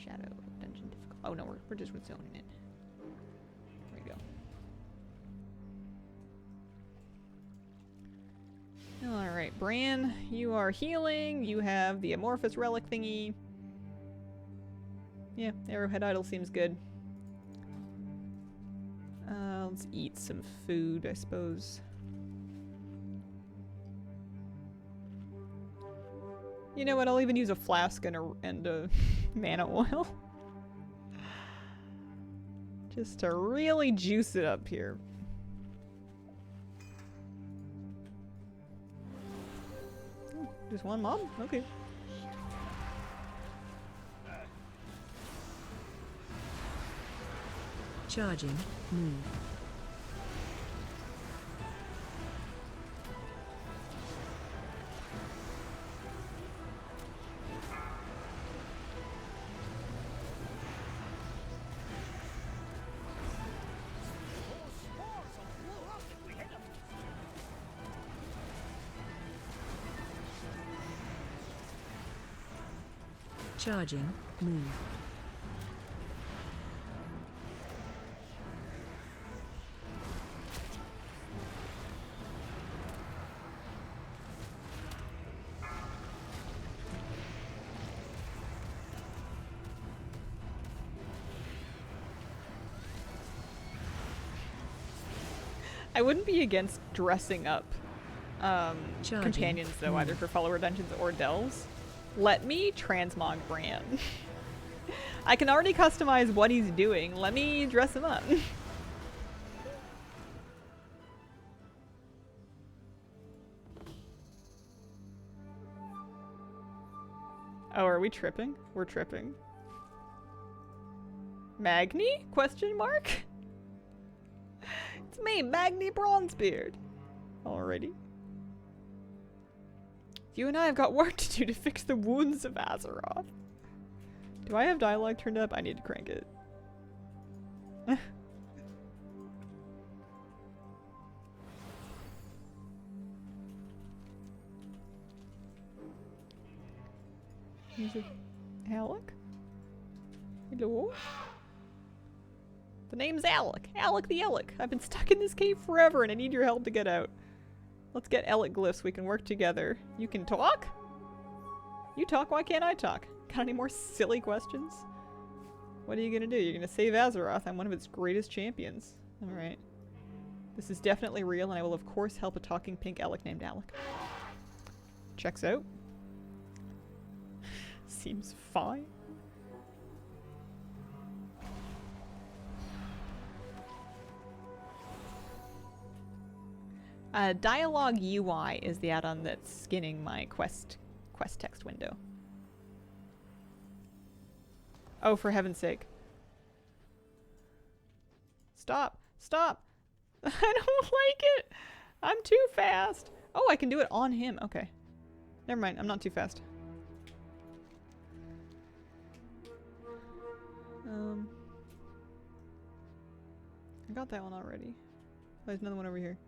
shadow, dungeon difficult. Oh no, we're just zoning it. There we go. Alright, Bran, you are healing. You have the amorphous relic thingy. Yeah, Arrowhead Idol seems good. Let's eat some food, I suppose. You know what, I'll even use a flask and a mana oil. Just to really juice it up here. Just one mob? Okay. Charging. Move. Charging. Move. I wouldn't be against dressing up companions though, either for follower dungeons or delves. Let me transmog Bran. I can already customize what he's doing. Let me dress him up. Oh, are we tripping? We're tripping. Magni? Question mark? It's me, Magni Bronzebeard. Alrighty. You and I have got work to do to fix the wounds of Azeroth. Do I have dialogue turned up? I need to crank it. Is it Alec? Hello? The name's Alec. Alec the Alec. I've been stuck in this cave forever and I need your help to get out. Let's get Alec glyphs. We can work together. You can talk? You talk, why can't I talk? Got any more silly questions? What are you gonna do? You're gonna save Azeroth. I'm one of its greatest champions. Alright. This is definitely real and I will of course help a talking pink Alec named Alec. Checks out. Seems fine. Dialogue UI is the add-on that's skinning my quest text window. Oh, for heaven's sake. Stop! Stop! I don't like it! I'm too fast! Oh, I can do it on him. Okay. Never mind, I'm not too fast. I got that one already. Oh, there's another one over here.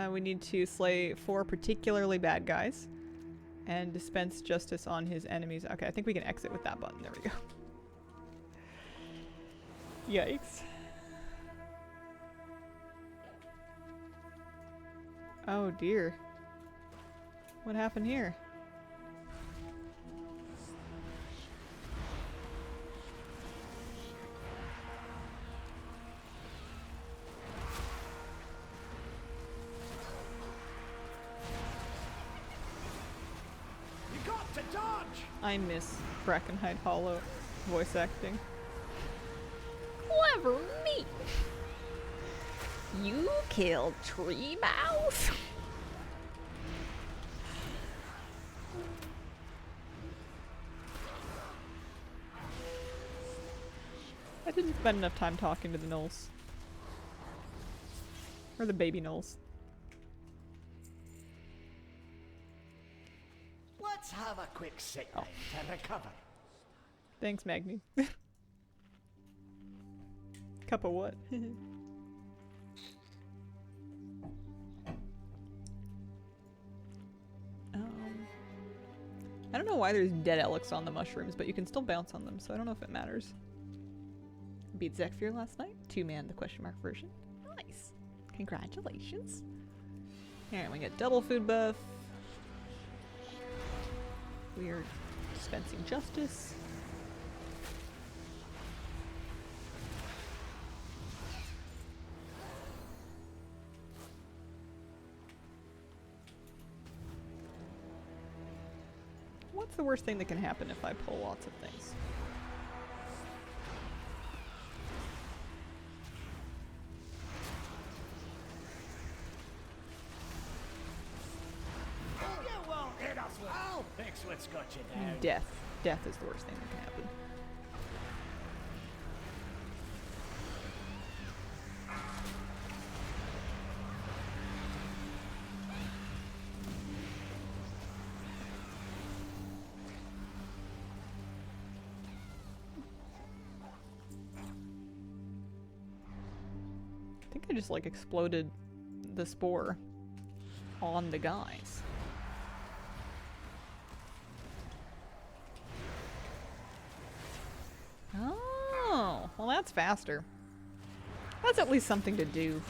We need to slay 4 particularly bad guys and dispense justice on his enemies. Okay, I think we can exit with that button. There we go. Yikes. Oh dear. What happened here? To dodge! I miss Brackenhide Hollow voice acting. Clever me! You killed Tree Mouse? I didn't spend enough time talking to the gnolls. Or the baby gnolls. Let's have a quick sick time to recover. Thanks, Magni. Cup of what? I don't know why there's dead Alex on the mushrooms, but you can still bounce on them, so I don't know if it matters. Beat Zekfir last night. 2-man the question mark version. Nice. Congratulations. Alright, we get double food buff. We are dispensing justice. What's the worst thing that can happen if I pull lots of things? You won't hit us with. I'll fix what's got you down. Death. Death is the worst thing that can happen. I think I just like exploded the spore on the guys. Oh, well that's faster. That's at least something to do.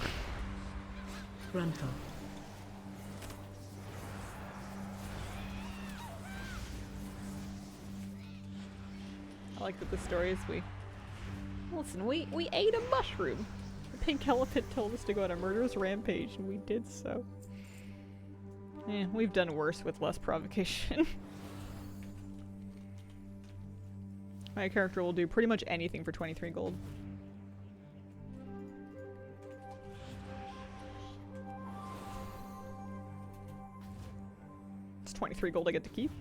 Gruntle. I like that the story is listen, we ate a mushroom. The pink elephant told us to go on a murderous rampage, and we did so. We've done worse with less provocation. My character will do pretty much anything for 23 gold. It's 23 gold I get to keep.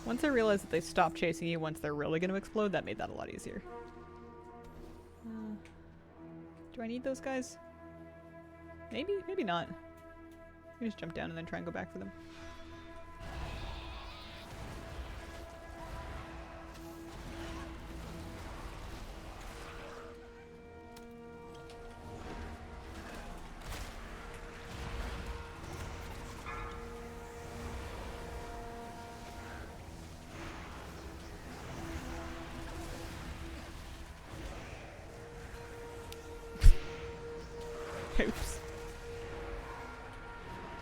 Once I realized that they stop chasing you once they're really going to explode, that made that a lot easier. Do I need those guys? Maybe, maybe not. You just jump down and then try and go back for them. Oops.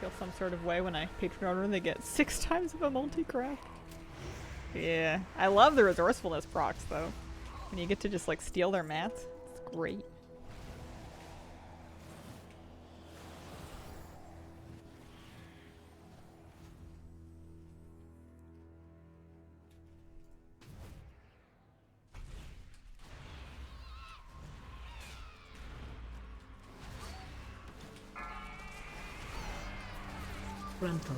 Feel some sort of way when I patron order and they get 6 times of a multi-craft. Yeah. I love the resourcefulness procs though. When you get to just like steal their mats, it's great. Frontal.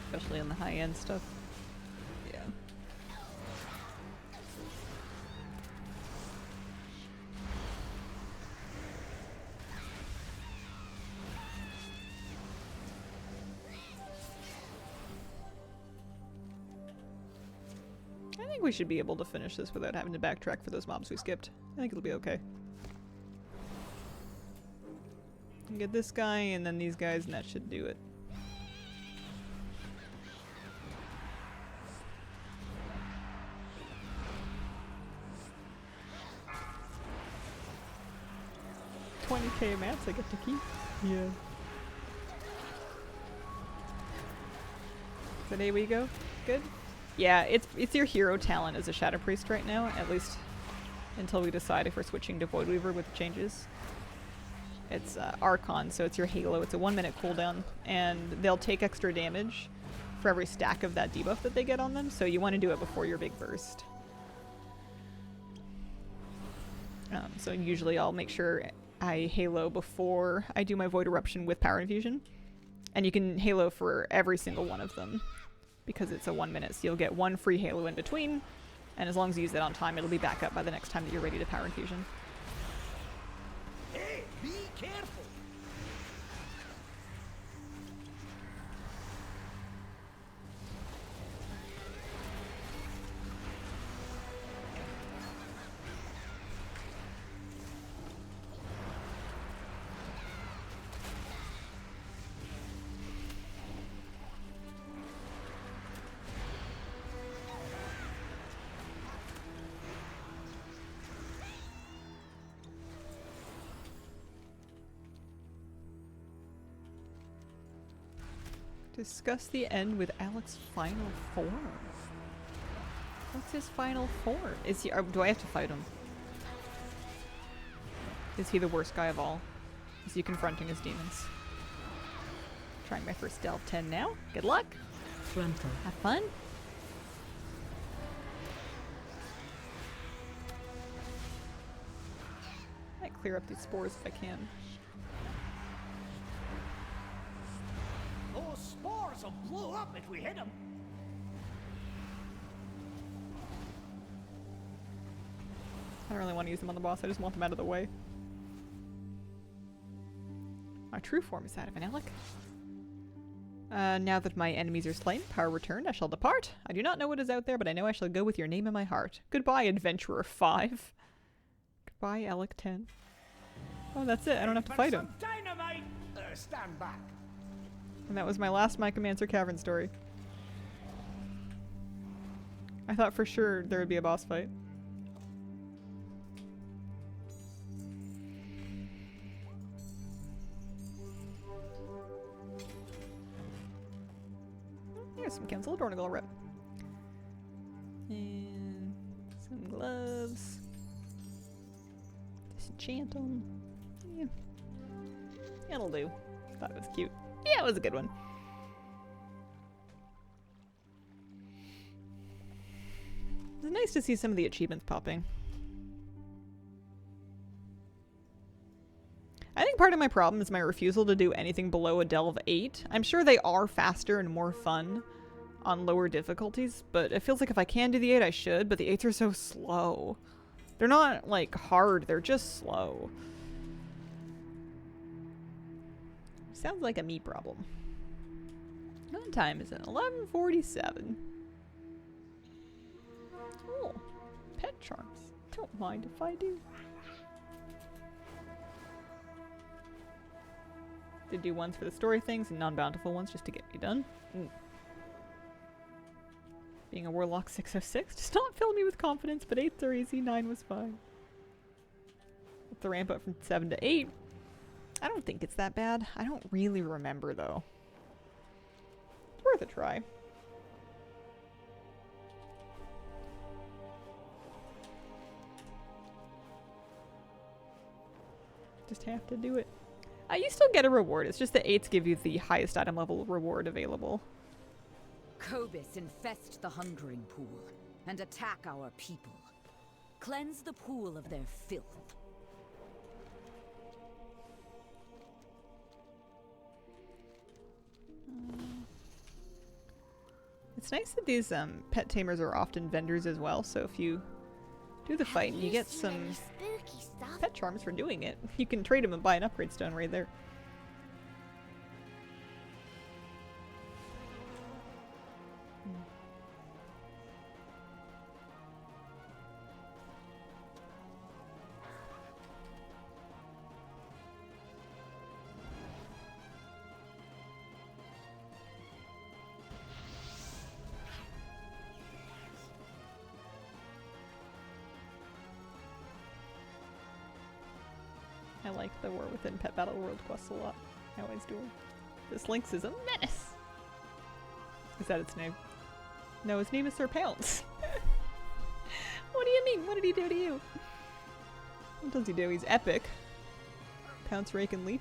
Especially in the high-end stuff. Yeah. I think we should be able to finish this without having to backtrack for those mobs we skipped. I think it'll be okay. Get this guy and then these guys and that should do it. $20k mats I get to keep. Yeah. Is that we go? Good? Yeah, it's your hero talent as a Shadow Priest right now, at least until we decide if we're switching to Void Weaver with the changes. It's Archon, so it's your Halo. It's a 1-minute cooldown, and they'll take extra damage for every stack of that debuff that they get on them, so you want to do it before your big burst. So usually I'll make sure I Halo before I do my Void Eruption with Power Infusion. And you can Halo for every single one of them, because it's a 1 minute, so you'll get 1 free Halo in between, and as long as you use it on time, it'll be back up by the next time that you're ready to Power Infusion. Hey, be careful. Discuss the end with Alex's final form. What's his final form? Is he? Do I have to fight him? Is he the worst guy of all? Is he confronting his demons? Trying my first Delve 10 now. Good luck. Frontal. Have fun. Might clear up these spores if I can. Those spores will blow up if we hit them. I don't really want to use them on the boss, I just want them out of the way. My true form is that of an Alec. Now that my enemies are slain, power returned, I shall depart. I do not know what is out there, but I know I shall go with your name in my heart. Goodbye, Adventurer 5. Goodbye, Alec 10. Oh, that's it. I don't have to fight him. Dynamite! Stand back. And that was my last Mycomancer Cavern story. I thought for sure there would be a boss fight. Here's some Council of Dornagal rep. And some gloves. Disenchant them. Yeah. It'll do. Thought it was cute. Yeah, it was a good one. It's nice to see some of the achievements popping. I think part of my problem is my refusal to do anything below a Delve 8. I'm sure they are faster and more fun on lower difficulties, but it feels like if I can do the 8, I should, but the 8s are so slow. They're not, like, hard, they're just slow. Sounds like a me problem. What time is it? 11:47. Oh, pet charms. Don't mind if I do. Did do ones for the story things and non-bountiful ones just to get me done. Being a warlock 606 does not fill me with confidence, but 8s are easy, 9 was fine. With the ramp up from 7 to 8, I don't think it's that bad. I don't really remember though. It's worth a try. Just have to do it. You still get a reward. It's just that 8s give you the highest item level reward available. Cobus infest the hungering pool and attack our people. Cleanse the pool of their filth. It's nice that these pet tamers are often vendors as well, so if you do the fight and you get some pet charms for doing it, you can trade them and buy an upgrade stone right there. I like the War Within Pet Battle World quests a lot. I always do. This Lynx is a menace! Is that its name? No, his name is Sir Pounce. What do you mean? What did he do to you? What does he do? He's epic. Pounce, Rake, and Leap.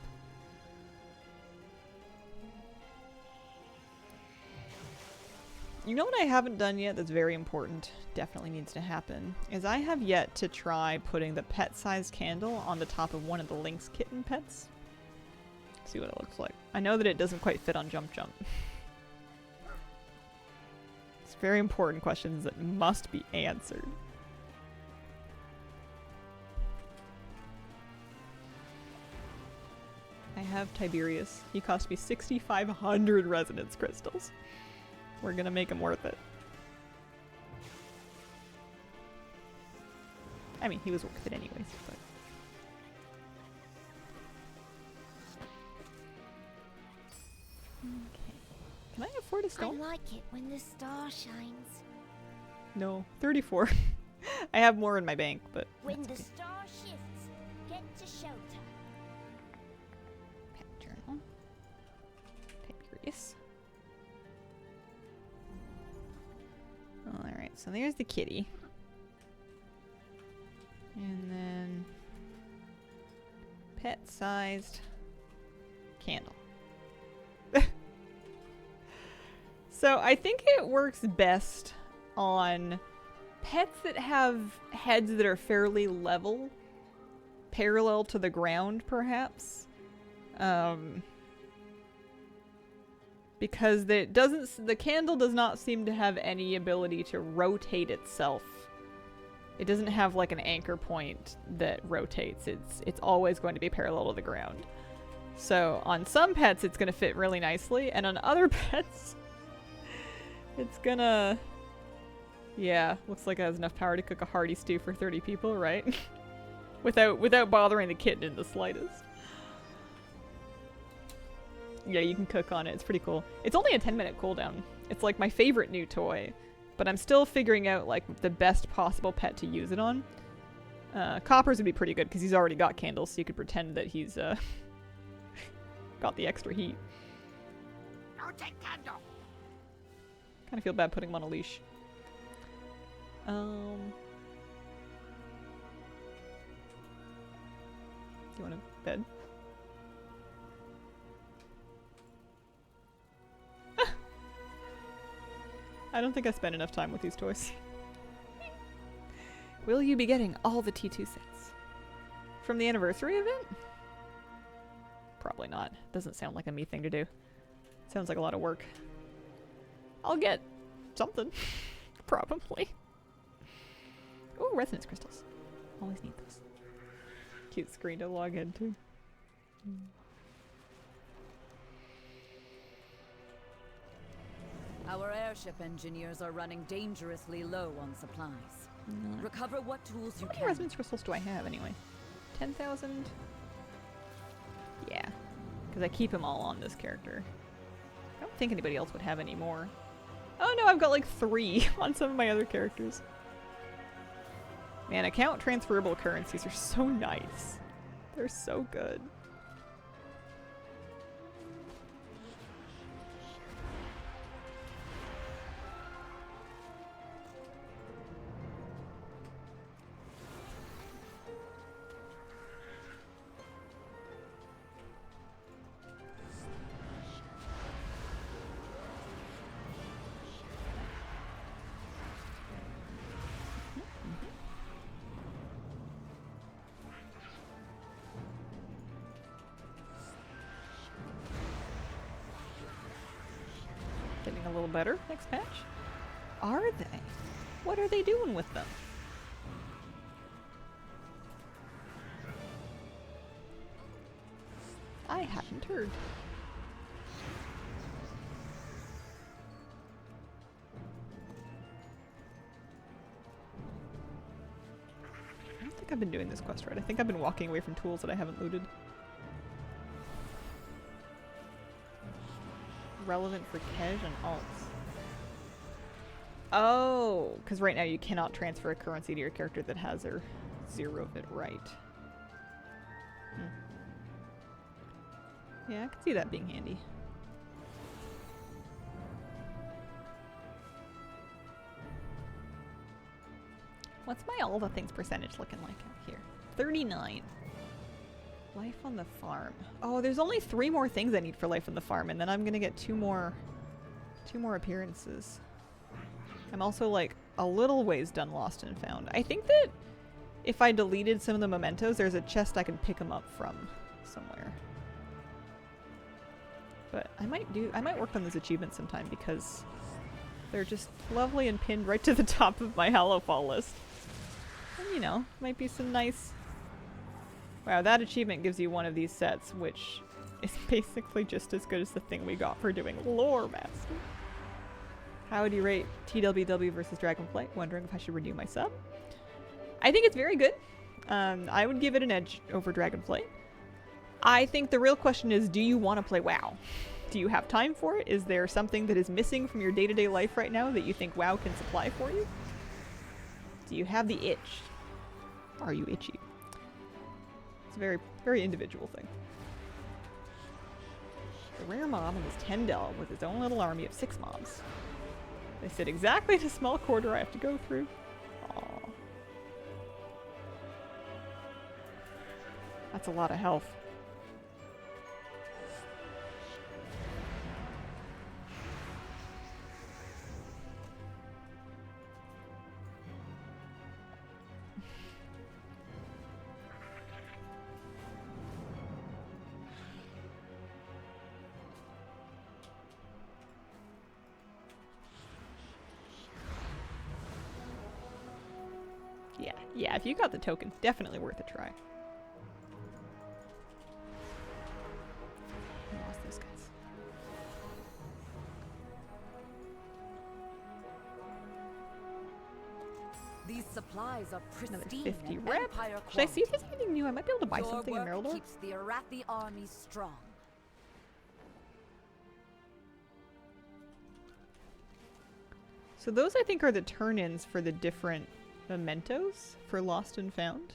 You know what I haven't done yet that's very important, definitely needs to happen, is I have yet to try putting the pet-sized candle on the top of one of the Lynx kitten pets. See what it looks like. I know that it doesn't quite fit on Jump Jump. It's very important questions that must be answered. I have Tiberius. He cost me 6,500 resonance crystals. We're gonna make him worth it. I mean, he was worth it anyways, but... Okay. Can I afford a stone? I like it when the star shines. No. 34. I have more in my bank, but... When the that's okay. star shifts, get to shelter. Pet journal. Tiberius. Alright, so there's the kitty. And then pet-sized candle. So I think it works best on pets that have heads that are fairly level, parallel to the ground perhaps. Because the candle does not seem to have any ability to rotate itself. It doesn't have like an anchor point that rotates. It's always going to be parallel to the ground. So on some pets it's going to fit really nicely, and on other pets it's gonna... Yeah, looks like it has enough power to cook a hearty stew for 30 people, right? without bothering the kitten in the slightest. Yeah, you can cook on it. It's pretty cool. It's only a 10-minute cooldown. It's like my favorite new toy, but I'm still figuring out like the best possible pet to use it on. Coppers would be pretty good because he's already got candles, so you could pretend that he's got the extra heat. Now take candle. Kind of feel bad putting him on a leash. Do you want a bed? I don't think I spent enough time with these toys. Will you be getting all the T2 sets? From the anniversary event? Probably not. Doesn't sound like a me thing to do. Sounds like a lot of work. I'll get something. Probably. Ooh, resonance crystals. Always need those. Cute screen to log into. Our airship engineers are running dangerously low on supplies. Recover what tools you How many can. resonance crystals do I have anyway? 10,000? Yeah. Because I keep them all on this character. I don't think anybody else would have any more. Oh no, I've got like 3 on some of my other characters. Man, account transferable currencies are so nice. They're so good. Getting a little better next patch? Are they? What are they doing with them? I hadn't heard. I don't think I've been doing this quest right. I think I've been walking away from tools that I haven't looted. Relevant for Kej and alts. Oh, because right now you cannot transfer a currency to your character that has or 0 of it right. Yeah, I can see that being handy. What's my all the things percentage looking like out here? 39. Life on the farm. Oh, there's only 3 more things I need for life on the farm, and then I'm gonna get 2 more appearances. I'm also like a little ways done lost and found. I think that if I deleted some of the mementos, there's a chest I can pick them up from somewhere. But I might work on this achievement sometime because they're just lovely and pinned right to the top of my Hallowfall list. And you know, might be some nice... Wow, that achievement gives you one of these sets, which is basically just as good as the thing we got for doing Lore Master. How would you rate TWW versus Dragonflight? Wondering if I should renew my sub. I think it's very good. I would give it an edge over Dragonflight. I think the real question is, do you want to play WoW? Do you have time for it? Is there something that is missing from your day-to-day life right now that you think WoW can supply for you? Do you have the itch? Are you itchy? It's a very, very individual thing. The rare mob in this 10 delve with his own little army of 6 mobs. They sit exactly in a small corridor I have to go through. Aww. That's a lot of health. Yeah, if you got the token, definitely worth a try. I lost those guys. These supplies are Another pristine 50 and rep. Empire Should I see if quality. there's anything new? I might be able to buy Your something in work Merildor. keeps the Arathi army strong. So those I think are the turn-ins for the different mementos for Lost and Found.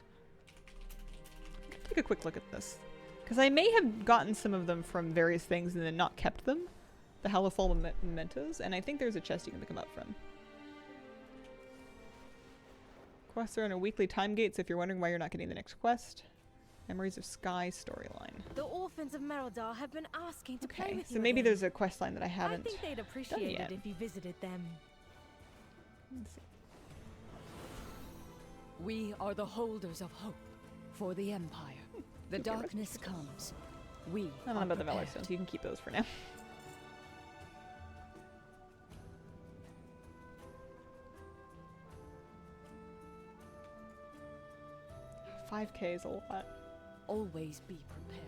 Take a quick look at this. Because I may have gotten some of them from various things and then not kept them. The Hallowfall mementos. And I think there's a chest you can pick them up from. Quests are on a weekly time gate, so if you're wondering why you're not getting the next quest. Memories of Sky storyline. The orphans of Merodar have been asking to play Okay, with so you maybe again. there's a quest line that I I haven't think they'd appreciate yet. it if you visited them. Let's see. We are the holders of hope for the Empire. The Okay, darkness comes. We I don't know are about the Valor prepared. Stones. You can keep those for now. $5K is a lot. Always be prepared.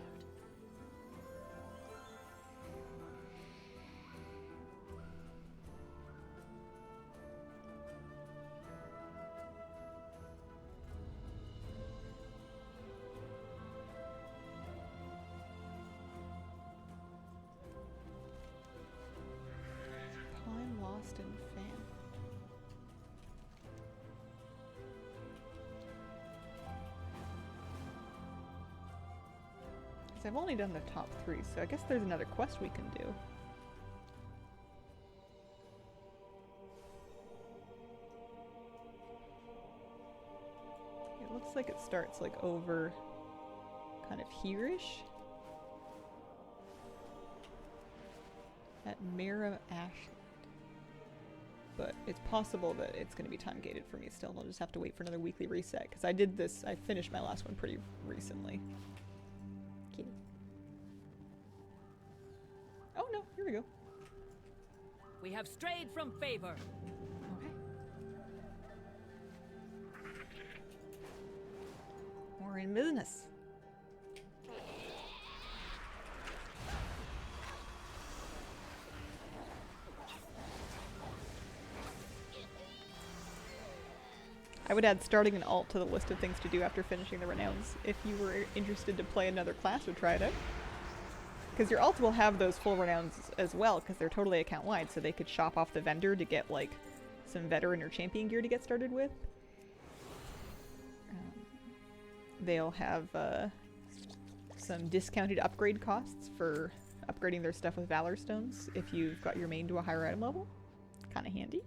'Cause I've only done the top 3, so I guess there's another quest we can do. It looks like it starts like over kind of here-ish. At Mara Ashland. But it's possible that it's going to be time gated for me still, and I'll just have to wait for another weekly reset, because I finished my last one pretty recently. Kitty. Oh no, here we go. We have strayed from favor. Okay. We're in business. I would add starting an alt to the list of things to do after finishing the renowns if you were interested to play another class or try it out. Because your alt will have those full renowns as well, because they're totally account wide, so they could shop off the vendor to get like some veteran or champion gear to get started with. They'll have some discounted upgrade costs for upgrading their stuff with Valor Stones if you've got your main to a higher item level. Kinda handy.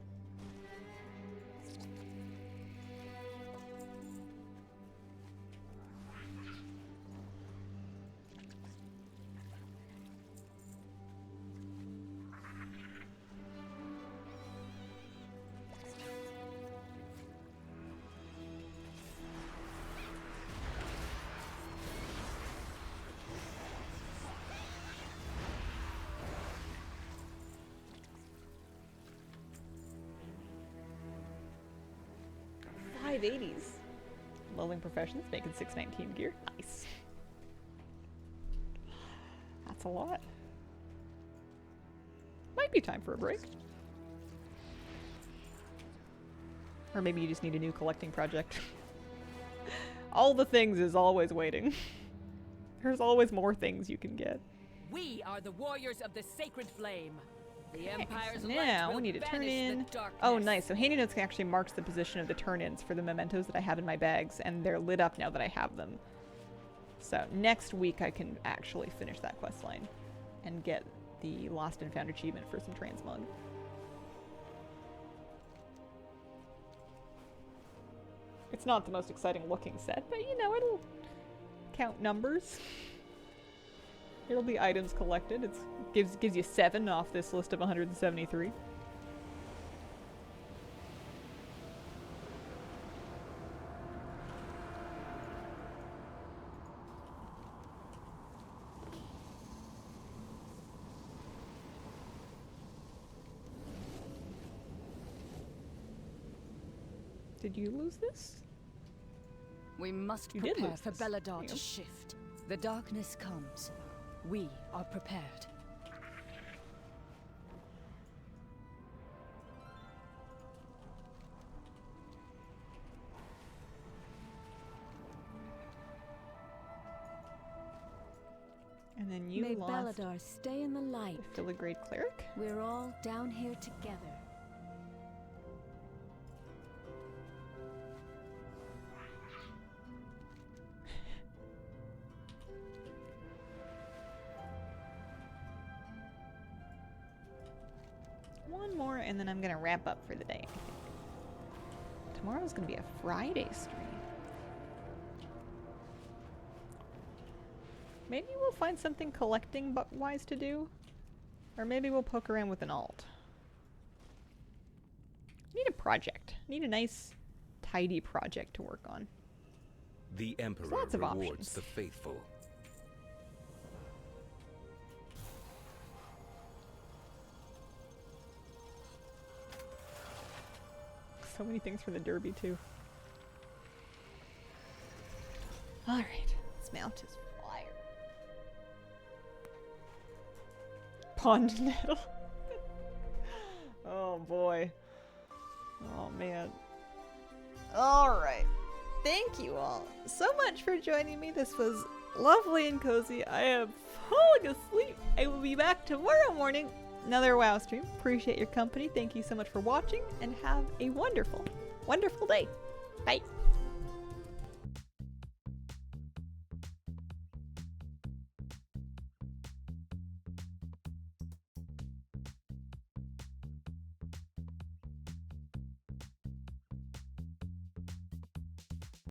$580s. Leveling professions, making 619 gear. Nice. That's a lot. Might be time for a break. Or maybe you just need a new collecting project. All the things is always waiting. There's always more things you can get. We are the warriors of the sacred flame. The Empire's So light now will we need to turn banish in. the darkness. Oh, nice. So handy notes actually marks the position of the turn-ins for the mementos that I have in my bags, and they're lit up now that I have them. So next week I can actually finish that quest line and get the Lost and Found achievement for some transmog. It's not the most exciting looking set, but you know, it'll count numbers. It'll be items collected. It gives you 7 off this list of 173. Did you lose this? We must You did prepare lose for this. Belladar Yep. to shift. The darkness comes. We are prepared. And then you May lost Belladar stay in the light. the filigree cleric. We're all down here together. One more, and then I'm gonna wrap up for the day, I think. Tomorrow's gonna be a Friday stream. Maybe we'll find something collecting wise to do. Or maybe we'll poke around with an alt. Need a project. Need a nice, tidy project to work on. The Emperor lots of rewards options. the faithful. So many things for the derby, too. Alright, let's mount his flyer. Pond nettle. Oh boy. Oh man. Alright. Thank you all so much for joining me. This was lovely and cozy. I am falling asleep. I will be back tomorrow morning. Another WoW stream. Appreciate your company. Thank you so much for watching and have a wonderful, wonderful day. Bye.